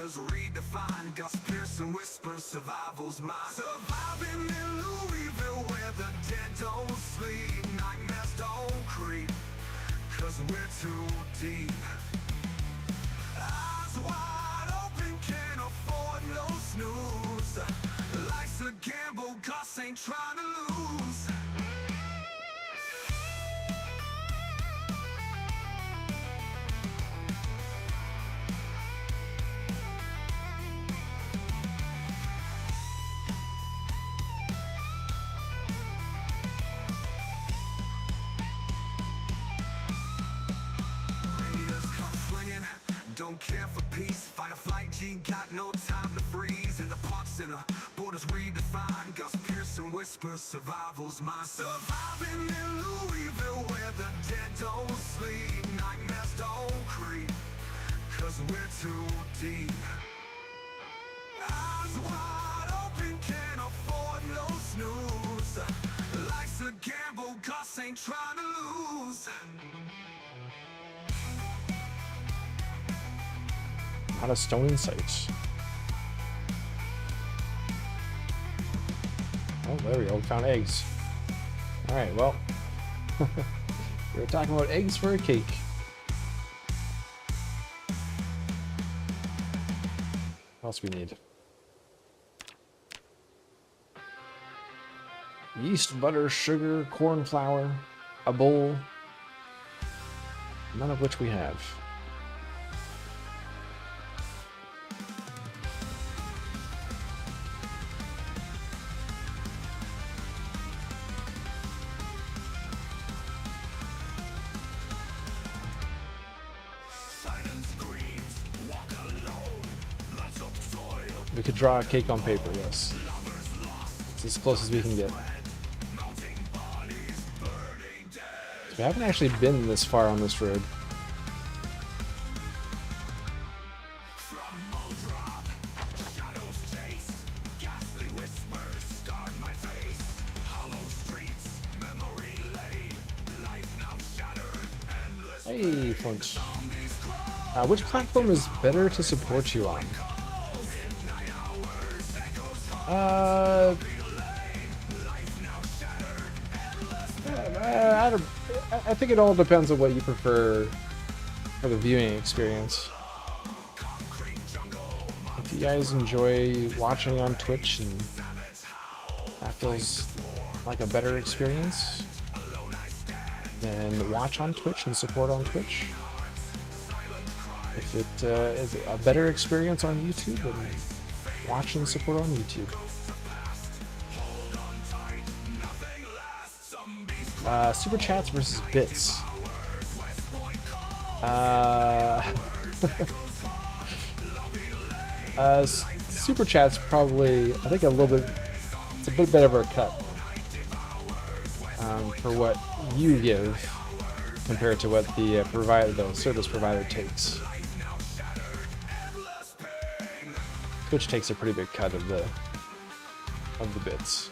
S2: Surviving in Louisville where the dead don't sleep, nightmares don't creep, 'cause we're too deep. Eyes wide open, can't afford no snooze. Life's a gamble, Gus ain't trying to lose. Don't care for peace, fight or flight, G got no time to freeze. In the park center, borders redefined, Gus Pearson whispers, survival's mine. Surviving in Louisville where the dead don't sleep, nightmares don't creep, 'cause we're too deep. Eyes wide open, can't afford no snooze. Life's a gamble, Gus ain't trying to lose.
S3: Not a stone in sight. Oh, there we go. We found eggs. Alright, well. We were talking about eggs for a cake. What else we need? Yeast, butter, sugar, corn flour, a bowl. None of which we have. We could draw a cake on paper, yes. It's as close as we can get. We haven't actually been this far on this road. Hey, Flint. Which platform is better to support you on? I think it all depends on what you prefer for the viewing experience. If you guys enjoy watching on Twitch and that feels like a better experience, then watch on Twitch and support on Twitch. If it is a better experience on YouTube, then watch and support on YouTube. Super chats versus bits. Super chats probably, I think, a little bit. It's a bit better of a cut for what you give compared to what the service provider takes. Twitch takes a pretty big cut of the bits.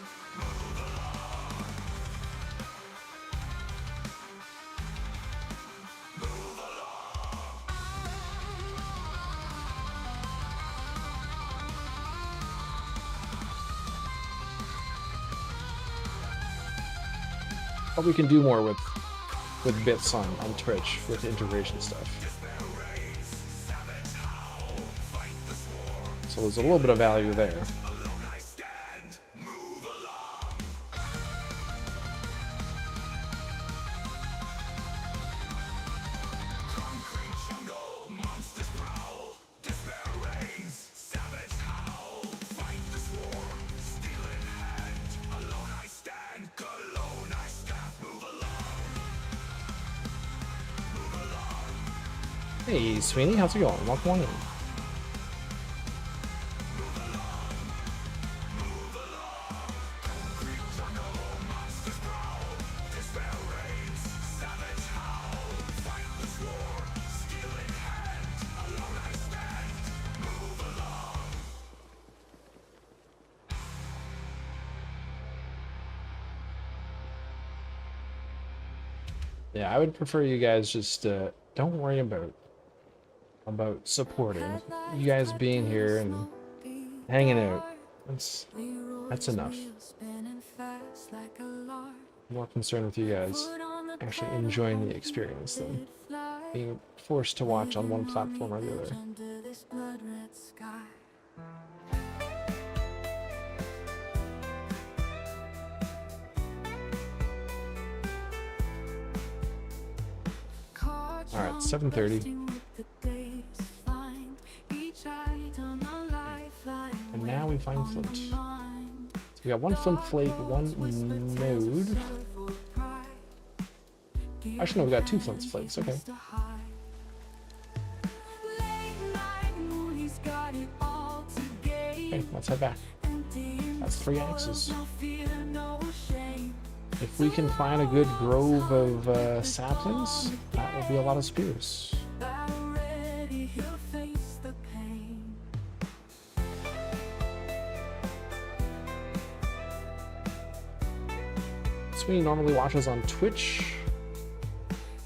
S3: But we can do more with bits on Twitch with integration stuff. So there's a little bit of value there. Hey, Sweeney, how's it going? Welcome on in. Yeah, I would prefer you guys just don't worry about supporting. You guys being here and hanging out. That's enough. I'm more concerned with you guys actually enjoying the experience than being forced to watch on one platform or the other. Alright, 7:30. And now we find flint. So we got one flint flake, one node. Actually, no, we got two flint flakes. Okay. Okay, let's head back. That's 3 axes. If we can find a good grove of saplings, that will be a lot of spears. Sweeney normally watches on Twitch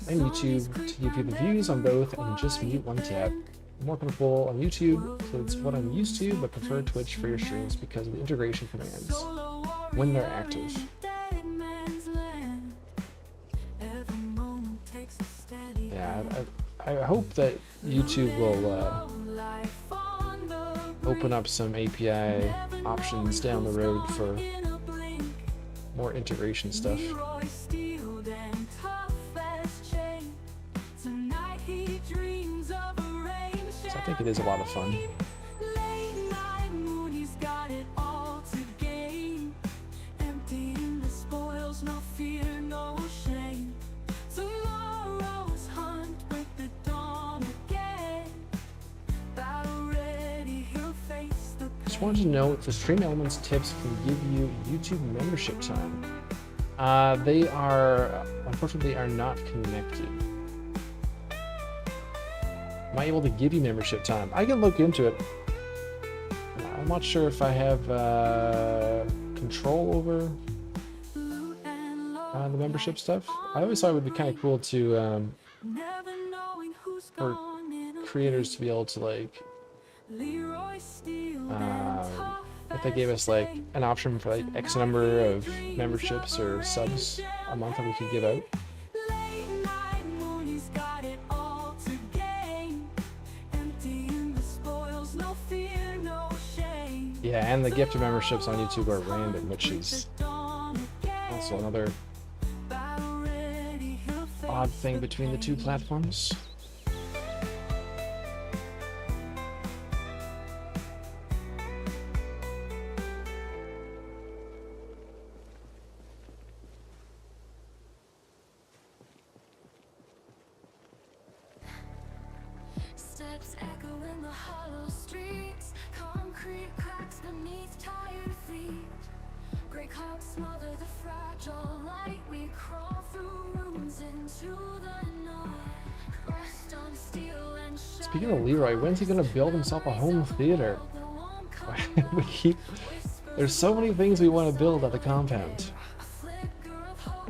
S3: and YouTube to give you the views on both and just mute one tab. I'm more comfortable on YouTube, so it's what I'm used to, but prefer Twitch for your streams because of the integration commands when they're active. Yeah, I hope that YouTube will open up some API options down the road for more integration stuff. So I think it is a lot of fun. Just wanted to know if the Stream Elements tips can give you YouTube membership time. They are, unfortunately, are not connected. Am I able to give you membership time? I can look into it. I'm not sure if I have control over the membership stuff. I always thought it would be kind of cool to for creators to be able to like if they gave us like an option for like X number of memberships or subs a month that we could give out. Yeah, and the gift of memberships on YouTube are random, which is also another odd thing between the two platforms.
S1: Steps echo in the hollow streets, concrete cracks beneath tired feet. Gray clouds smother the fragile light. We crawl through rooms into the night. Rest on steel and
S3: Speaking of Leroy, when's he gonna build himself a home theater? There's so many things we want to build at the compound.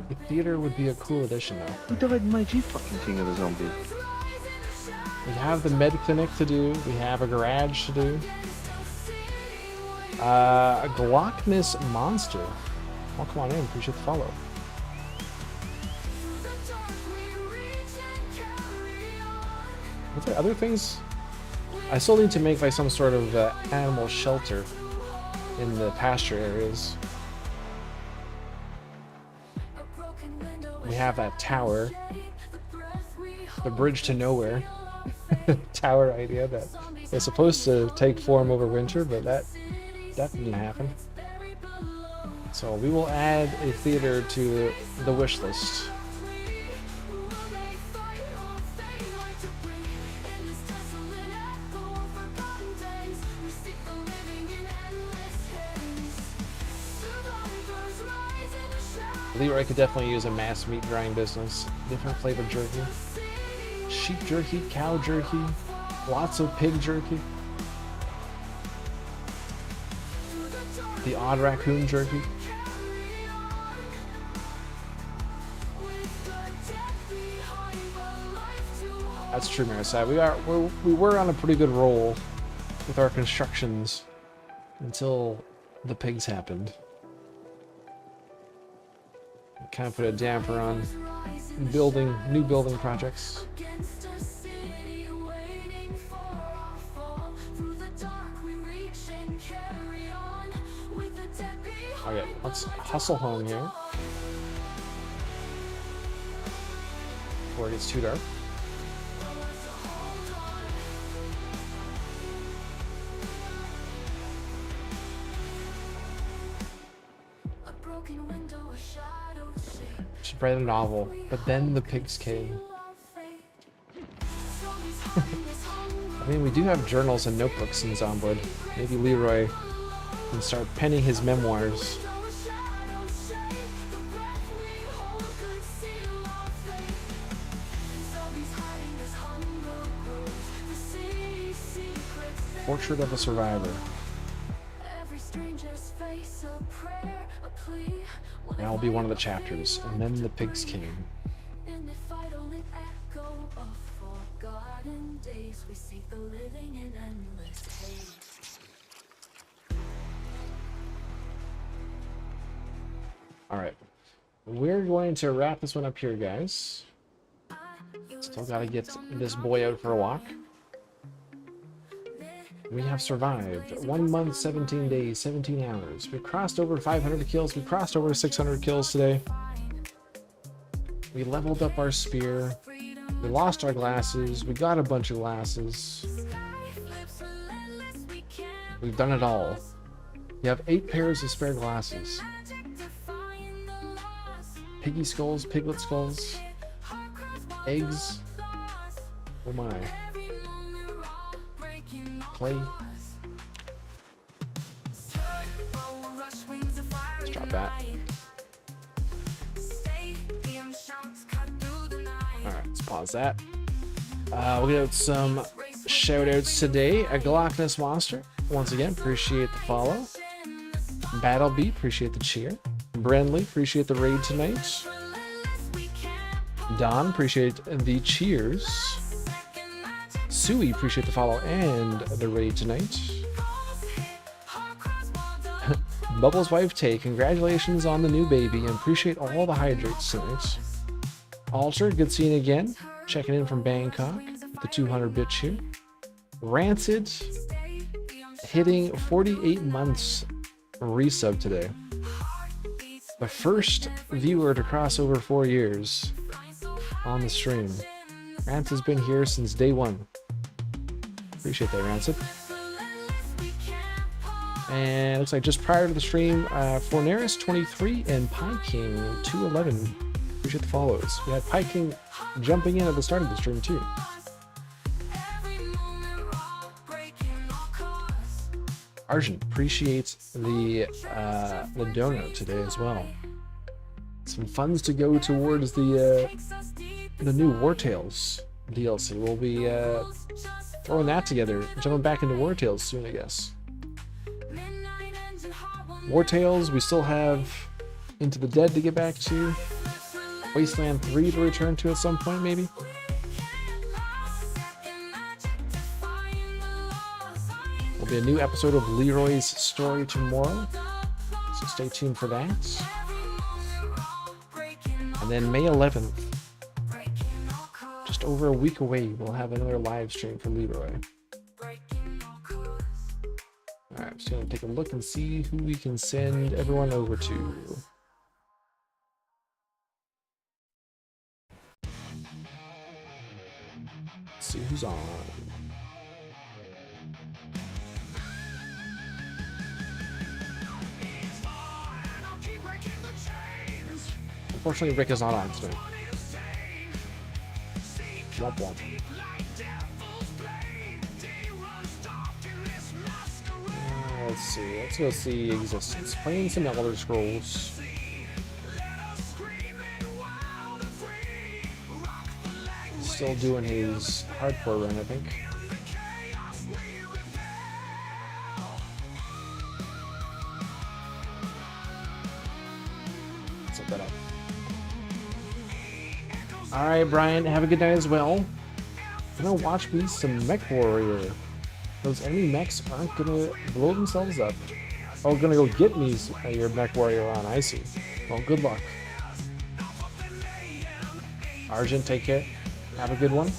S3: The theater would be a cool addition, though.
S4: Who died in my fucking King of the Zombie?
S3: We have the med clinic to do. We have a garage to do. A Glockness monster. Oh, come on in. Appreciate the follow. Are there other things? I still need to make like some sort of animal shelter in the pasture areas. We have that tower. The bridge to nowhere. Tower idea that was supposed to take form over winter, but that didn't happen. So we will add a theater to the wish list. Leroy could definitely use a mass meat drying business. Different flavored jerky. Sheep jerky, cow jerky, lots of pig jerky. The odd raccoon jerky. That's true, Marisai. We were on a pretty good roll with our constructions until the pigs happened. Kind of put a damper on new building projects. Okay, let's hustle home here before it gets too dark. Should write a novel, but then the pigs came. I mean, we do have journals and notebooks in Zomboid. Maybe Leroy can start penning his memoirs. Portrait of a Survivor. That'll be one of the chapters, and then the pigs came. Alright, we're going to wrap this one up here, guys. Still gotta get this boy out for a walk. We have survived 1 month, 17 days, 17 hours. We crossed over 500 kills. We crossed over 600 kills today. We leveled up our spear. We lost our glasses. We got a bunch of glasses. We've done it all. We have 8 pairs of spare glasses. Piggy skulls, piglet skulls, eggs. Oh my. Play. Let's drop that. Alright, let's pause that. We'll get out some shout outs today. A Galactus Monster, once again, appreciate the follow. Battlebee, appreciate the cheer. Brandley, appreciate the raid tonight. Don, appreciate the cheers. Sui, appreciate the follow and the raid tonight. Bubbles' wife Tay, congratulations on the new baby and appreciate all the hydrates tonight. Alter, good seeing you again. Checking in from Bangkok with the 200-bit cheer. Rancid, hitting 48 months resub today. The first viewer to cross over 4 years on the stream. Rancid's been here since day one. Appreciate that, Rancid. And it looks like just prior to the stream, Fornaris23 and Pie King 211. Appreciate the follows. We had Pie King jumping in at the start of the stream too. Arjun appreciates the donut today as well. Some funds to go towards the new War Tales DLC. We'll be throwing that together, jumping back into War Tales soon, I guess. War Tales, we still have Into the Dead to get back to. Wasteland 3 to return to at some point, maybe. There'll be a new episode of Leroy's story tomorrow, so stay tuned for that. And then May 11th, just over a week away, we'll have another live stream for Leroy. Alright, I'm just gonna take a look and see who we can send everyone over to. Let's see who's on. Unfortunately, Rick is not on today. Womp womp. Let's see. Let's go see Existence. Playing some Elder Scrolls. still doing his hardcore run, I think. Set that up. Alright, Brian, have a good night as well. Gonna watch me some Mech Warrior. Those enemy mechs aren't gonna blow themselves up. Oh, gonna go get me your Mech Warrior on, I see. Well, good luck. Argent, take care. Have a good one.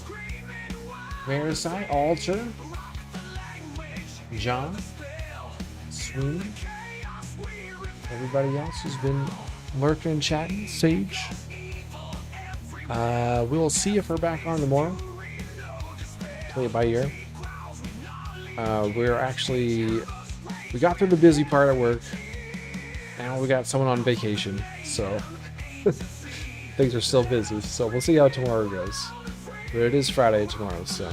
S3: Marisai, Alter, John, Sweeney, everybody else who's been lurking and chatting, Sage. We will see if we're back on tomorrow. Play it by ear. We got through the busy part at work. Now we got someone on vacation, so things are still busy. So we'll see how tomorrow goes. But it is Friday tomorrow, so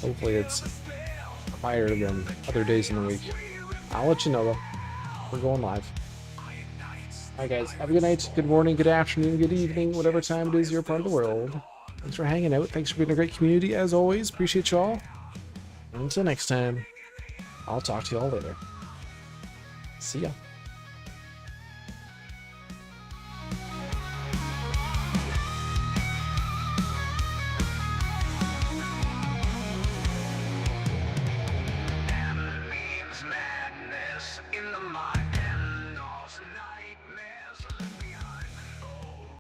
S3: hopefully it's quieter than other days in the week. I'll let you know though. We're going live. Alright guys, have a good night, good morning, good afternoon, good evening, whatever time it is you're part of the world. Thanks for hanging out. Thanks for being a great community as always. Appreciate you all. And until next time, I'll talk to you all later. See ya.